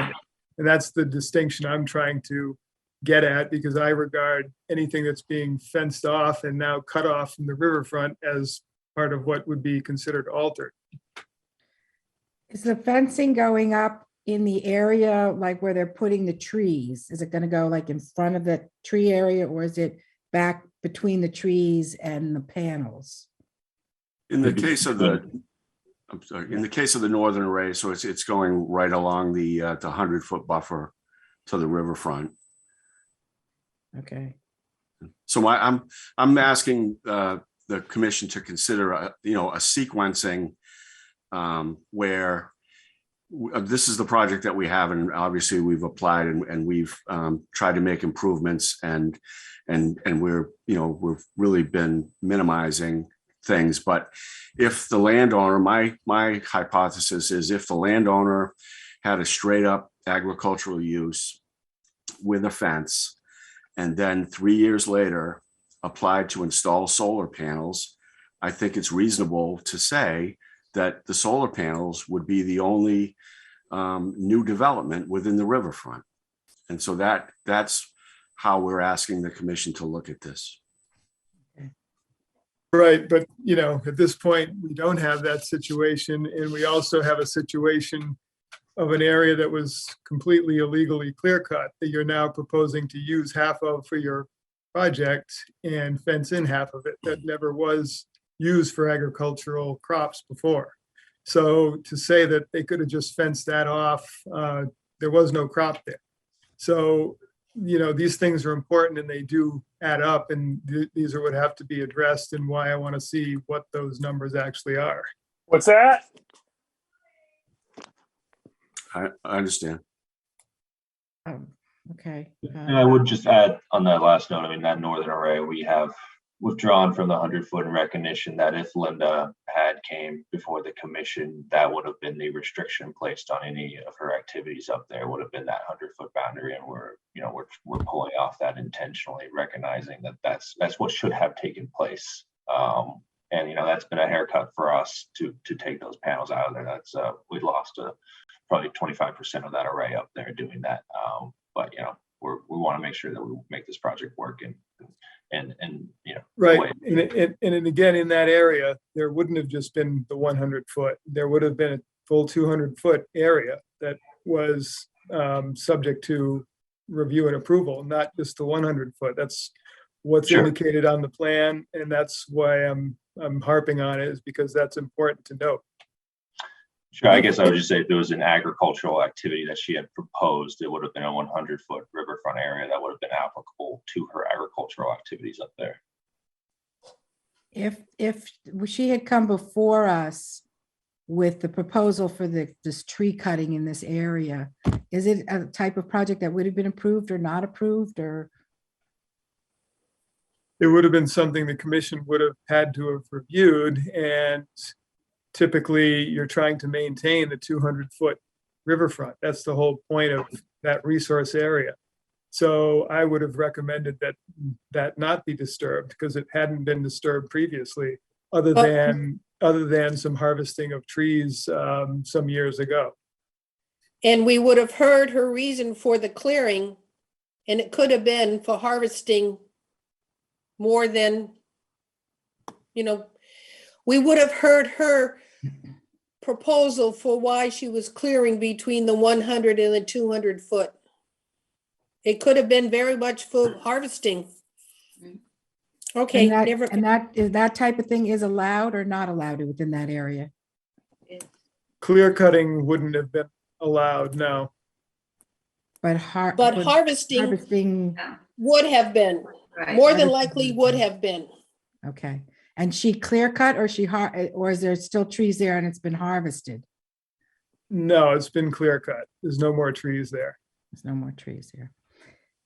And that's the distinction I'm trying to get at, because I regard anything that's being fenced off and now cut off from the riverfront as part of what would be considered altered. Is the fencing going up in the area, like where they're putting the trees? Is it gonna go like in front of the tree area, or is it back between the trees and the panels? In the case of the, I'm sorry, in the case of the northern array, so it's going right along the 100-foot buffer to the riverfront. Okay. So I'm asking the commission to consider a sequencing where this is the project that we have, and obviously we've applied and we've tried to make improvements, and we've really been minimizing things. But if the landowner, my hypothesis is, if the landowner had a straight up agricultural use with a fence, and then 3 years later applied to install solar panels, I think it's reasonable to say that the solar panels would be the only new development within the riverfront. And so that's how we're asking the commission to look at this. Right, but at this point, we don't have that situation, and we also have a situation of an area that was completely illegally clear cut that you're now proposing to use half of for your project and fence in half of it that never was used for agricultural crops before. So to say that they could have just fenced that off, there was no crop there. So, these things are important and they do add up, and these are what have to be addressed, and why I want to see what those numbers actually are. What's that? I understand. Okay. And I would just add on that last note, I mean, that northern array, we have withdrawn from the 100-foot in recognition that if Linda had came before the commission, that would have been the restriction placed on any of her activities up there, would have been that 100-foot boundary. And we're pulling off that intentionally, recognizing that that's what should have taken place. And that's been a haircut for us to take those panels out of there. That's we lost probably 25% of that array up there doing that. But we want to make sure that we make this project work and right. And again, in that area, there wouldn't have just been the 100-foot. There would have been a full 200-foot area that was subject to review and approval, not just the 100-foot. That's what's indicated on the plan, and that's why I'm harping on it, is because that's important to note. Sure. I guess I would just say if there was an agricultural activity that she had proposed, it would have been a 100-foot riverfront area that would have been applicable to her agricultural activities up there. If she had come before us with the proposal for this tree cutting in this area, is it a type of project that would have been approved or not approved, or? It would have been something the commission would have had to have reviewed, and typically you're trying to maintain the 200-foot riverfront. That's the whole point of that resource area. So I would have recommended that not be disturbed, because it hadn't been disturbed previously, other than some harvesting of trees some years ago. And we would have heard her reason for the clearing, and it could have been for harvesting more than, we would have heard her proposal for why she was clearing between the 100 and the 200 foot. It could have been very much for harvesting. Okay, that type of thing is allowed or not allowed within that area? Clear cutting wouldn't have been allowed, no. But harvesting would have been, more than likely would have been. Okay. And she clear cut, or is there still trees there and it's been harvested? No, it's been clear cut. There's no more trees there. There's no more trees there.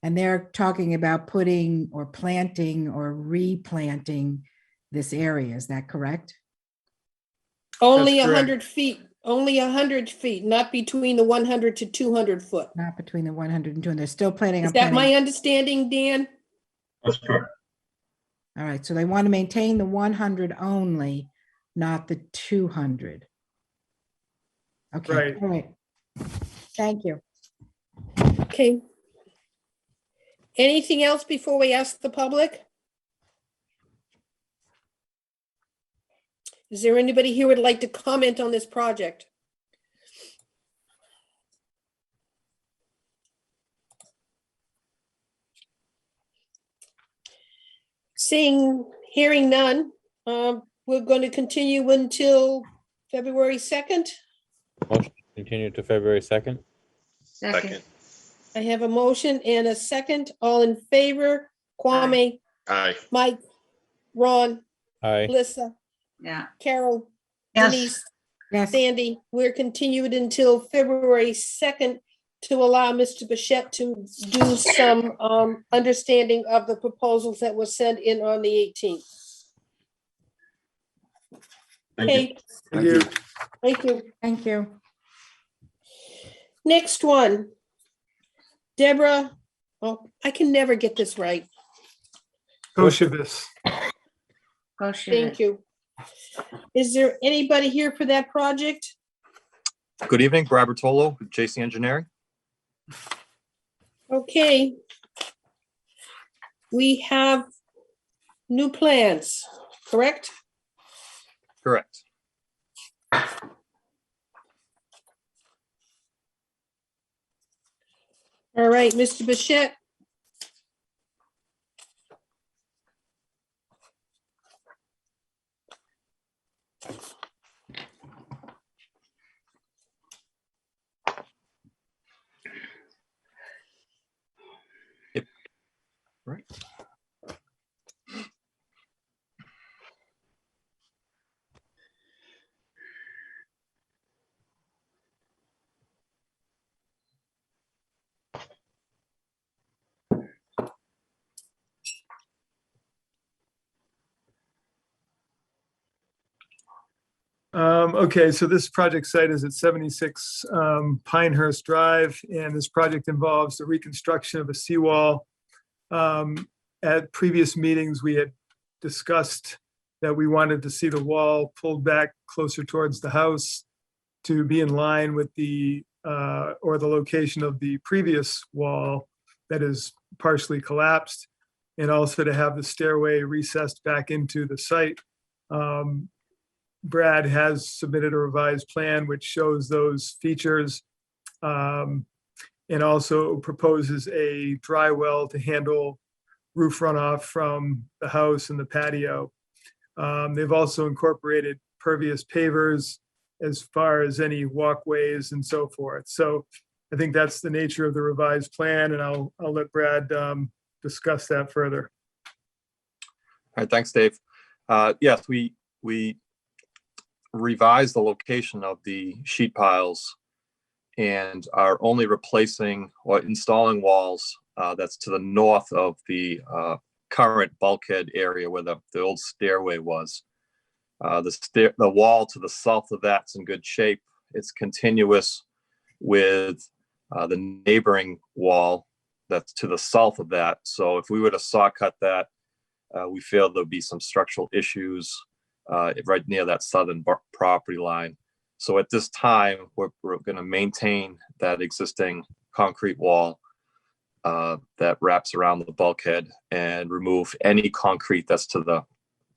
And they're talking about putting or planting or replanting this area. Is that correct? Only 100 feet, not between the 100 to 200 foot. Not between the 100 and 200. They're still planning on. Is that my understanding, Dan? That's correct. All right, so they want to maintain the 100 only, not the 200. Okay, right. All right. Thank you. Okay. Anything else before we ask the public? Is there anybody here who would like to comment on this project? Hearing none, we're going to continue until February 2nd. Motion to continue to February 2nd. Second. I have a motion and a second. All in favor? Kwame, Aye. Mike, Ron, Aye. Melissa, Yeah. Carol, Yes. Denise, Yes. Sandy. We're continued until February 2nd to allow Mr. Bichette to do some understanding of the proposals that were sent in on the 18th. Okay, Thank you. thank you. Thank you. Next one. Deborah, oh, I can never get this right. Koshevis. Thank you. Is there anybody here for that project? Good evening, Brad Bertolo with JC Engineering. Okay. We have new plans, correct? Correct. All right, Mr. Bichette. Right. Okay, so this project site is at 76 Pinehurst Drive, and this project involves the reconstruction of a seawall. At previous meetings, we had discussed that we wanted to see the wall pulled back closer towards the house to be in line with the location of the previous wall that is partially collapsed, and also to have the stairway recessed back into the site. Brad has submitted a revised plan which shows those features, and also proposes a dry well to handle roof runoff from the house and the patio. They've also incorporated pervious pavers as far as any walkways and so forth. So I think that's the nature of the revised plan, and I'll let Brad discuss that further. All right, thanks, Dave. Yes, we revised the location of the sheet piles and are only replacing or installing walls that's to the north of the current bulkhead area where the old stairway was. The wall to the south of that's in good shape. It's continuous with the neighboring wall that's to the south of that. So if we were to saw cut that, we feel there'll be some structural issues right near that southern property line. So at this time, we're going to maintain that existing concrete wall that wraps around the bulkhead and remove any concrete that's to the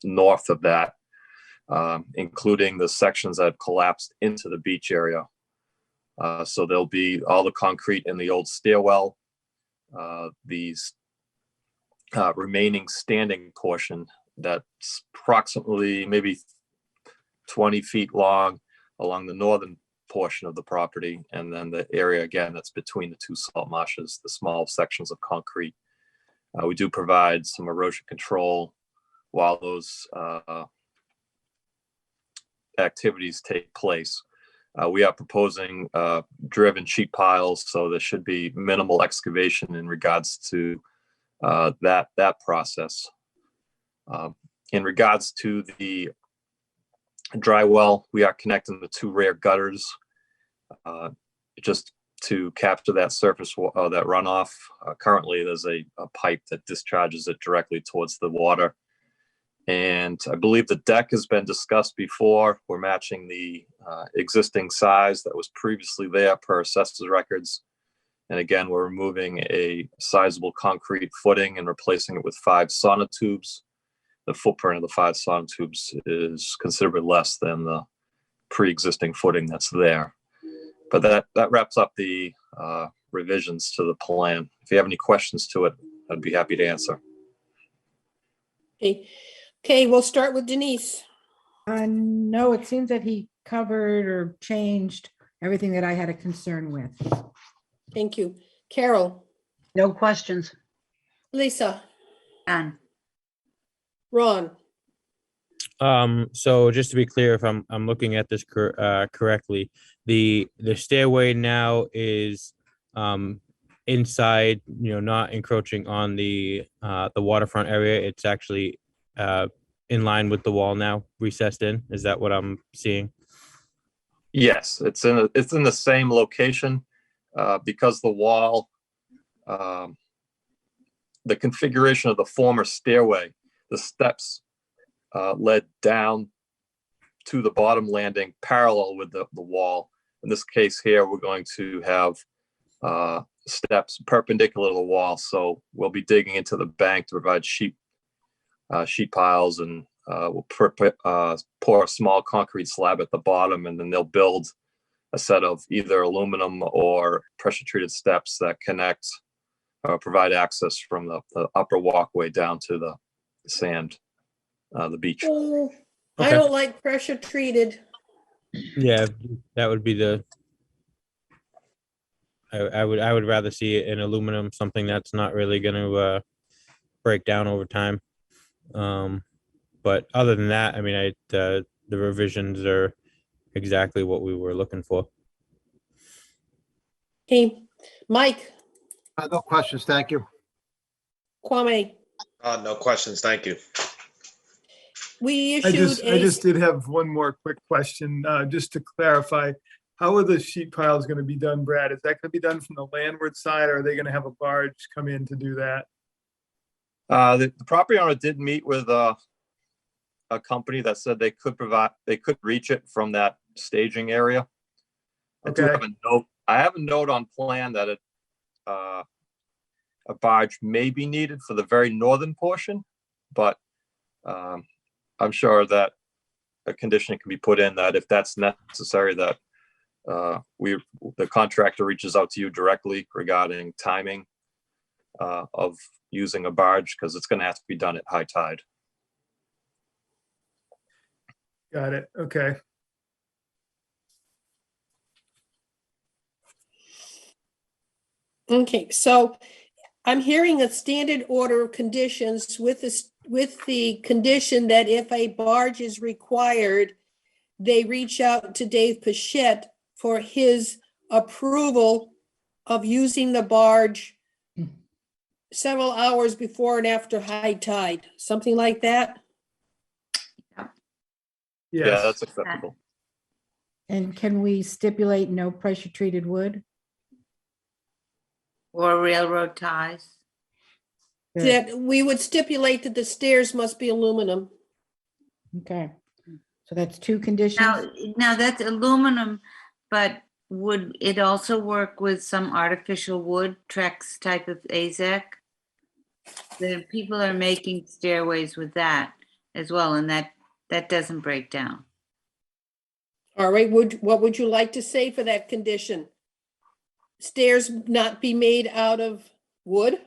north of that, including the sections that have collapsed into the beach area. So there'll be all the concrete in the old stairwell, these remaining standing portion that's approximately maybe 20 feet long along the northern portion of the property, and then the area again that's between the two salt marshes, the small sections of concrete. We do provide some erosion control while those activities take place. We are proposing driven sheet piles, so there should be minimal excavation in regards to that process. In regards to the dry well, we are connecting the two rear gutters just to capture that surface, that runoff. Currently, there's a pipe that discharges it directly towards the water. And I believe the deck has been discussed before. We're matching the existing size that was previously there per assessor's records. And again, we're removing a sizable concrete footing and replacing it with 5 sonotubes. The footprint of the 5 sonotubes is considerably less than the pre-existing footing that's there. But that wraps up the revisions to the plan. If you have any questions to it, I'd be happy to answer. Okay, we'll start with Denise. No, it seems that he covered or changed everything that I had a concern with. Thank you. Carol, No questions. Lisa, Done. Ron, So just to be clear, if I'm looking at this correctly, the stairway now is inside, not encroaching on the waterfront area. It's actually in line with the wall now, recessed in. Is that what I'm seeing? Yes, it's in the same location, because the wall, the configuration of the former stairway, the steps led down to the bottom landing parallel with the wall. In this case here, we're going to have steps perpendicular to the wall. So we'll be digging into the bank to provide sheet piles, and we'll pour a small concrete slab at the bottom, and then they'll build a set of either aluminum or pressure treated steps that connect, provide access from the upper walkway down to the sand, the beach. oh, I Okay. don't like pressure treated. Yeah, that would be I would rather see it in aluminum, something that's not really going to break down over time. But other than that, I mean, the revisions are exactly what we were looking for. Okay, Mike, No questions, thank you. Kwame, No questions, thank you. we I issued just did have one more quick question, just to clarify. How are the sheet piles going to be done, Brad? Is that going to be done from the landward side, or are they going to have a barge come in to do that? The property owner did meet with a company that said they could reach it from that staging area. Okay. I have a note on plan that a barge may be needed for the very northern portion, but I'm sure that a condition can be put in that if that's necessary, that the contractor reaches out to you directly regarding timing of using a barge, because it's going to have to be done at high tide. Got it. Okay. Okay, so I'm hearing a standard order of conditions with the condition that if a barge is required, they reach out to Dave Pichette for his approval of using the barge several hours before and after high tide, something like that. Yeah, Yes. that's acceptable. And can we stipulate no pressure treated wood? Or railroad ties. That we would stipulate that the stairs must be aluminum. Okay, so that's two conditions. Now that's aluminum, but would it also work with some artificial wood, Trex type of AZEC? The people are making stairways with that as well, and that doesn't break down. All right, what would you like to say for that condition? Stairs not be made out of wood?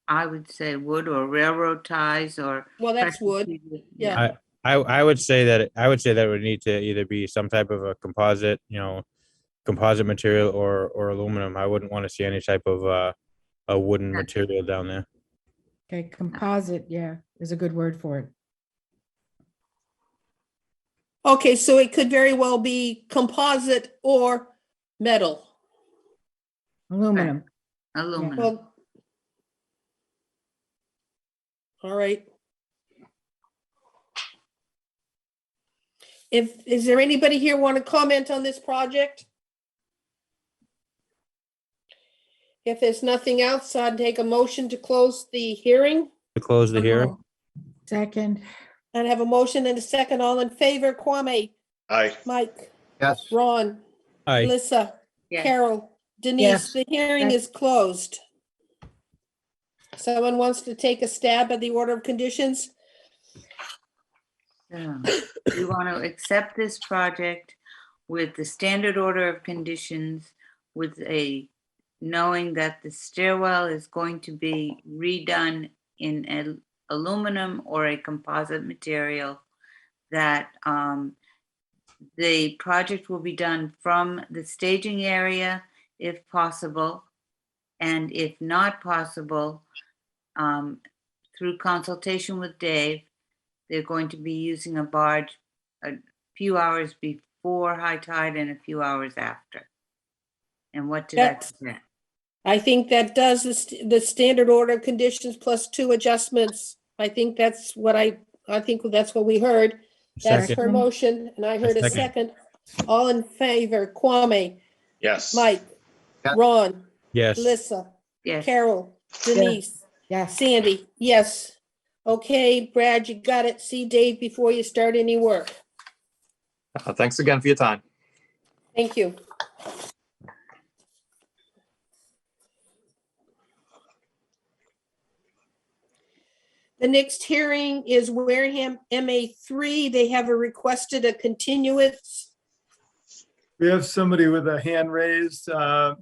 I would say wood or railroad ties or. Well, that's wood. Yeah. I would say that it would need to either be some type of a composite, composite material or aluminum. I wouldn't want to see any type of a wooden material down there. Okay, composite, yeah, is a good word for it. Okay, so it could very well be composite or metal. Aluminum. Aluminum. Well, all right. Is there anybody here want to comment on this project? If there's nothing else, I'd take a motion to close the hearing. To close the hearing. Second. And have a motion and a second. All in favor, Kwame, Aye. Mike, Yes. Ron, Aye. Melissa, Yes. Carol, Denise, Yes. the hearing is closed. Someone wants to take a stab at the order of conditions? We want to accept this project with the standard order of conditions, with a knowing that the stairwell is going to be redone in aluminum or a composite material, that the project will be done from the staging area if possible, and if not possible, through consultation with Dave, they're going to be using a barge a few hours before high tide and a few hours after. And what did I That's- forget? I think that does the standard order of conditions plus 2 adjustments. I think that's what I think that's what we heard. That's Second. her motion, and I heard a Second. second. All in favor, Kwame, Yes. Mike, Yeah. Ron, Yes. Alyssa, Yes. Carol, Denise, Yes. Sandy, yes. Okay, Brad, you got it. See Dave before you start any work. Thanks again for your time. Thank you. The next hearing is Wareham MA3. They have requested a continuance. We have somebody with a hand raised on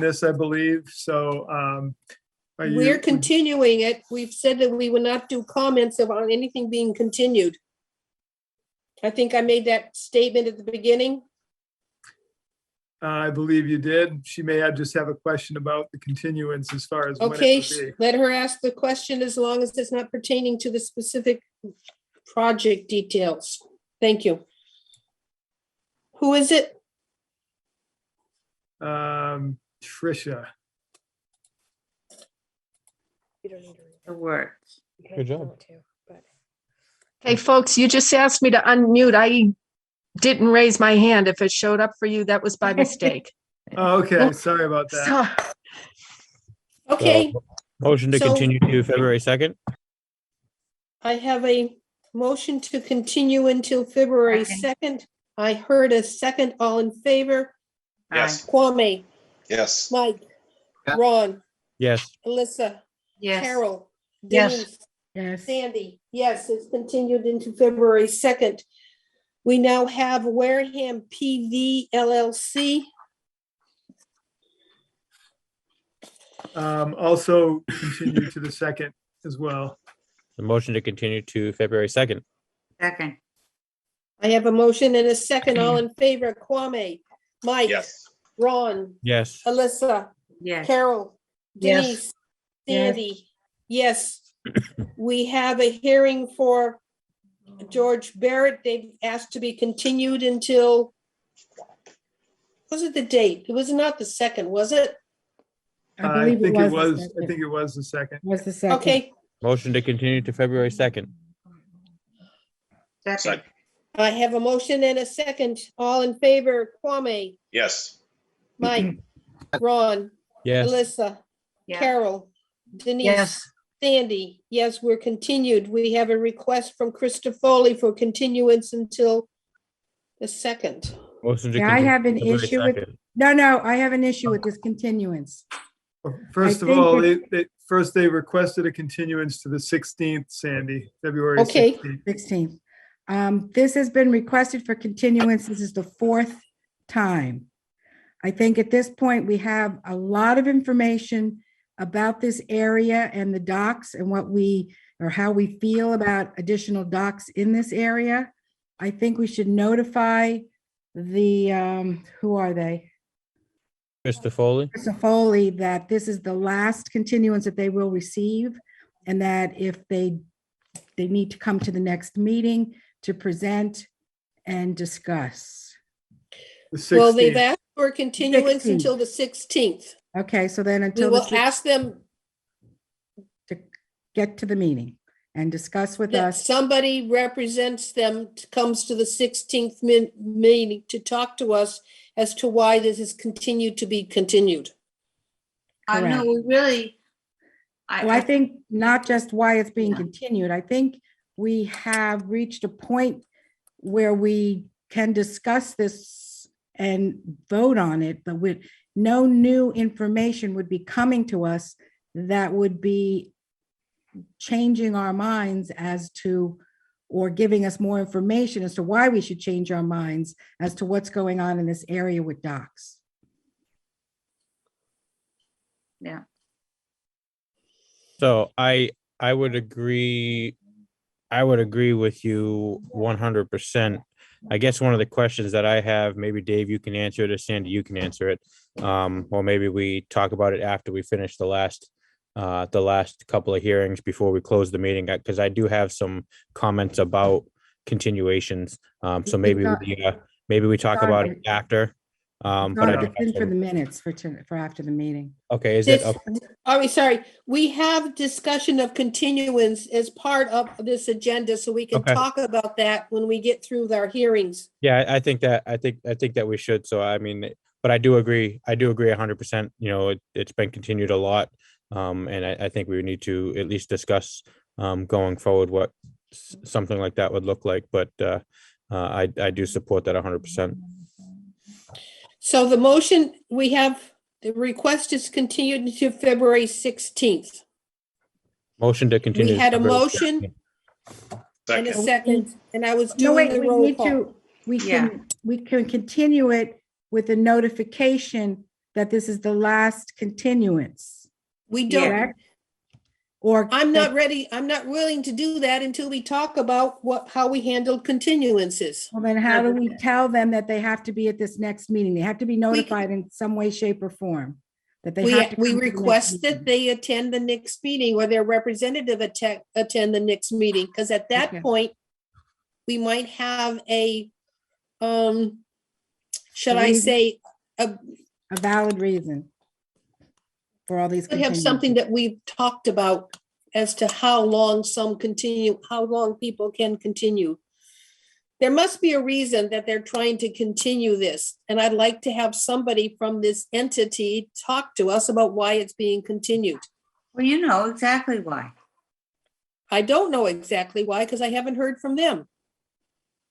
this, I believe, so. are you- We're continuing it. We've said that we would not do comments on anything being continued. I think I made that statement at the beginning. I believe you did. She may just have a question about the continuance as far as when it Okay, would be. let her ask the question as long as it's not pertaining to the specific project details. Thank you. Who is it? Tricia. The words. Good job. Hey, folks, you just asked me to unmute. I didn't raise my hand. If it showed up for you, that was by mistake. Oh, okay, sorry about that. So, Okay, Motion to So- continue to February 2nd. I have a motion to continue until February Second. 2nd. I heard a second. All in favor? Yes. Kwame, Yes. Mike, Yeah. Ron, Yes. Alyssa, Yes. Carol, Yes. Denise, Yes. Sandy, yes, it's continued into February 2nd. We now have Wareham PV LLC. Also continue to the 2nd as well. The motion to continue to February 2nd. Second. I have a motion and a second. All in favor, Kwame, Mike, Yes. Ron, Yes. Alyssa, Yes. Carol, Yes. Denise, Sandy, yes. We have a hearing for George Barrett. They've asked to be continued until, was it the date? It was not the 2nd, was it? I believe think it the was, I second. think it was the 2nd. Was the second. Okay, Motion to continue to February 2nd. Second. I have a motion and a second. All in favor, Kwame, Yes. Mike, Ron, Yes. Alyssa, Yeah. Carol, Denise, Yes. Sandy, yes, we're continued. We have a request from Krista Foley for continuance until the 2nd. Motion to Yeah, I continue have an to February issue with, 2nd. no, I have an issue with this continuance. First of think all, that- first they requested a continuance to the 16th, Sandy, February Okay. 16th. 16th. This has been requested for continuance. This is the 4th time. I think at this point, we have a lot of information about this area and the docks and what we, or how we feel about additional docks in this area. I think we should notify the, who are they? Mr. Foley. Mr. Foley, that this is the last continuance that they will receive, and that if they need to come to the next meeting to present and discuss. The Well, they've 16th. asked for continuance 16th. until the 16th. Okay, so then We until the will ask them to get to the meeting and discuss with that us. somebody represents them, comes to the 16th meeting to talk to us as to why this is continued to be continued. No, Correct. we really. Well, I think not just why it's being continued. I think we have reached a point where we can discuss this and vote on it, but with no new information would be coming to us that would be changing our minds as to, or giving us more information as to why we should change our minds as to what's going on in this area with docks. Yeah. So I I would agree. I would agree with you 100%. I guess one of the questions that I have, maybe Dave, you can answer it, or Sandy, you can answer it. Or maybe we talk about it after we finish the last couple of hearings before we close the meeting, because I do have some comments about continuations. So maybe we talk about it after. But I do It's in for the minutes for after the meeting. Okay, is it? This, are we sorry? We have discussion of continuance as part of this agenda, so we can Okay. talk about that when we get through our hearings. Yeah, I think that we should. So I mean, but I do agree 100%. You know, it's been continued a lot. And I think we need to at least discuss going forward what something like that would look like. But I do support that 100%. So the motion, we have, the request is continued to February 16th. Motion to continue. We had a February motion 16th. and a second, and I was No, doing wait, the we roll need call. to, we can continue it with a notification that this is the last continuance. We don't, Correct? Or I'm not ready, I'm not willing to do that until we talk about how we handle continuances. Well, then how do we tell them that they have to be at this next meeting? They have to be notified in some way, shape, or form. That they have to We come to the next request that meeting. they attend the next meeting, or their representative attend the next meeting, because at that Okay. point, we might have a, shall I reason. say, A valid reason for all these. we have something that we've talked about as to how long how long people can continue. There must be a reason that they're trying to continue this, and I'd like to have somebody from this entity talk to us about why it's being continued. Well, you know exactly why. I don't know exactly why, because I haven't heard from them.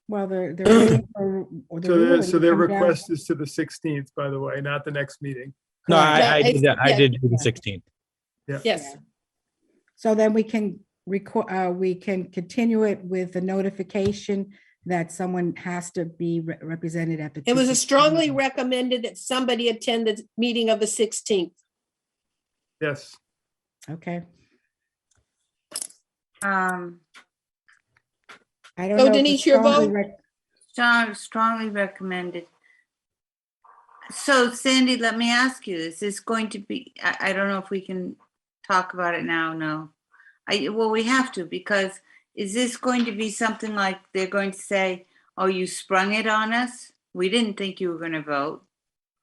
Well, they're waiting for. the ruling So to their come down. request is to the 16th, by the way, not the next meeting. No, I Yeah, did that. I yeah. did do the 16th. Yeah. Yes, So then we can we can continue it with a notification that someone has to be represented at the. it was 2:16 strongly meeting. recommended that somebody attend the meeting of the 16th. Yes. Okay. Um, I don't So know. if Denise, it's your strongly vote? strongly recommended. So Sandy, let me ask you, is this going to be, I don't know if we can talk about it now, no. Well, we have to, because is this going to be something like they're going to say, oh, you sprung it on us? We didn't think you were going to vote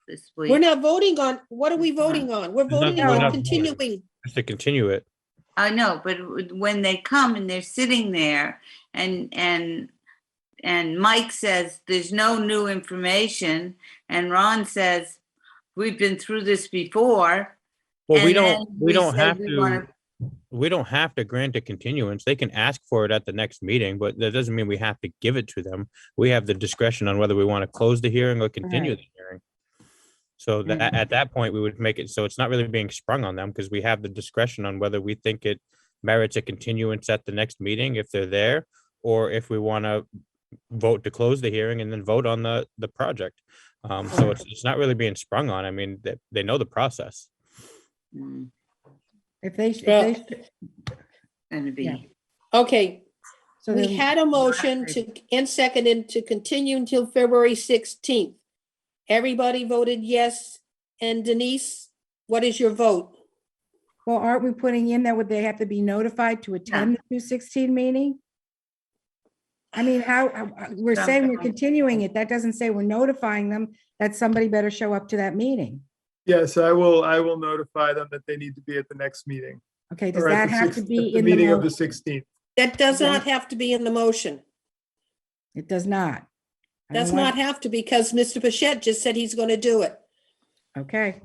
this week. We're not voting on, what are we voting on? We're voting we're on not continuing. Just to continue it. I know, but when they come and they're sitting there and Mike says there's no new information and Ron says we've been through this before. Well, we and don't then we don't say have we to wanna- we don't have to grant a continuance. They can ask for it at the next meeting, but that doesn't mean we have to give it to them. We have the discretion on whether we want to close the hearing or continue Right. the hearing. So that at that point, we would make it so it's not really being sprung on them, because we have the discretion on whether we think it merits a continuance at the next meeting if they're there, or if we want to vote to close the hearing and then vote on the project. So it's not really being sprung on. I mean, they know the process. Mm, If they, Gonna be. Yeah. Okay, So we then- had a motion to, and seconded to continue until February 16th. Everybody voted yes. And Denise, what is your vote? Well, aren't we putting in that would they have to be notified to attend the 2:16 meeting? I mean, we're saying we're continuing it. That doesn't say we're notifying them that somebody better show up to that meeting. Yes, I will notify them that they need to be at the next meeting. Okay, does Or at that the have to 6th be at the in the meeting of the motion? 16th. That does not have to be in the motion. It does not. I don't Does want- not have to, because Mr. Pichette just said he's going to do it. Okay,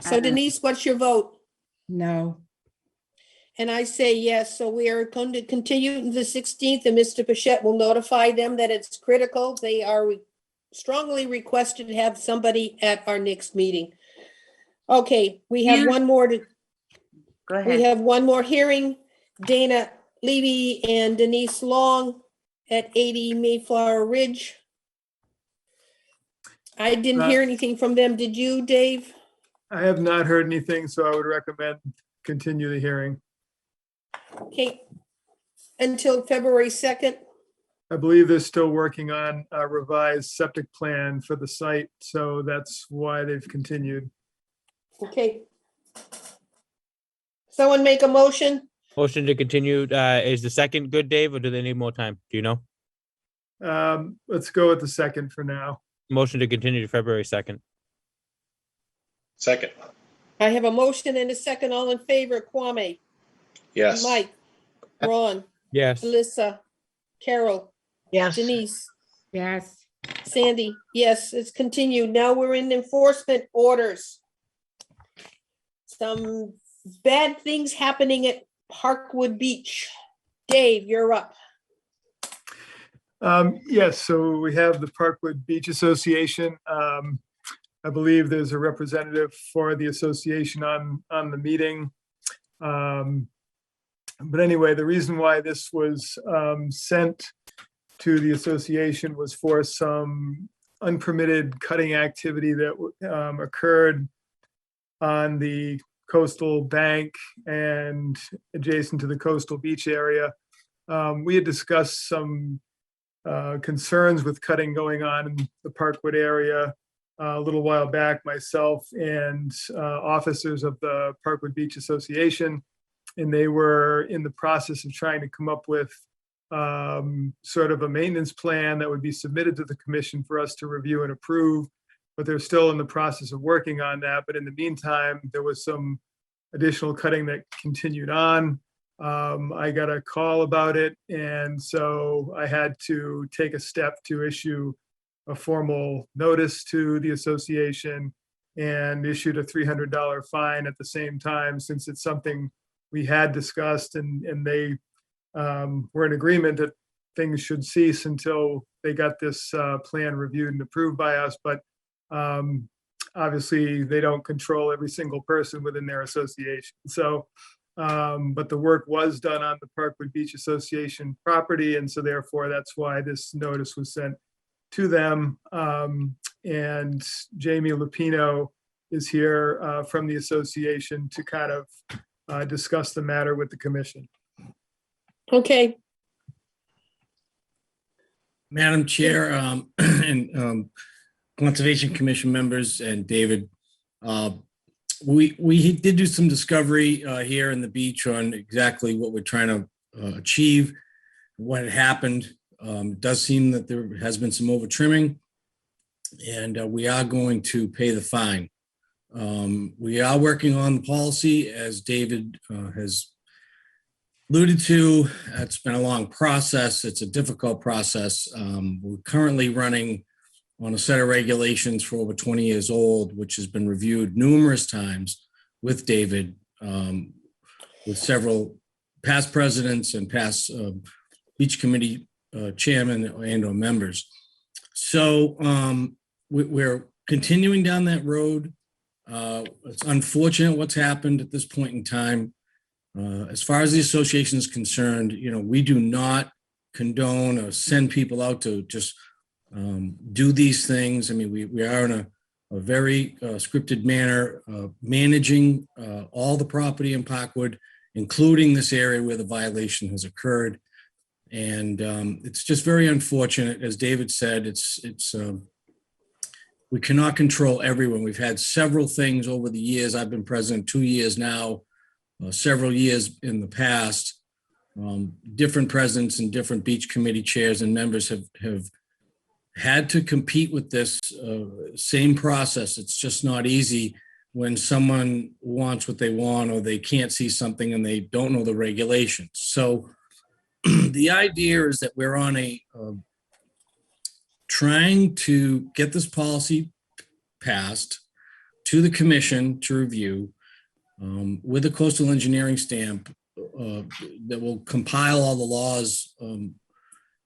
So Denise, what's your vote? no. And I say yes, so we are going to continue to the 16th, and Mr. Pichette will notify them that it's critical. They are strongly requested to have somebody at our next meeting. Okay, we have one more to, Go ahead. we have one more hearing. Dana Levy and Denise Long at 80 Mayflower Ridge. I didn't hear anything from them. Did you, Dave? I have not heard anything, so I would recommend continue the hearing. Okay. Until February 2nd. I believe they're still working on a revised septic plan for the site, so that's why they've continued. Okay. Someone make a motion? Motion to continue, is the second good, Dave, or do they need more time? Do you know? Let's go with the second for now. Motion to continue to February 2nd. Second, I have a motion and a second. All in favor, Kwame, yes. Mike, Ron, Yes. Alyssa, Carol, Yes. Denise, Yes. Sandy. Yes, it's continued. Now we're in enforcement orders. Some bad things happening at Parkwood Beach. Dave, you're up. Yes, so we have the Parkwood Beach Association. I believe there's a representative for the association on the meeting. But anyway, the reason why this was sent to the association was for some unpermitted cutting activity that occurred on the coastal bank and adjacent to the coastal beach area. We had discussed some concerns with cutting going on in the Parkwood area a little while back, myself and officers of the Parkwood Beach Association, and they were in the process of trying to come up with sort of a maintenance plan that would be submitted to the commission for us to review and approve, but they're still in the process of working on that. But in the meantime, there was some additional cutting that continued on. I got a call about it, and so I had to take a step to issue a formal notice to the association and issued a $300 fine at the same time, since it's something we had discussed, and they were in agreement that things should cease until they got this plan reviewed and approved by us. But obviously, they don't control every single person within their association. So, but the work was done on the Parkwood Beach Association property, and so therefore that's why this notice was sent to them. And Jamie Lupino is here from the association to kind of discuss the matter with the commission. Okay. Madam Chair, and Conservation Commission members and David, we did do some discovery here in the beach on exactly what we're trying to achieve, what had happened. It does seem that there has been some over trimming, and we are going to pay the fine. We are working on the policy, as David has alluded to. It's been a long process. It's a difficult process. We're currently running on a set of regulations for over 20 years old, which has been reviewed numerous times with David, with several past presidents and past beach committee chairman and or members. So we're continuing down that road. It's unfortunate what's happened at this point in time. As far as the association is concerned, we do not condone or send people out to just do these things. I mean, we are in a very scripted manner, managing all the property in Parkwood, including this area where the violation has occurred. And it's just very unfortunate. As David said, we cannot control everyone. We've had several things over the years. I've been president 2 years now, several years in the past. Different presidents and different beach committee chairs and members have had to compete with this same process. It's just not easy when someone wants what they want, or they can't see something and they don't know the regulations. So the idea is that we're on a trying to get this policy passed to the commission to review with a coastal engineering stamp that will compile all the laws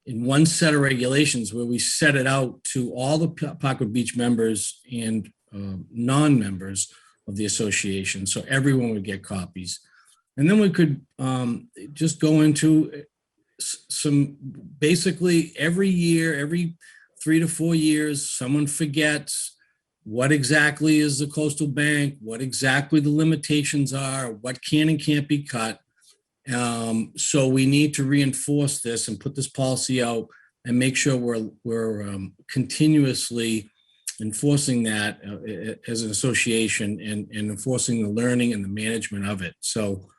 in one set of regulations, where we set it out to all the Parkwood Beach members and non-members of the association, so everyone would get copies. And then we could just go into some, basically every year, every 3 to 4 years, someone forgets, what exactly is the coastal bank, what exactly the limitations are, what can and can't be cut. So we need to reinforce this and put this policy out and make sure we're continuously enforcing that as an association and enforcing the learning and the management of it. So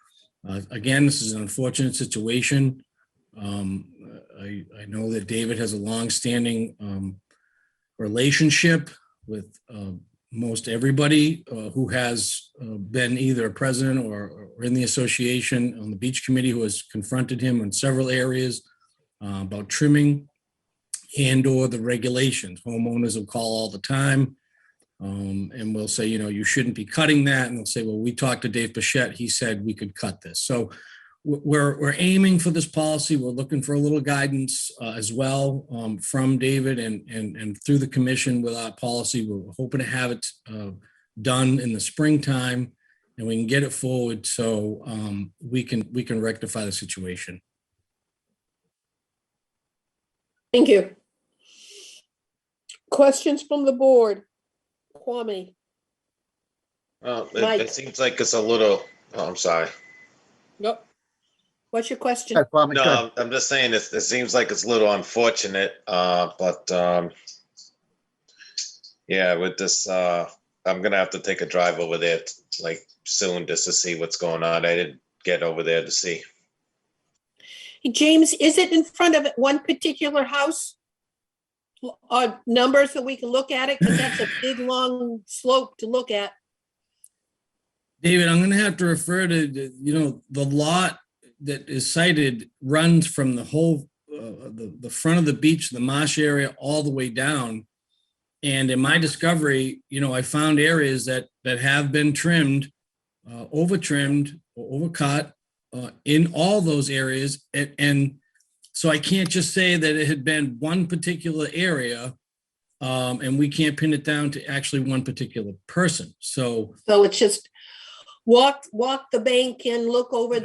again, this is an unfortunate situation. I know that David has a longstanding relationship with most everybody who has been either a president or in the association on the beach committee, who has confronted him in several areas about trimming and or the regulations. Homeowners will call all the time and we'll say, you shouldn't be cutting that. And they'll say, well, we talked to Dave Bichette. He said we could cut this. So we're aiming for this policy. We're looking for a little guidance as well from David and through the commission with our policy. We're hoping to have it done in the springtime and we can get it forward so we can rectify the situation. Thank you. Questions from the board? Kwame? Mike? It seems like it's a little, I'm sorry. Nope. What's your question? Go ahead, Kwame, go ahead. No, I'm just saying it seems like it's a little unfortunate, but yeah, with this, I'm gonna have to take a drive over there like soon just to see what's going on. I didn't get over there to see. Hey, James, is it in front of one particular house? Numbers so we can look at it? Because that's a big, long slope to look at. David, I'm gonna have to refer to, the lot that is cited runs from the whole, the front of the beach, the marsh area, all the way down. And in my discovery, I found areas that have been trimmed, over trimmed, or overcut in all those areas. And so I can't just say that it had been one particular area and we can't pin it down to actually one particular person. So it's just walk the bank and look over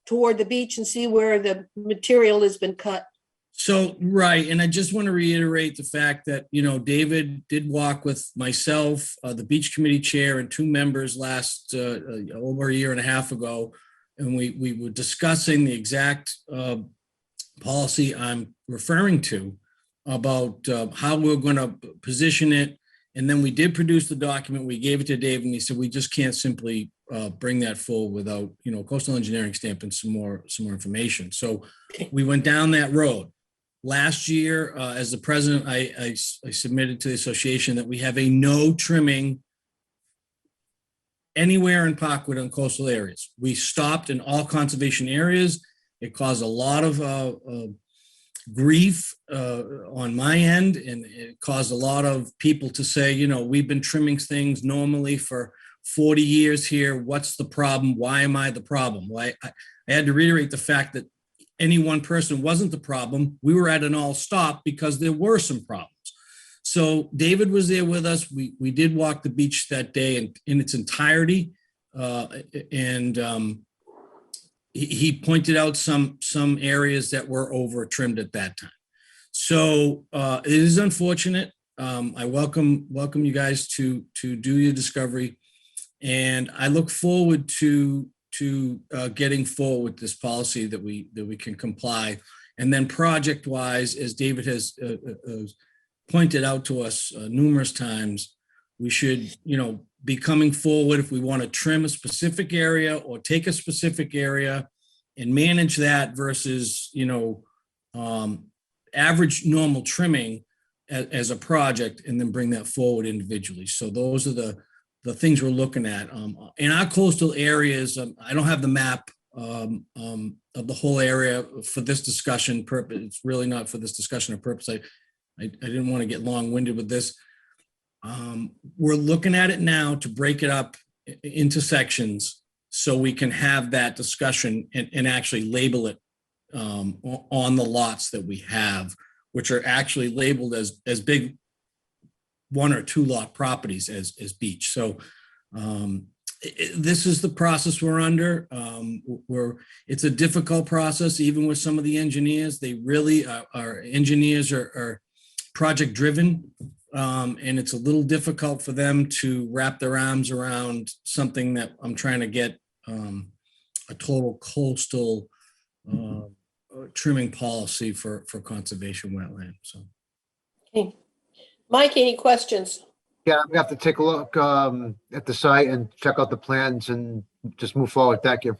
toward the beach and see where the material has been cut. So, right. And I just want to reiterate the fact that, David did walk with myself, the beach committee chair, and 2 members last over a year and a half ago. And we were discussing the exact policy I'm referring to about how we're going to position it. And then we did produce the document. We gave it to Dave and he said, we just can't simply bring that forward without, coastal engineering stamping some more information. So we went down that road. Last year, as the president, I submitted to the association that we have a no trimming anywhere in Parkwood on coastal areas. We stopped in all conservation areas. It caused a lot of grief on my end, and it caused a lot of people to say, we've been trimming things normally for 40 years here. What's the problem? Why am I the problem? Well, I had to reiterate the fact that any one person wasn't the problem. We were at an all stop because there were some problems. So David was there with us. We did walk the beach that day in its entirety. He pointed out some areas that were over trimmed at that time. So it is unfortunate. I welcome you guys to do your discovery. And I look forward to getting forward with this policy that we can comply. And then project wise, as David has pointed out to us numerous times, we should, be coming forward if we want to trim a specific area or take a specific area and manage that versus, average normal trimming as a project and then bring that forward individually. So those are the things we're looking at. In our coastal areas, I don't have the map of the whole area for this discussion purpose. It's really not for this discussion or purpose. I didn't want to get long-winded with this. We're looking at it now to break it up into sections so we can have that discussion and actually label it on the lots that we have, which are actually labeled as big 1 or 2 lot properties as beach. So this is the process we're under. It's a difficult process, even with some of the engineers. They really our engineers are project driven And it's a little difficult for them to wrap their arms around something that I'm trying to get a total coastal trimming policy for conservation wetland, so. Okay. Mike, any questions? Yeah, we have to take a look at the site and check out the plans and just move forward. Thank you.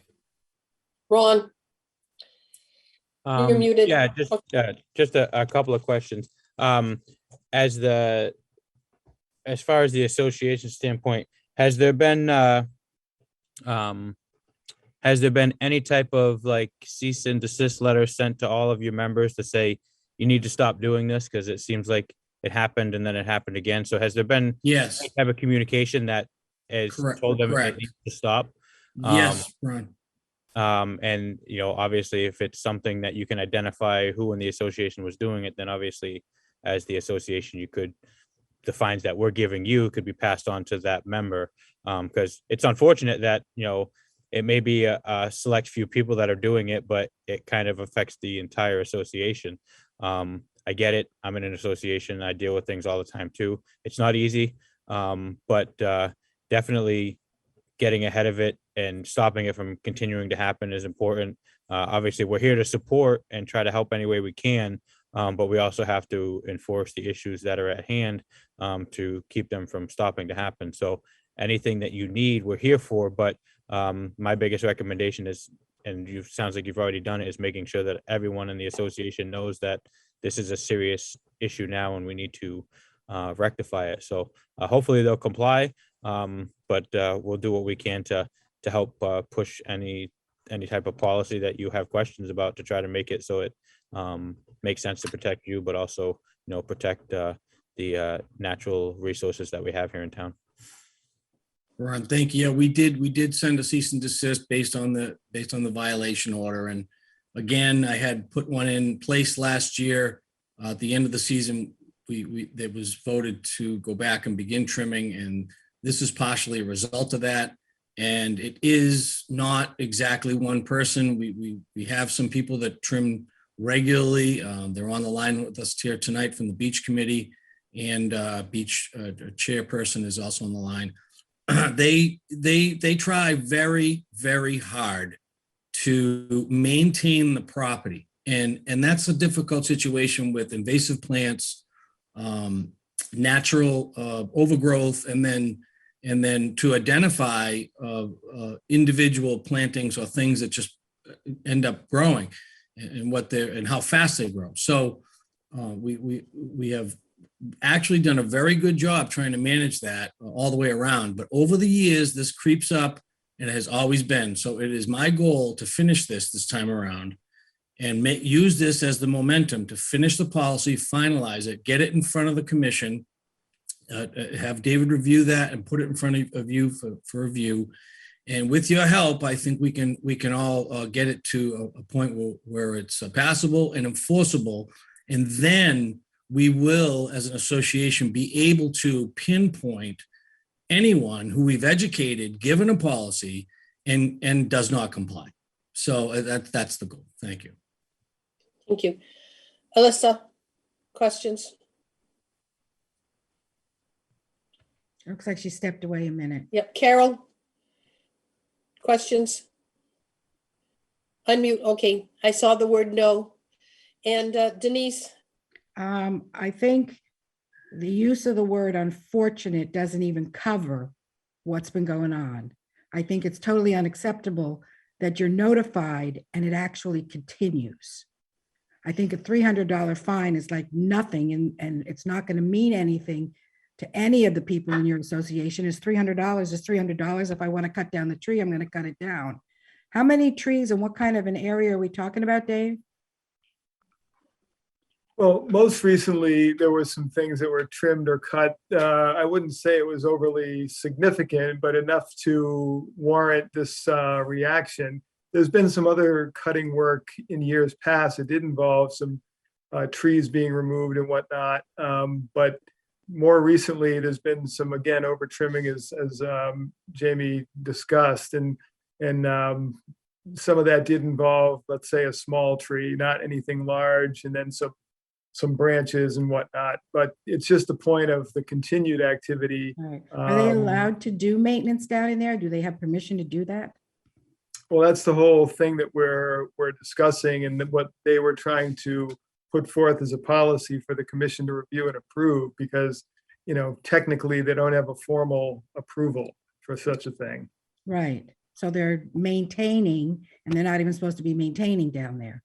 Ron? You're muted. Yeah, just a couple of questions. As far as the association standpoint, has there been any type of like cease and desist letter sent to all of your members to say you need to stop doing this? Because it seems like it happened and then it happened again. So has there been Yes. any type of communication that has told them it needs to stop? Yes, Ron. And obviously, if it's something that you can identify who in the association was doing it, then obviously, as the association, the fines that we're giving you could be passed on to that member. Because it's unfortunate that it may be a select few people that are doing it, but it kind of affects the entire association. I get it. I'm in an association. I deal with things all the time too. It's not easy, but definitely getting ahead of it and stopping it from continuing to happen is important. Obviously, we're here to support and try to help any way we can, but we also have to enforce the issues that are at hand to keep them from stopping to happen. So anything that you need, we're here for. But my biggest recommendation is, and you sounds like you've already done it, is making sure that everyone in the association knows that this is a serious issue now and we need to rectify it. So hopefully they'll comply. But we'll do what we can to help push any type of policy that you have questions about to try to make it so it makes sense to protect you, but also protect the natural resources that we have here in town. Ron, thank you. Yeah, we did send a cease and desist based on the violation order. And again, I had put one in place last year. At the end of the season, it was voted to go back and begin trimming, and this is partially a result of that. And it is not exactly one person. We have some people that trim regularly. They're on the line with us here tonight from the beach committee, and beach chairperson is also on the line. They try very, very hard to maintain the property. And that's a difficult situation with invasive plants, natural overgrowth, and then to identify individual plantings or things that just end up growing and how fast they grow. So we have actually done a very good job trying to manage that all the way around. But over the years, this creeps up, and it has always been. So it is my goal to finish this time around and use this as the momentum to finish the policy, finalize it, get it in front of the commission, have David review that and put it in front of you for review. And with your help, I think we can all get it to a point where it's passable and enforceable. And then we will, as an association, be able to pinpoint anyone who we've educated, given a policy, and does not comply. So that's the goal. Thank you. Thank you. Alyssa, questions? Looks like she stepped away a minute. Yep. Carol, questions? Unmute. Okay, I saw the word no. And Denise? I think the use of the word unfortunate doesn't even cover what's been going on. I think it's totally unacceptable that you're notified and it actually continues. I think a $300 fine is like nothing, and it's not going to mean anything to any of the people in your association. Is $300 is $300. If I want to cut down the tree, I'm going to cut it down. How many trees and what kind of an area are we talking about, Dave? Well, most recently, there were some things that were trimmed or cut. I wouldn't say it was overly significant, but enough to warrant this reaction. There's been some other cutting work in years past. It did involve some trees being removed and whatnot. But more recently, there's been some, again, over trimming as Jamie discussed. And some of that did involve, let's say, a small tree, not anything large. And then some some branches and whatnot, but it's just the point of the continued activity. Right. Are they Um, allowed to do maintenance down in there? Do they have permission to do that? Well, that's the whole thing that we're discussing, and that what they were trying to put forth as a policy for the commission to review and approve, because, you know, technically they don't have a formal approval for such a thing. Right. So they're maintaining, and they're not even supposed to be maintaining down there.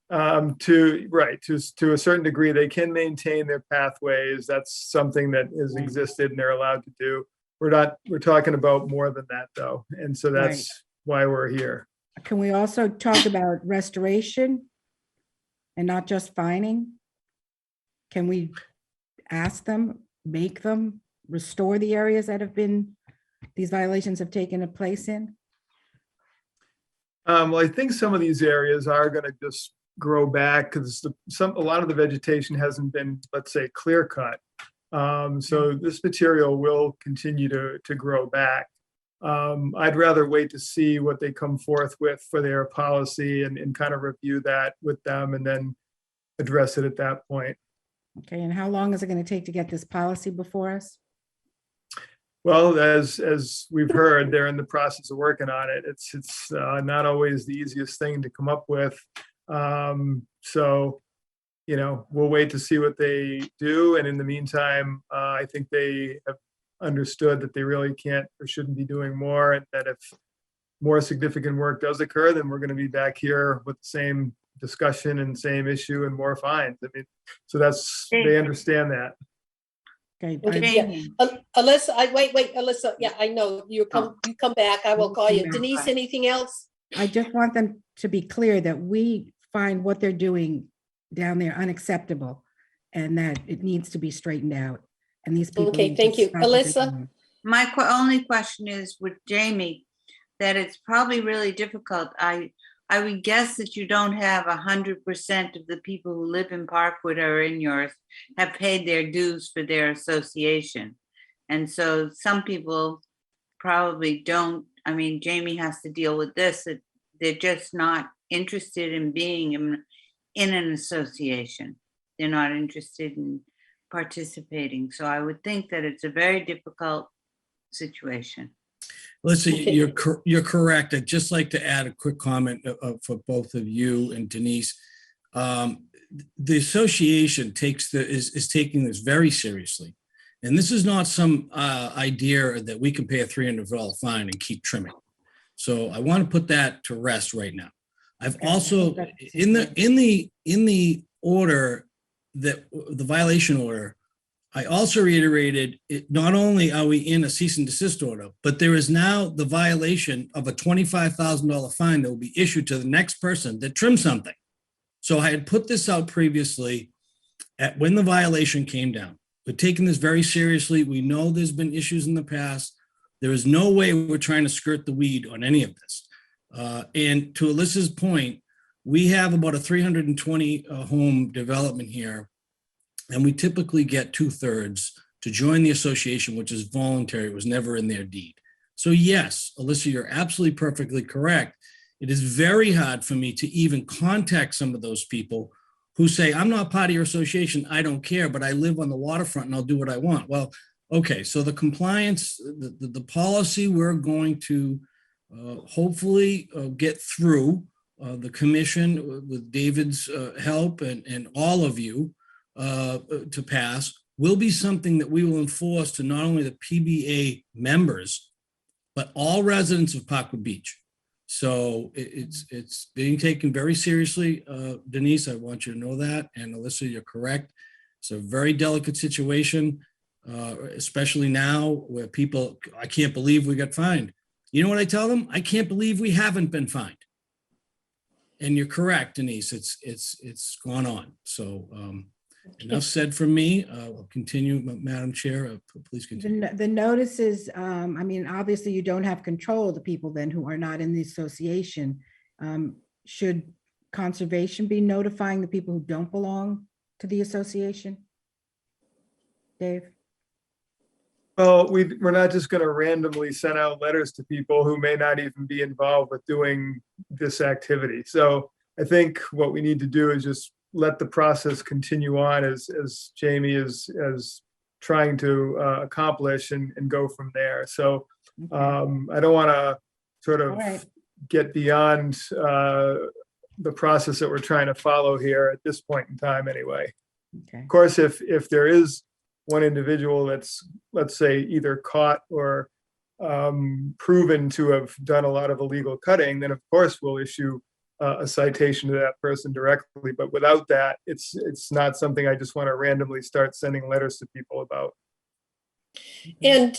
To a certain degree, they can maintain their pathways. That's something that has existed and they're allowed to do. We're talking about more than that though. And so that's why we're here. Can we also talk about restoration and not just fining? Can we ask them, make them restore the areas that have been, these violations have taken place in? Well, I think some of these areas are going to just grow back because a lot of the vegetation hasn't been, let's say, clear cut. So this material will continue to grow back. I'd rather wait to see what they come forth with for their policy and kind of review that with them and then address it at that point. Okay, and how long is it going to take to get this policy before us? Well, as we've heard, they're in the process of working on it. It's not always the easiest thing to come up with. So, you know, we'll wait to see what they do. And in the meantime, I think they have understood that they really can't or shouldn't be doing more. And that if more significant work does occur, then we're going to be back here with the same discussion and same issue and more fines. I mean, so they understand that. Okay. Alyssa, wait, Alyssa, yeah, I know, you come back, I will call you. Denise, anything else? I just want them to be clear that we find what they're doing down there unacceptable and that it needs to be straightened out. And these people. Okay, thank you. Alyssa? My only question is with Jamie, that it's probably really difficult. I would guess that you don't have 100% of the people who live in Parkwood or in yours have paid their dues for their association. And so some people probably don't. I mean, Jamie has to deal with this, that they're just not interested in being in an association. They're not interested in participating. So I would think that it's a very difficult situation. Listen, you're correct. I'd just like to add a quick comment for both of you and Denise. The association is taking this very seriously. And this is not some idea that we can pay a $300 fine and keep trimming. So I want to put that to rest right now. I've also, in the order, that the violation order, I also reiterated, not only are we in a cease and desist order, but there is now the violation of a $25,000 fine that will be issued to the next person that trims something. So I had put this out previously when the violation came down. We're taking this very seriously. We know there's been issues in the past. There is no way we're trying to skirt the weed on any of this. And to Alyssa's point, we have about a 320 home development here. And we typically get 2/3 to join the association, which is voluntary. It was never in their deed. So yes, Alyssa, you're absolutely perfectly correct. It is very hard for me to even contact some of those people who say, I'm not part of your association, I don't care, but I live on the waterfront and I'll do what I want. Well, okay, so the compliance, the policy we're going to hopefully get through the commission with David's help and all of you, to pass will be something that we will enforce to not only the PBA members, but all residents of Parkwood Beach. So it's being taken very seriously. Denise, I want you to know that. And Alyssa, you're correct. It's a very delicate situation, especially now where people, I can't believe we got fined. You know what I tell them? I can't believe we haven't been fined. And you're correct, Denise, it's gone on. So, enough said from me. I'll continue, Madam Chair. Please continue. The notices, I mean, obviously you don't have control of the people then who are not in the association. Should conservation be notifying the people who don't belong to the association? Dave? Well, we're not just going to randomly send out letters to people who may not even be involved with doing this activity. So I think what we need to do is just let the process continue on as Jamie is trying to accomplish and go from there. So I don't want to sort of All right. get beyond the process that we're trying to follow here at this point in time anyway. Okay. Of course, if there is one individual that's, let's say, either caught or proven to have done a lot of illegal cutting, then of course we'll issue a citation to that person directly. But without that, it's not something I just want to randomly start sending letters to people about. And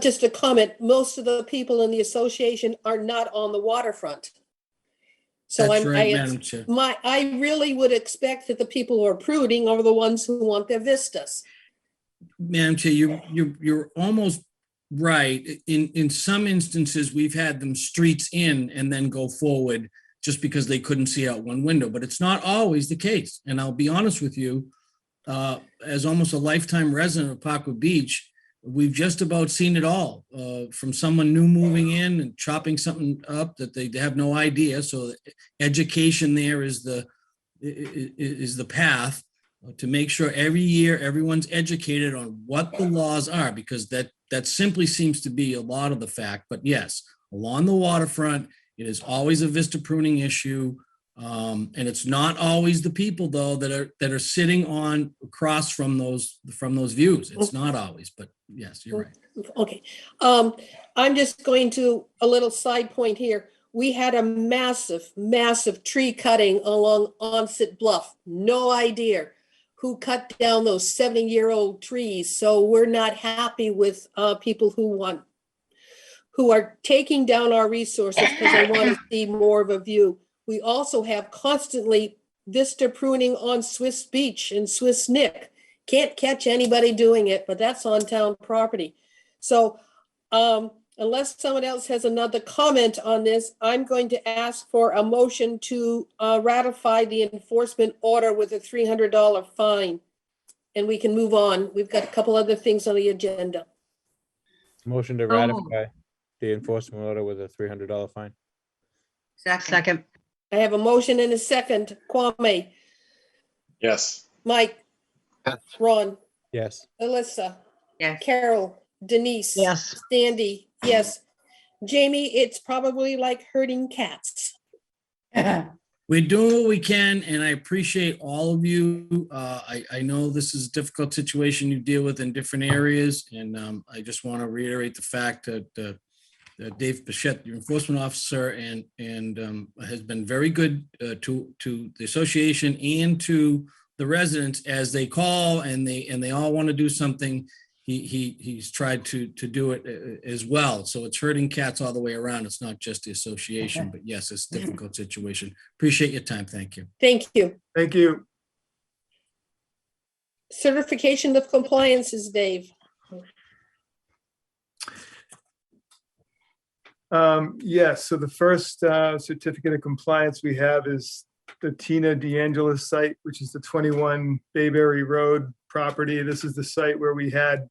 just a comment, most of the people in the association are not on the waterfront. So That's right, Madam Chair. I really would expect that the people who are pruding are the ones who want their vistas. Madam Chair, you're almost right. In some instances, we've had them streets in and then go forward just because they couldn't see out one window, but it's not always the case. And I'll be honest with you, as almost a lifetime resident of Parkwood Beach, we've just about seen it all, from someone new moving in and chopping something up that they have no idea. So education there is the path to make sure every year everyone's educated on what the laws are, because that simply seems to be a lot of the fact. But yes, along the waterfront, it is always a vista pruning issue. And it's not always the people though that are sitting on across from those views. It's not always, but yes, you're right. Okay. I'm just going to a little side point here. We had a massive tree cutting along Onset Bluff. No idea who cut down those 70-year-old trees. So we're not happy with people who are taking down our resources because they want to see more of a view. We also have constantly vista pruning on Swiss Beach and Swiss Nick. Can't catch anybody doing it, but that's on town property. So unless someone else has another comment on this, I'm going to ask for a motion to ratify the enforcement order with a $300 fine. And we can move on. We've got a couple other things on the agenda. Motion to ratify the enforcement order with a $300 fine. Second. I have a motion and a second. Kwame, Yes. Mike, Ron, Yes. Alyssa, Yes. Carol, Denise. Yes. Sandy, yes. Jamie, it's probably like herding cats. We're doing what we can, and I appreciate all of you. I know this is a difficult situation you deal with in different areas, and I just want to reiterate the fact that Dave Bichette, your enforcement officer, and has been very good to the association and to the residents as they call and they all want to do something. He's tried to do it as well. So it's herding cats all the way around. It's not just the association, but yes, it's a difficult situation. Appreciate your time. Thank you. Thank you. Thank you. Certification of compliances, Dave. Yes, so the first certificate of compliance we have is the Tina DeAngelis site, which is the 21 Bayberry Road property. This is the site where we had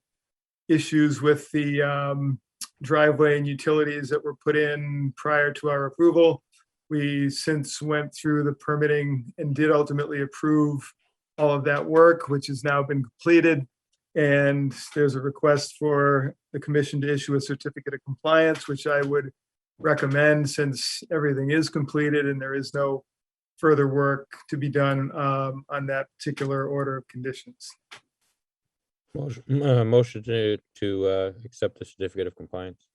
issues with the driveway and utilities that were put in prior to our approval. We since went through the permitting and did ultimately approve all of that work, which has now been completed. And there's a request for the commission to issue a certificate of compliance, which I would recommend since everything is completed and there is no further work to be done on that particular order of conditions. Motion to accept the certificate of compliance.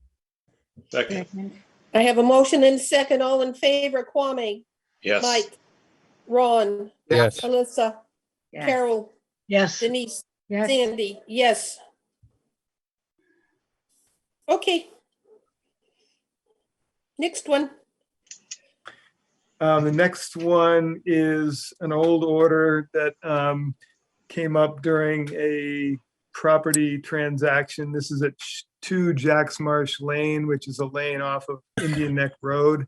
Second. I have a motion and a second. All in favor, Kwame, Yes. Mike, Ron, Yes. Alyssa, Yes. Carol, Yes. Denise, Yes. Sandy, yes. Okay. Next one. The next one is an old order that came up during a property transaction. This is at 2 Jacks Marsh Lane, which is a lane off of Indian Neck Road.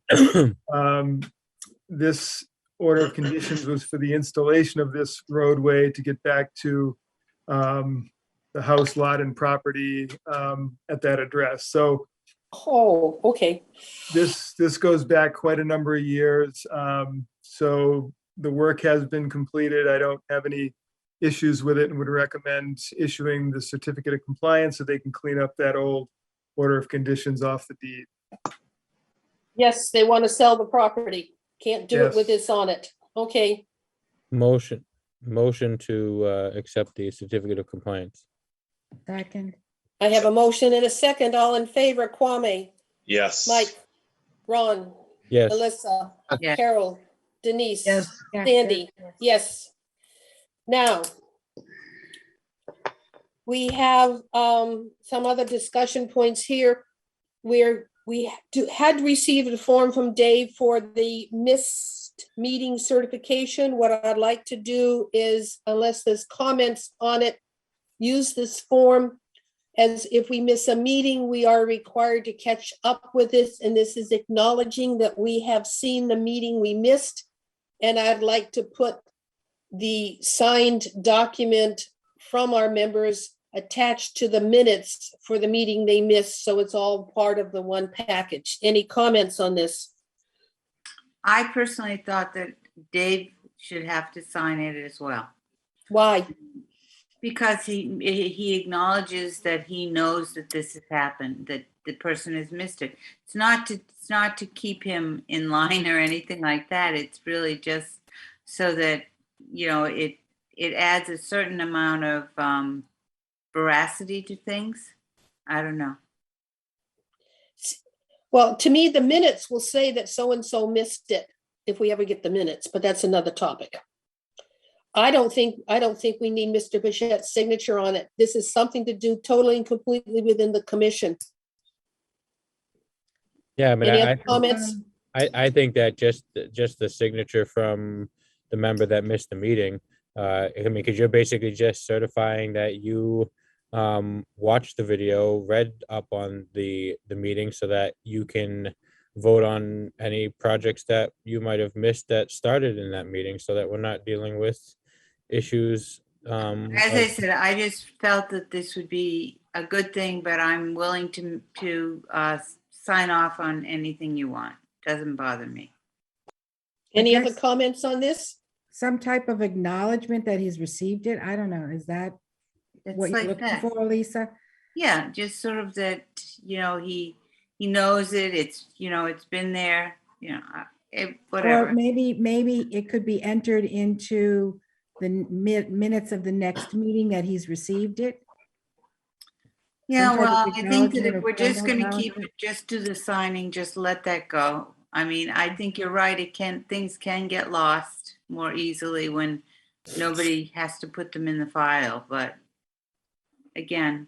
This order of conditions was for the installation of this roadway to get back to the house, lot, and property at that address. So Oh, okay. this goes back quite a number of years. So the work has been completed. I don't have any issues with it and would recommend issuing the certificate of compliance so they can clean up that old order of conditions off the deed. Yes, they want to sell the property. Can't do it with Yes. this on it. Okay, Motion to accept the certificate of compliance. Second. I have a motion and a second. All in favor, Kwame, Yes. Mike, Ron, Yes. Alyssa, Yes. Carol, Denise, Yes. Sandy, yes. Now, we have some other discussion points here where we had received a form from Dave for the missed meeting certification. What I'd like to do is, unless there's comments on it, use this form as if we miss a meeting, we are required to catch up with this, and this is acknowledging that we have seen the meeting we missed. And I'd like to put the signed document from our members attached to the minutes for the meeting they missed, so it's all part of the one package. Any comments on this? I personally thought that Dave should have to sign it as well. Why? Because he acknowledges that he knows that this has happened, that the person has missed it. It's not to keep him in line or anything like that. It's really just so that, you know, it adds a certain amount of veracity to things. I don't know. Well, to me, the minutes will say that so-and-so missed it if we ever get the minutes, but that's another topic. I don't think we need Mr. Bichette's signature on it. This is something to do totally and completely within the commission. Yeah, I mean, Any other comments? I think that just the signature from the member that missed the meeting, I mean, because you're basically just certifying that you watched the video, read up on the meeting so that you can vote on any projects that you might have missed that started in that meeting, so that we're not dealing with issues. As I said, I just felt that this would be a good thing, but I'm willing to sign off on anything you want. Doesn't bother me. Any other comments on this? Some type of acknowledgement that he's received it. I don't know. Is that what you're looking for, Lisa? Yeah, just sort of that, you know, he knows it. It's, you know, it's been there, you know, whatever. Or maybe it could be entered into the minutes of the next meeting that he's received it. Yeah, Some type well, of I think that if acknowledgement or we're just formal going to keep acknowledgement. it just to the signing, just let that go. I mean, I think you're right. Things can get lost more easily when nobody has to put them in the file. But again,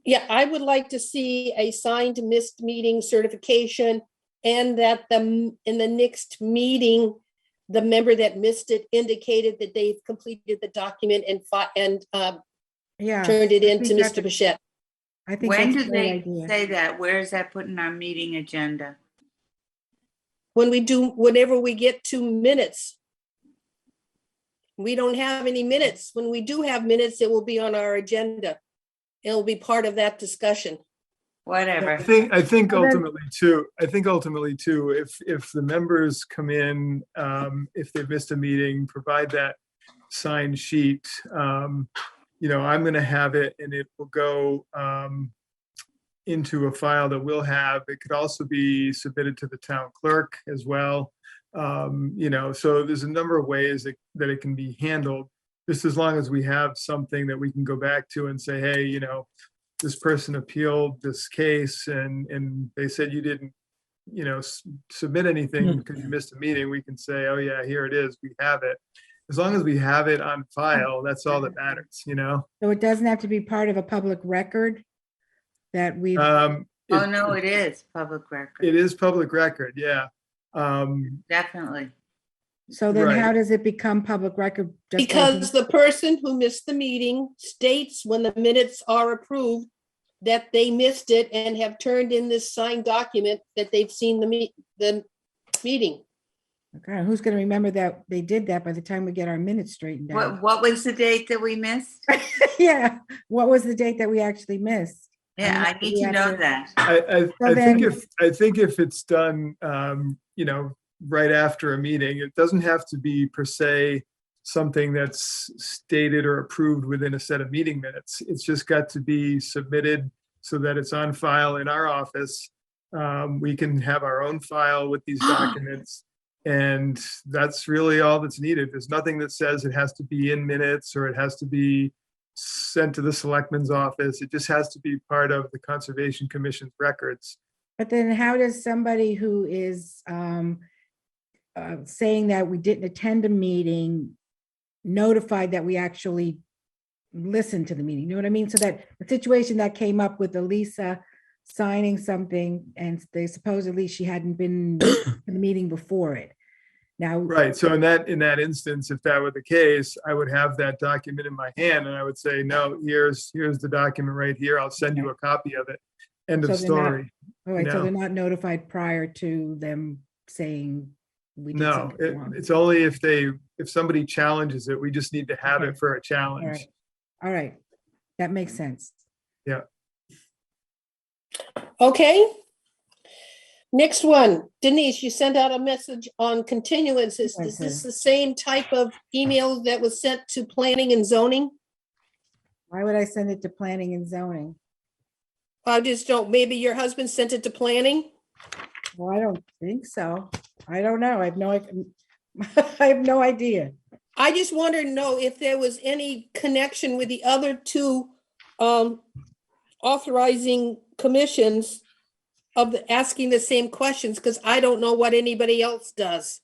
Yeah, I would like to see a signed missed meeting certification, and that in the next meeting, the member that missed it indicated that they've completed the document and Yeah, turned it I in to think that's Mr. Bichette. I think when that's do a great they idea. say that? Where is that put in our meeting agenda? Whenever we get to minutes. We don't have any minutes. When we do have minutes, it will be on our agenda. It'll be part of that discussion. Whatever. I think ultimately too, if the members come in, if they've missed a meeting, provide that signed sheet, you know, I'm gonna have it and it will go into a file that we'll have. It could also be submitted to the town clerk as well. You know, so there's a number of ways that it can be handled, just as long as we have something that we can go back to and say, hey, you know, this person appealed this case and they said you didn't, you know, submit anything because you missed a meeting. We can say, oh yeah, here it is. We have it. As long as we have it on file, that's all that matters, you know? So it doesn't have to be part of a public record that we've. Oh, no, it is public record. It is public record, yeah. Definitely. So then Right. how does it become public record? Just Because the person who missed the meeting states when the minutes are approved that they missed it and have turned in this signed document that they've seen the meeting. Okay, who's gonna remember that they did that by the time we get our minutes straightened out? What was the date that we missed? Yeah, what was the date that we actually missed? Yeah, I need to know that. I think if it's done, you know, right after a meeting. It doesn't have to be per se something that's stated or approved within a set of meeting minutes. It's just got to be submitted so that it's on file in our office. We can have our own file with these documents, and that's really all that's needed. There's nothing that says it has to be in minutes or it has to be sent to the selectman's office. It just has to be part of the Conservation Commission's records. But then how does somebody who is saying that we didn't attend a meeting notified that we actually listened to the meeting? You know what I mean? So that the situation that came up with Elisa signing something and they supposedly she hadn't been to the meeting before it. Now, Right. So in that instance, if that were the case, I would have that document in my hand and I would say, no, here's the document right here. I'll send you a copy of it. End So of they're not- story. all right, so No. they're not notified prior to them saying we did No, something wrong. it's only if somebody challenges it, we just need to have Okay. it for a All challenge. right. All right, that makes sense. Yeah. Okay. Next one, Denise, you sent out a message on continuances. Is this the same type of email that was sent to planning and zoning? Why would I send it to planning and zoning? I just don't, maybe your husband sent it to planning? Well, I don't think so. I don't know. I have no, I have no idea. I just wanted to know if there was any connection with the other two authorizing commissions of asking the same questions, because I don't know what anybody else does.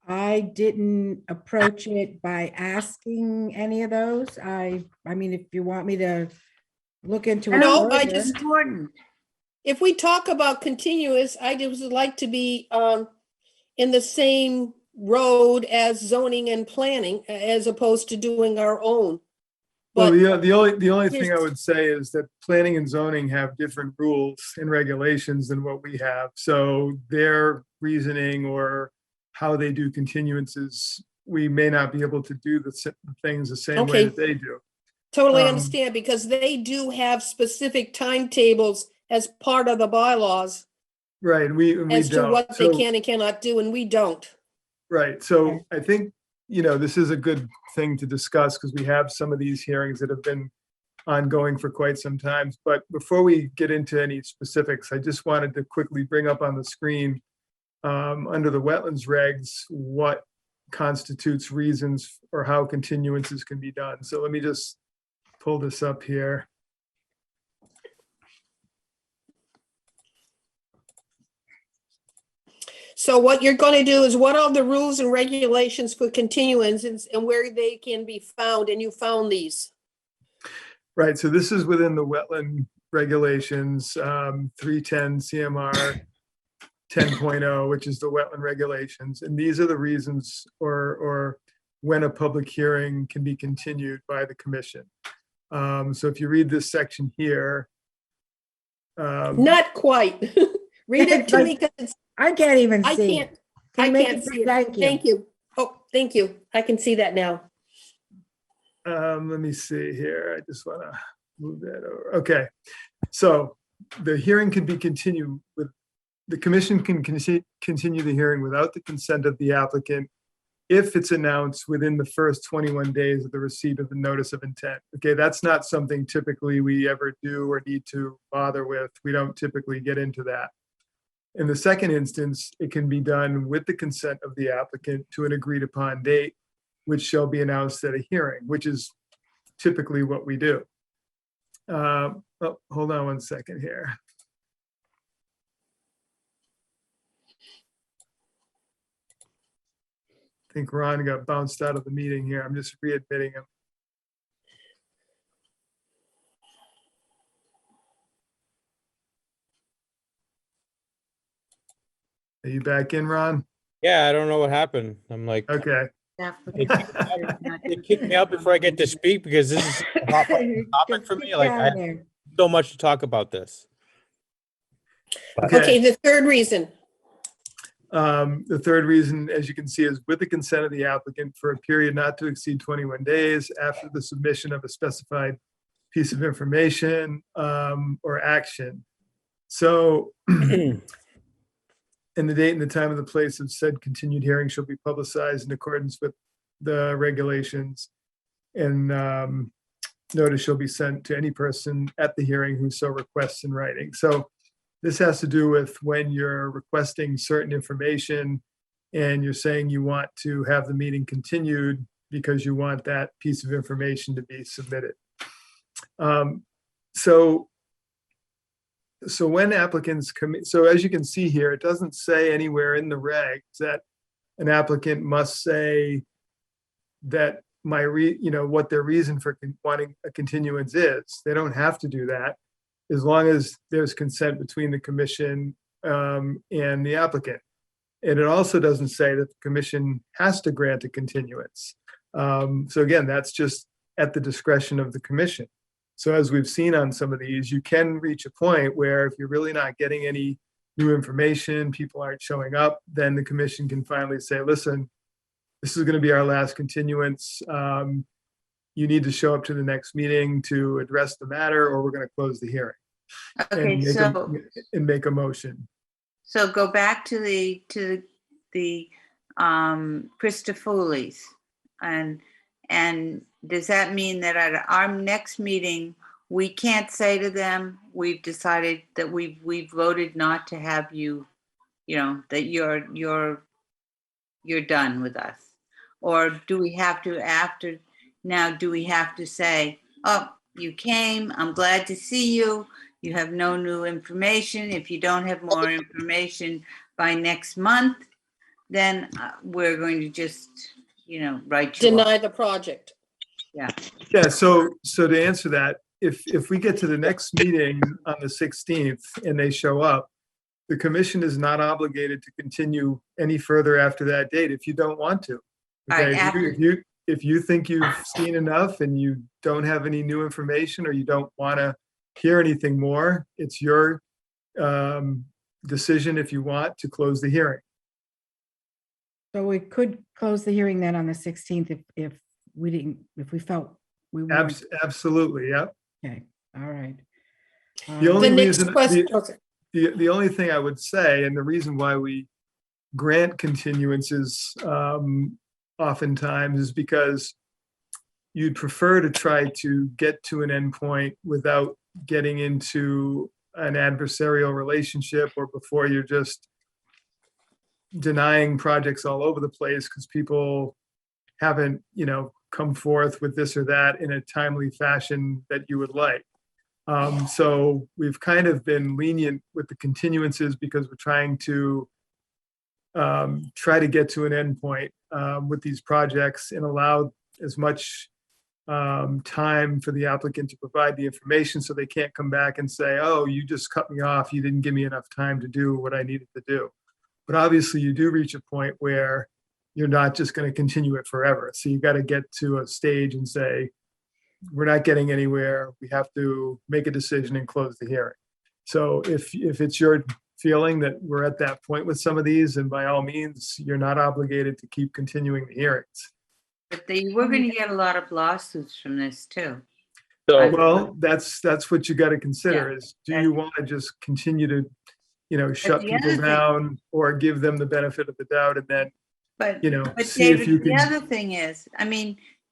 I didn't approach it by asking any of those. I mean, if you want me to look into it. No, I further. just, if we talk about continuous, I just would like to be in the same road as zoning and planning, as opposed to doing our own. Well, But the only thing I here's- would say is that planning and zoning have different rules and regulations than what we have. So their reasoning or how they do continuances, we may not be able to do the things the same way Okay. that they do. Totally understand, because they do have specific timetables as part of the bylaws Right, and we as to don't. what they So- can and cannot do, and we don't. Right, so I think, this is a good thing to discuss because we have some of these hearings that have been ongoing for quite some time. But before we get into any specifics, I just wanted to quickly bring up on the screen, under the wetlands regs, what constitutes reasons or how continuances can be done. So let me just pull this up here. So what you're going to do is, what are the rules and regulations for continuances and where they can be found? And you found these. Right, so this is within the wetland regulations, 310 CMR 10.0, which is the wetland regulations. And these are the reasons or when a public hearing can be continued by the commission. So if you read this section here. Not quite. Read it to me, because I can't even I see. can't, Can I you make can't it see big? it. Thank you. Thank you. Oh, thank you. I can see that now. Let me see here. I just want to move that over. Okay. So the hearing can be continued with, the commission can continue the hearing without the consent of the applicant if it's announced within the first 21 days of the receipt of the notice of intent. Okay, that's not something typically we ever do or need to bother with. We don't typically get into that. In the second instance, it can be done with the consent of the applicant to an agreed upon date, which shall be announced at a hearing, which is typically what we do. Oh, hold on one second here. I think Ron got bounced out of the meeting here. I'm just readmitting him. Are you back in, Ron? Yeah, I don't know what happened. I'm like, Okay. they kicked me out before I get to speak because this is a hot topic for me. Like, I have so much to talk about this. Okay, the third reason. The third reason, as you can see, is with the consent of the applicant for a period not to exceed 21 days after the submission of a specified piece of information or action. So and the date and the time and the place of said continued hearing shall be publicized in accordance with the regulations. And notice shall be sent to any person at the hearing who so requests in writing. So this has to do with when you're requesting certain information and you're saying you want to have the meeting continued because you want that piece of information to be submitted. So when applicants come, so as you can see here, it doesn't say anywhere in the regs that an applicant must say that what their reason for wanting a continuance is. They don't have to do that as long as there's consent between the commission and the applicant. And it also doesn't say that the commission has to grant a continuance. So again, that's just at the discretion of the commission. So as we've seen on some of these, you can reach a point where if you're really not getting any new information, people aren't showing up, then the commission can finally say, listen, this is going to be our last continuance. You need to show up to the next meeting to address the matter, or we're going to close the hearing. Okay, And make a motion. So go back to the Christopoulos, and does that mean that at our next meeting, we can't say to them, we've decided that we've voted not to have you, that you're done with us? Or do we have to do we have to say, oh, you came, I'm glad to see you. You have no new information. If you don't have more information by next month, then we're going to just, write you Deny off. the project. Yeah. Yeah, so to answer that, if we get to the next meeting on the 16th and they show up, the commission is not obligated to continue any further after that date if you don't want to. Okay, if you think you've seen enough and you don't have any new information or you don't want to hear anything more, it's your decision if you want to close the hearing. So we could close the hearing then on the 16th if we felt we weren't. Absolutely, yep. Okay, all right. The only reason, okay. the only thing I would say, and the reason why we grant continuances oftentimes is because you'd prefer to try to get to an endpoint without getting into an adversarial relationship or before you're just denying projects all over the place because people haven't, come forth with this or that in a timely fashion that you would like. So we've kind of been lenient with the continuances because we're trying to get to an endpoint with these projects and allow as much time for the applicant to provide the information so they can't come back and say, oh, you just cut me off. You didn't give me enough time to do what I needed to do. But obviously you do reach a point where you're not just going to continue it forever. So you got to get to a stage and say, we're not getting anywhere. We have to make a decision and close the hearing. So if it's your feeling that we're at that point with some of these, and by all means, you're not obligated to keep continuing the hearings. But we're going to get a lot of lawsuits from this too. So, Well, that's what you got to consider is, do you want to just continue to, shut people down or give them the benefit of the doubt and then, But see if David, you the can. other thing is,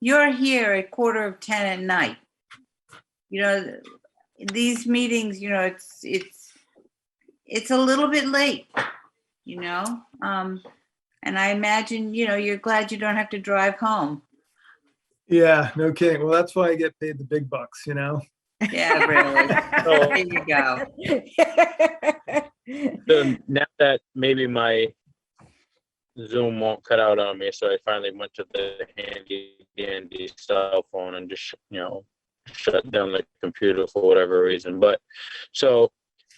you're here at 10:15 at night. These meetings, it's a little bit late, and I imagine, you're glad you don't have to drive home. Yeah, no kidding. Well, that's why I get paid the big bucks, Yeah, really. There you go. So now that maybe my Zoom won't cut out on me, so I finally went to the handy dandy cell phone and just shut down the computer for whatever reason. But so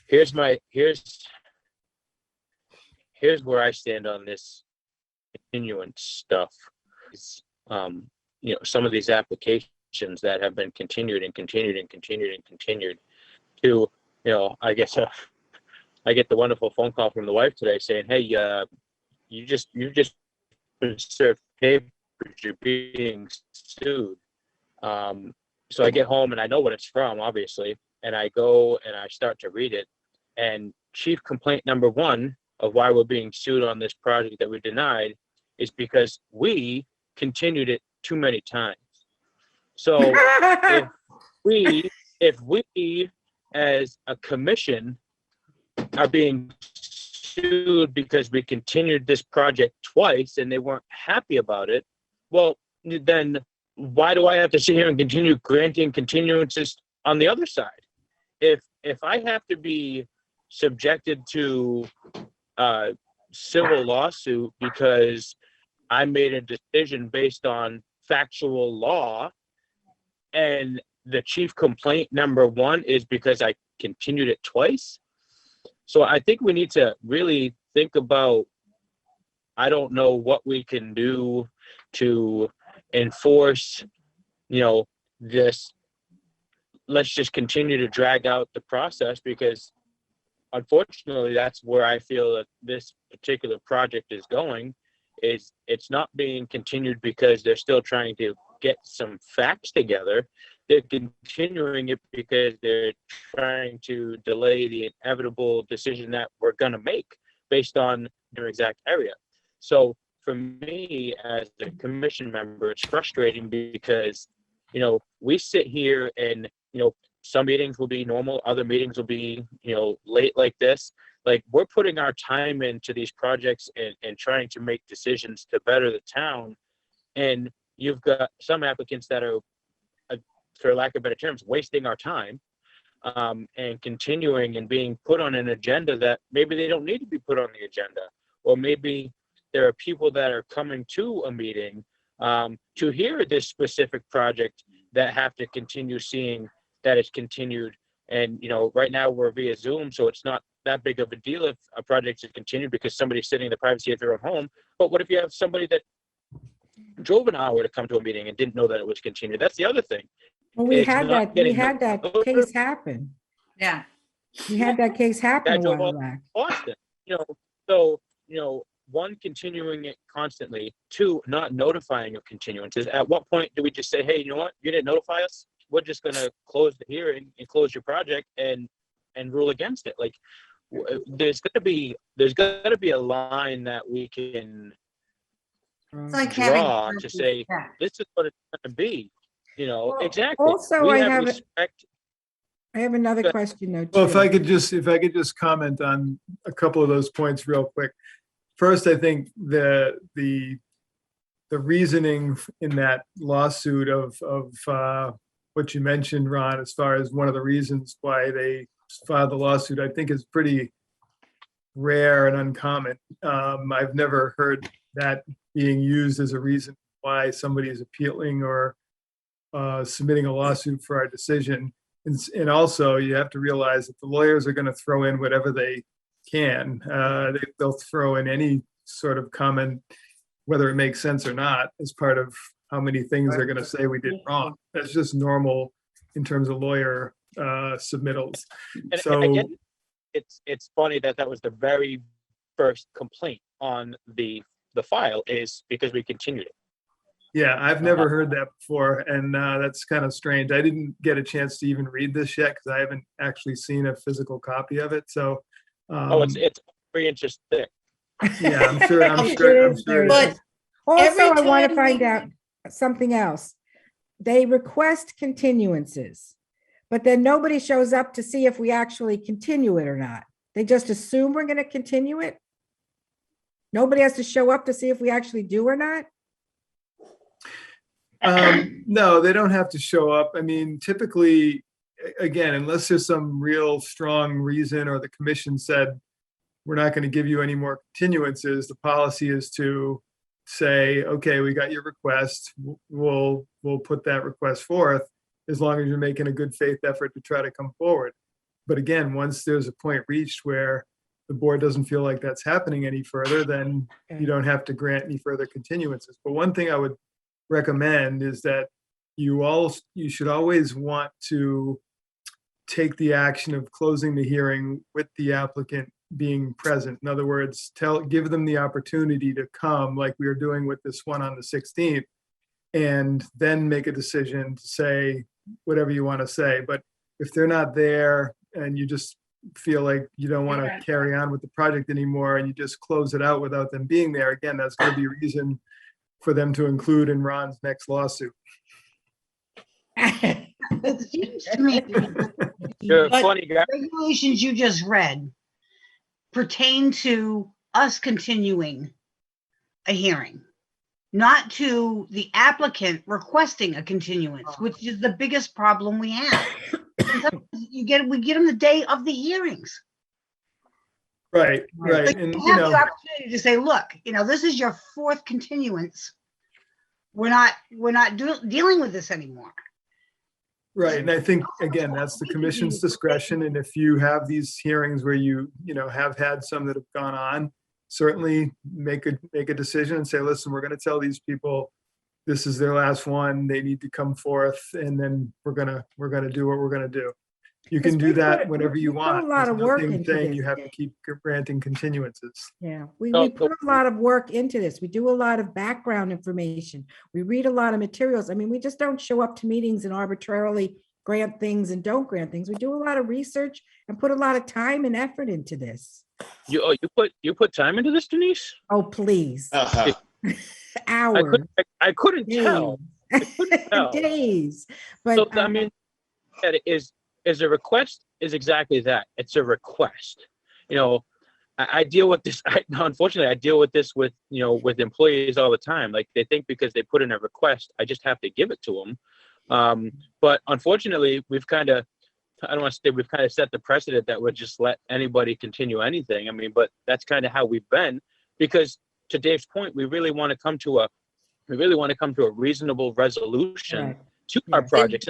here's where I stand on this continuance stuff. Some of these applications that have been continued and continued and continued and continued to, I guess I get the wonderful phone call from the wife today saying, hey, you just been served papers, you're being sued. So I get home and I know what it's from, obviously, and I go and I start to read it. And chief complaint number one of why we're being sued on this project that we denied is because we continued it too many times. So if we as a commission are being sued because we continued this project twice and they weren't happy about it, well, then why do I have to sit here and continue granting continuances on the other side? If I have to be subjected to a civil lawsuit because I made a decision based on factual law, and the chief complaint number one is because I continued it twice. So I think we need to really think about, I don't know what we can do to enforce, this. Let's just continue to drag out the process, because unfortunately that's where I feel that this particular project is going. Is it's not being continued because they're still trying to get some facts together. They're continuing it because they're trying to delay the inevitable decision that we're going to make based on their exact area. So for me as a commission member, it's frustrating because, we sit here and, some meetings will be normal, other meetings will be, late like this. Like, we're putting our time into these projects and trying to make decisions to better the town. And you've got some applicants that are, for lack of better terms, wasting our time, and continuing and being put on an agenda that maybe they don't need to be put on the agenda. Or maybe there are people that are coming to a meeting to hear this specific project that have to continue seeing that it's continued. And, right now we're via Zoom, so it's not that big of a deal if a project is continued because somebody's sitting in the privacy of their own home. But what if you have somebody that drove an hour to come to a meeting and didn't know that it was continued? That's the other thing. Well, we It's had not that getting case happen. Yeah. We had that case happen a that drove while all back. Boston, so, one, continuing it constantly, two, not notifying of continuances. At what point do we just say, hey, you know what, you didn't notify us, we're just going to close the hearing and close your project and rule against it? Like, there's got to be a line that we can It's like having. draw to say, this is what it's going to be, exactly. Also, We I have respect. I have another question though. Well, too. if I could just comment on a couple of those points real quick. First, I think the reasoning in that lawsuit of what you mentioned, Ron, as far as one of the reasons why they filed the lawsuit, I think is pretty rare and uncommon. I've never heard that being used as a reason why somebody is appealing or submitting a lawsuit for our decision. And also, you have to realize that the lawyers are going to throw in whatever they can. They'll throw in any sort of comment, whether it makes sense or not, as part of how many things they're going to say we did wrong. That's just normal in terms of lawyer submittals. And So again, it's funny that was the very first complaint on the file, is because we continued it. yeah, I've never heard that before, and that's kind of strange. I didn't get a chance to even read this yet because I haven't actually seen a physical copy of it. So, It's 3 inches thick. yeah, I'm sure. But also, I want to time find we- out something else. They request continuances, but then nobody shows up to see if we actually continue it or not. They just assume we're going to continue it. Nobody has to show up to see if we actually do or not. No, they don't have to show up. I mean, typically, again, unless there's some real strong reason or the commission said, we're not going to give you any more continuances, the policy is to say, okay, we got your request. We'll put that request forth as long as you're making a good faith effort to try to come forward. But again, once there's a point reached where the board doesn't feel like that's happening any further, then you don't have to grant any further continuances. But one thing I would recommend is that you should always want to take the action of closing the hearing with the applicant being present. In other words, give them the opportunity to come, like we are doing with this one on the 16th, and then make a decision to say whatever you want to say. But if they're not there and you just feel like you don't want to carry on with the project anymore and you just close it out without them being there, again, that's going to be a reason for them to include in Ron's next lawsuit. It seems to me You're a But- funny guy. regulations you just read pertain to us continuing a hearing, not to the applicant requesting a continuance, which is the biggest problem we have. Sometimes we get them the day of the hearings. Right, Like, right. And, you you have the know, opportunity to say, look, this is your fourth continuance. We're not dealing with this anymore. right. And I think, again, that's the commission's discretion. And if you have these hearings where you have had some that have gone on, certainly make a decision and say, listen, we're going to tell these people this is their last one. They need to come forth, and then we're gonna do what we're gonna do. You can do that whenever you want. A lot of There's work nothing into saying this. you have to keep granting continuances. Yeah, we put a lot of work into this. We do a lot of background information. We read a lot of materials. I mean, we just don't show up to meetings and arbitrarily grant things and don't grant things. We do a lot of research and put a lot of time and effort into this. You put time into this, Denise? Oh, please. Uh-huh. Hours. I couldn't tell. Days. But So, I mean, that is a request is exactly that. It's a request. I deal with this. Unfortunately, I deal with this with employees all the time. Like, they think because they put in a request, I just have to give it to them. But unfortunately, we've kind of set the precedent that would just let anybody continue anything. I mean, but that's kind of how we've been, because to Dave's point, we really want to come to a reasonable resolution to our projects.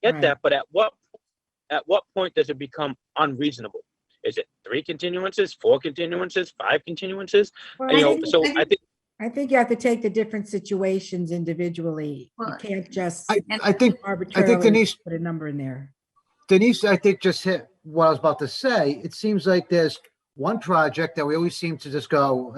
Get that, but at what point does it become unreasonable? Is it 3 continuances, 4 continuances, 5 continuances? I think you have to take the different situations individually. You can't just I think arbitrarily Denise put a number in there. Denise, I think, just hit what I was about to say. It seems like there's one project that we always seem to just go,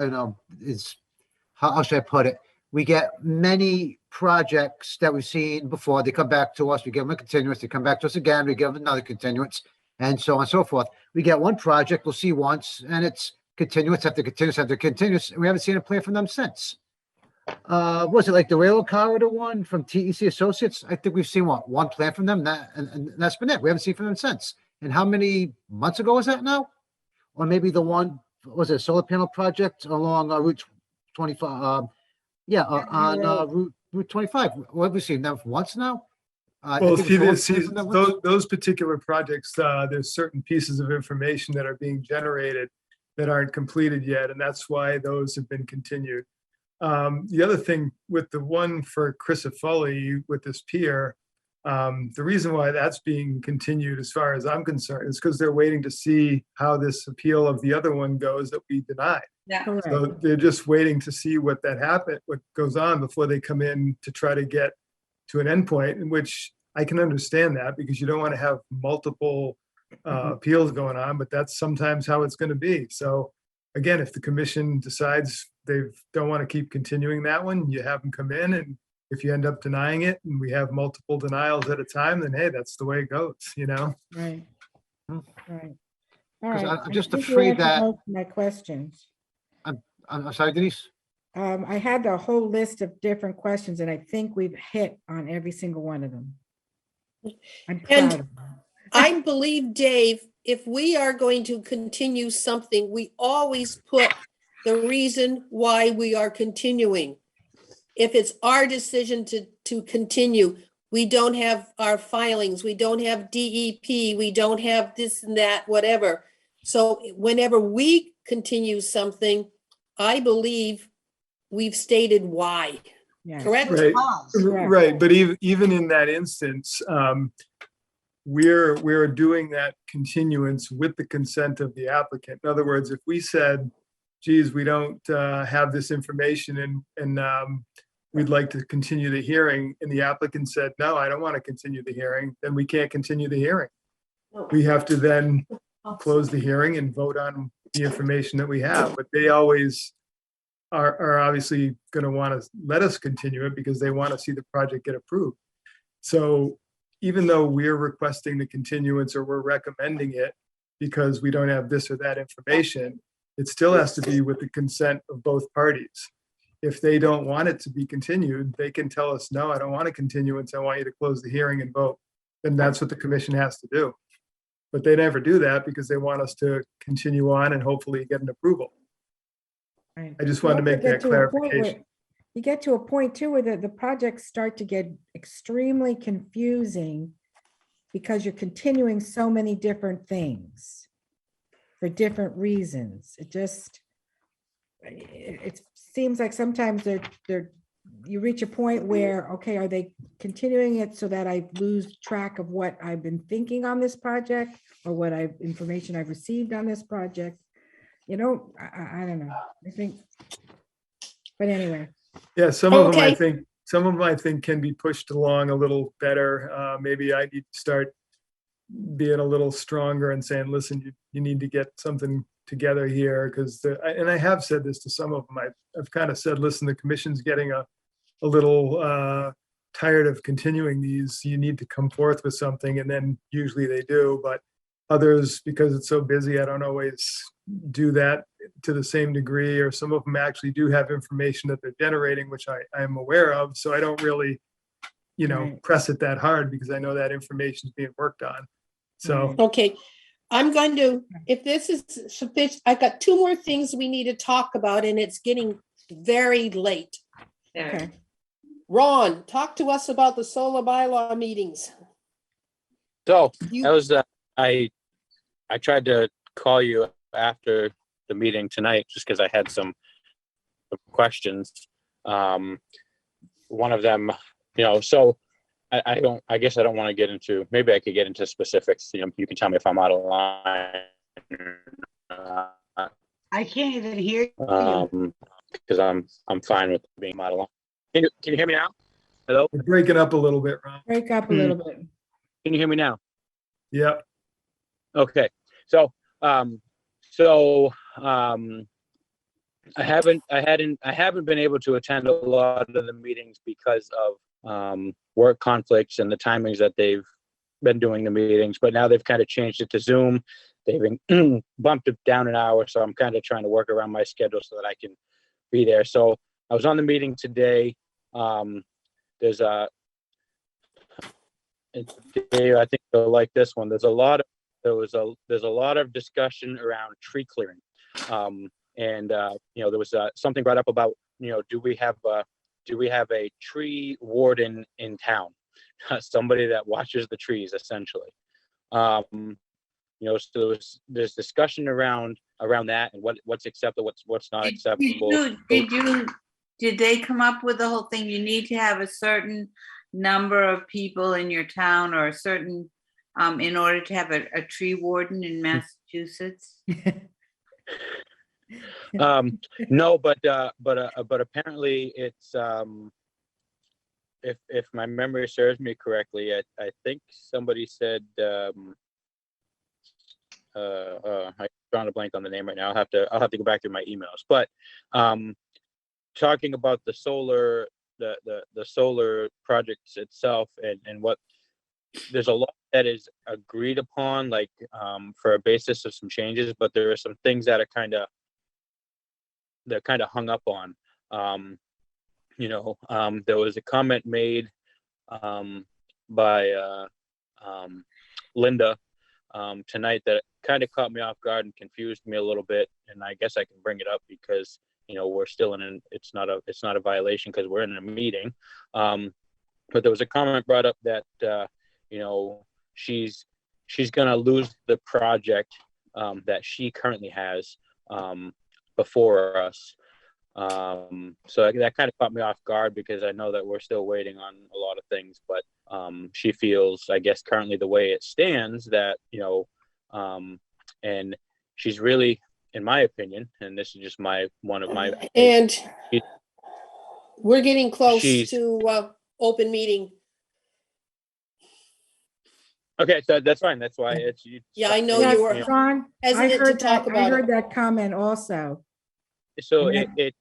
how should I put it? We get many projects that we've seen before. They come back to us. We give them a continuance. They come back to us again. We give them another continuance, and so on and so forth. We get one project we'll see once, and it's continuance after continuance after continuance. And we haven't seen a plan from them since. Was it like the railroad corridor one from TEC Associates? I think we've seen one plan from them, and that's been it. We haven't seen from them since. And how many months ago was that now? Or maybe the one, was it a solar panel project along Route 25? Route 25. What have we seen them once now? Well, those particular projects, there's certain pieces of information that are being generated that aren't completed yet, and that's why those have been continued. The other thing with the one for Crisafulli with this pier, the reason why that's being continued, as far as I'm concerned, is because they're waiting to see how this appeal of the other one goes that we denied. Yeah. So they're just waiting to see what goes on before they come in to try to get to an endpoint, in which I can understand that, because you don't want to have multiple appeals going on, but that's sometimes how it's going to be. So again, if the commission decides they don't want to keep continuing that one, you have them come in, and if you end up denying it and we have multiple denials at a time, then hey, that's the way it goes, Right. Right. All right. I'm just I think you afraid answered that- most of my questions. I'm sorry, Denise. I had a whole list of different questions, and I think we've hit on every single one of them. I'm proud And of them. I believe, Dave, if we are going to continue something, we always put the reason why we are continuing. If it's our decision to continue, we don't have our filings, we don't have DEP, we don't have this and that, whatever. So whenever we continue something, I believe we've stated why. Yeah. Correct? Right. But even in that instance, we're doing that continuance with the consent of the applicant. In other words, if we said, geez, we don't have this information and we'd like to continue the hearing, and the applicant said, no, I don't want to continue the hearing, then we can't continue the hearing. We have to then close the hearing and vote on the information that we have. But they always are obviously going to want to let us continue it because they want to see the project get approved. So even though we're requesting the continuance or we're recommending it because we don't have this or that information, it still has to be with the consent of both parties. If they don't want it to be continued, they can tell us, no, I don't want a continuance. I want you to close the hearing and vote. Then that's what the commission has to do. But they never do that because they want us to continue on and hopefully get an approval. Right. I just wanted to make that clarification. You get to a point too where the projects start to get extremely confusing because you're continuing so many different things for different reasons. It seems like sometimes you reach a point where, okay, are they continuing it so that I lose track of what I've been thinking on this project or what information I've received on this project? I don't know. I think, but anyway. Yeah, some of them Okay. I think can be pushed along a little better. Maybe I need to start being a little stronger and saying, listen, you need to get something together here, because and I have said this to some of them. I've kind of said, listen, the commission's getting a little tired of continuing these. You need to come forth with something, and then usually they do. But others, because it's so busy, I don't always do that to the same degree, or some of them actually do have information that they're generating, which I am aware of. So I don't really, Right. press it that hard because I know that information is being worked on. So, Okay, I'm going to, if this is sufficient, I got two more things we need to talk about and it's getting very late. Okay. Ron, talk to us about the solar bylaw meetings. So You- that was, I tried to call you after the meeting tonight, just because I had some questions. One of them, so I guess I don't want to get into, maybe I could get into specifics. You can tell me if I'm out of line. I can't even hear you. Because I'm fine with being out of line. Can you hear me now? Hello? you're breaking up a little bit, Ron. Break up a little bit. Can you hear me now? Yeah. Okay. So, I haven't been able to attend a lot of the meetings because of work conflicts and the timings that they've been doing the meetings, but now they've kind of changed it to Zoom. They've been bumped it down an hour, so I'm kind of trying to work around my schedule so that I can be there. So I was on the meeting today. There's I think they'll like this one. There's a lot of discussion around tree clearing. There was something brought up about, do we have a tree warden in town? Somebody that watches the trees, essentially. So there's discussion around that and what's acceptable, what's not acceptable. Did they come up with the whole thing? You need to have a certain number of people in your town or a certain, in order to have a tree warden in Massachusetts? No, but apparently it's if my memory serves me correctly, I think somebody said I'm drawing a blank on the name right now. I'll have to go back through my emails. But talking about the solar projects itself and what there's a lot that is agreed upon, like for a basis of some changes, but there are some things that are kind of hung up on. There was a comment made by Linda tonight that kind of caught me off guard and confused me a little bit, and I guess I can bring it up because we're still it's not a violation because we're in a meeting. But there was a comment brought up that she's gonna lose the project that she currently has before us. So that kind of caught me off guard because I know that we're still waiting on a lot of things, but she feels, I guess, currently the way it stands that, and she's really, in my opinion, and this is just one of my, and we're getting close she's- to open meeting. Okay, so that's fine. That's why it's. Yeah, I know Yes, you were Ron, I hesitant to heard talk that, I about heard it. that comment also. So And it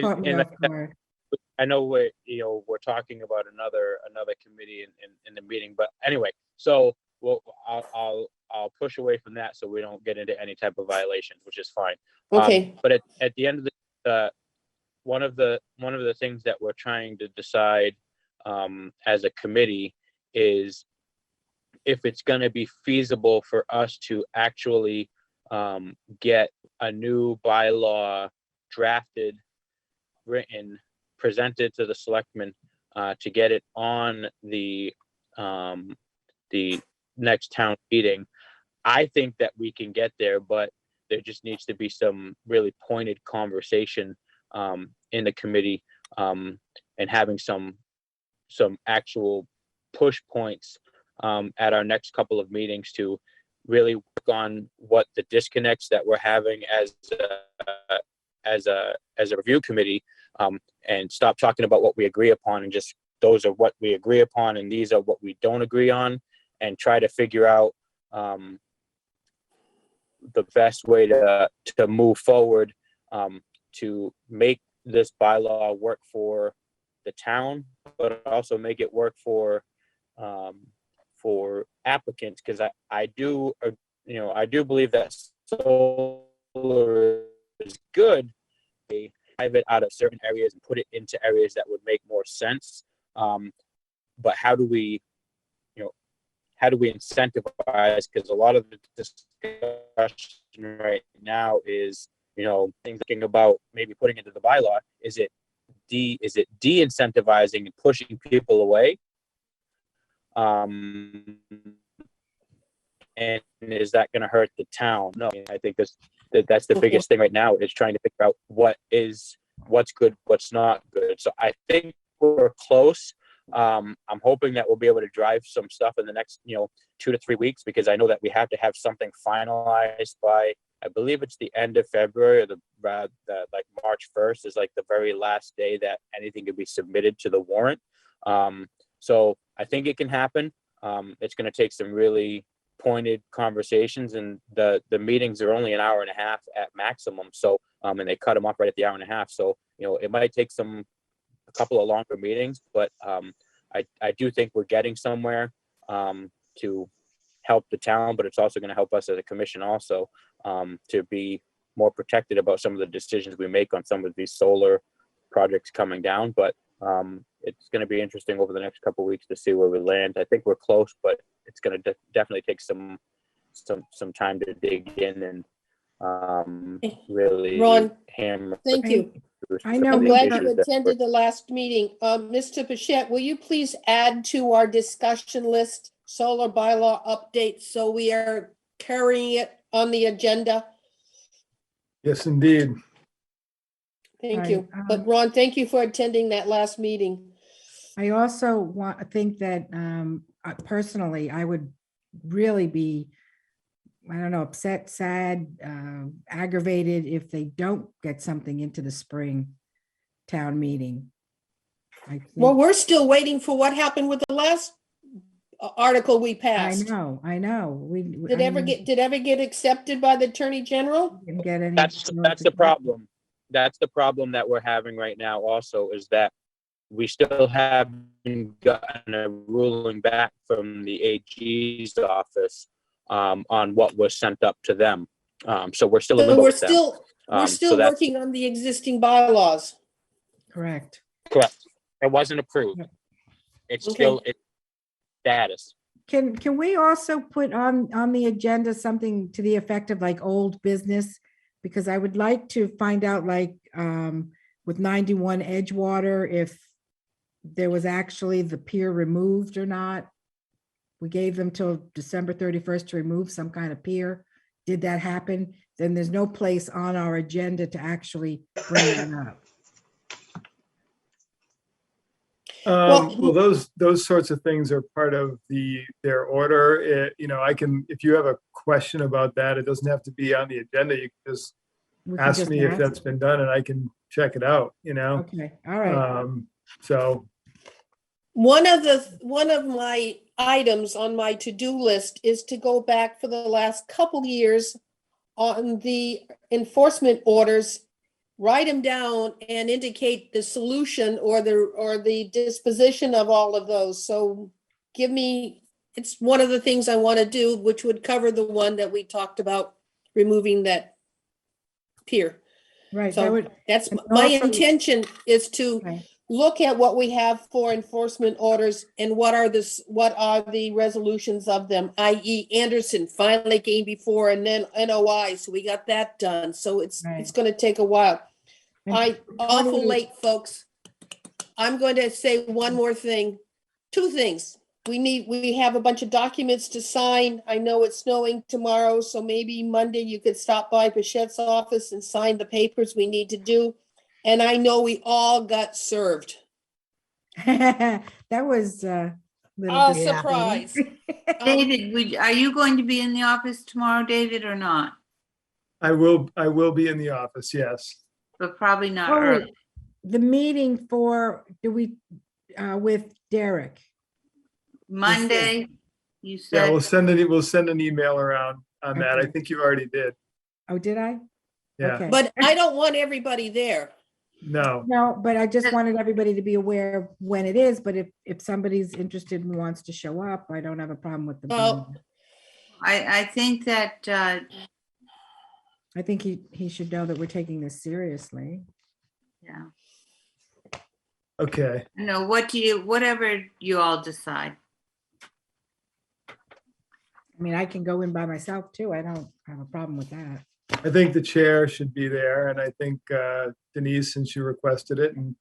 caught me and off guard. I know we're talking about another committee in the meeting, but anyway, so I'll push away from that so we don't get into any type of violations, which is fine. Okay. But at the end of the, one of the things that we're trying to decide as a committee is if it's going to be feasible for us to actually get a new bylaw drafted, written, presented to the selectmen to get it on the next town meeting. I think that we can get there, but there just needs to be some really pointed conversation in the committee and having some actual push points at our next couple of meetings to really work on what the disconnects that we're having as a review committee, and stop talking about what we agree upon and just those are what we agree upon and these are what we don't agree on, and try to figure out the best way to move forward to make this bylaw work for the town, but also make it work for applicants, because I do believe that solar is good. They drive it out of certain areas and put it into areas that would make more sense. But how do we incentivize? Because a lot of the discussion right now is, thinking about maybe putting into the bylaw. Is it de-incentivizing and pushing people away? And is that going to hurt the town? No, I think that's the biggest thing right now, is trying to figure out what's good, what's not good. So I think we're close. I'm hoping that we'll be able to drive some stuff in the next 2 to 3 weeks, because I know that we have to have something finalized by, I believe it's the end of February, or like March 1st is like the very last day that anything can be submitted to the warrant. So I think it can happen. It's going to take some really pointed conversations, and the meetings are only an hour and a half at maximum. So, and they cut them off right at the hour and a half. So, it might take a couple of longer meetings, but I do think we're getting somewhere to help the town, but it's also going to help us as a commission also to be more protected about some of the decisions we make on some of these solar projects coming down. But it's going to be interesting over the next couple of weeks to see where we land. I think we're close, but it's going to definitely take some time to dig in and really Ron, hammer. thank you. I know I'm we glad got- you attended the last meeting. Mr. Pichette, will you please add to our discussion list solar bylaw updates so we are carrying it on the agenda? Yes, indeed. Thank Right, you. But Ron, thank you for attending that last meeting. I also think that personally, I would really be, I don't know, upset, sad, aggravated if they don't get something into the spring town meeting. Well, we're still waiting for what happened with the last article we passed. I know. Did it ever get accepted by the Attorney General? Didn't get any. That's the problem. That's the problem that we're having right now also, is that we still haven't gotten a ruling back from the AG's office on what was sent up to them. So we're still in limbo with them. We're still working on the existing bylaws. Correct. Correct. It wasn't approved. It's still its status. Can we also put on the agenda something to the effect of like old business? Because I would like to find out, like with 91 Edgewater, if there was actually the pier removed or not. We gave them till December 31st to remove some kind of pier. Did that happen? Then there's no place on our agenda to actually bring that up. Well, those sorts of things are part of their order. I can, if you have a question about that, it doesn't have to be on the agenda. You can just ask me if that's been done and I can check it out, Okay, all right. So. One of my items on my to-do list is to go back for the last couple years on the enforcement orders write them down and indicate the solution or the disposition of all of those. So give me, it's one of the things I want to do, which would cover the one that we talked about, removing that pier. Right. So that's and my also- intention, is to Right. look at what we have for enforcement orders and what are the resolutions of them, i.e. Anderson finally came before, and then NOI, so we got that done. So it's gonna take a while. Awful late, folks. I'm going to say one more thing, two things. We have a bunch of documents to sign. I know it's snowing tomorrow, so maybe Monday you could stop by Pachette's office and sign the papers we need to do. And I know we all got served. That was a A disappointing. surprise. David, are you going to be in the office tomorrow, David, or not? I will be in the office, yes. But probably not Oh, early. the meeting with Derek. Monday, you Yeah, said. we'll send an email around on that. I think you already did. Oh, did I? Yeah. Okay. But I don't want everybody there. No. No, but I just wanted everybody to be aware of when it is, but if somebody's interested and wants to show up, I don't have a problem with them. Well, I think that, I think he should know that we're taking this seriously. yeah, Okay. no, whatever you all decide. I mean, I can go in by myself too. I don't have a problem with that. I think the chair should be there, and I think Denise, since you requested it, and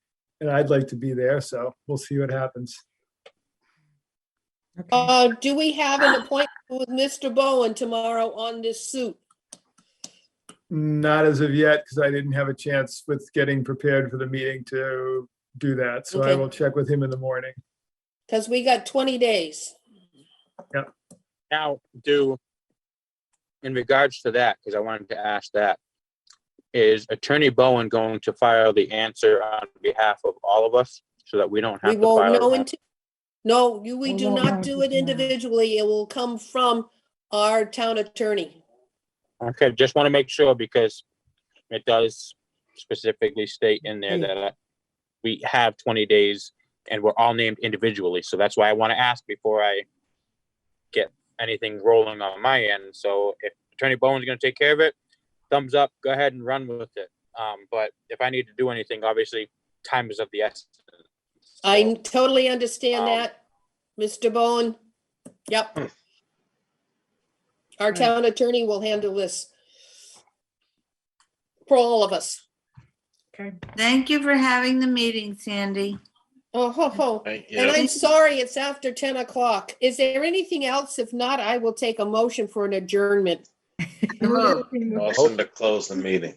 I'd like to be there, so we'll see what happens. Do we have an appointment with Mr. Bowen tomorrow on this suit? Not as of yet, because I didn't have a chance with getting prepared for the meeting to do that, so I Okay. will check with him in the morning. Because we got 20 days. Yep. Now, in regards to that, because I wanted to ask that, is Attorney Bowen going to file the answer on behalf of all of us so that we don't have We to won't file? know it? until, no, we do won't not know do it until tomorrow. individually. It will come from our town attorney. Okay, just want to make sure because it does specifically state in there that we have 20 days and we're all named individually. So that's why I want to ask before I get anything rolling on my end. So if Attorney Bowen's going to take care of it, thumbs up, go ahead and run with it. But if I need to do anything, obviously time is of the essence. I totally understand that, Mr. Bowen. Yep. Our town attorney will handle this for all of us. Okay. Thank you for having the meeting, Sandy. Oh, ho, ho. Thank And you. I'm sorry, it's after 10 o'clock. Is there anything else? If not, I will take a motion for an adjournment. Motion to close the meeting.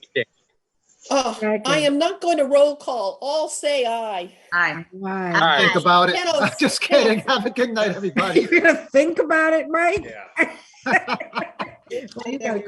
Oh, I am not going to roll call. All say aye. Aye. Why? Think about it. Kenneth, I'm just kidding. Have a good night, everybody. You're gonna think about it, Mike? Yeah. Well, you gotta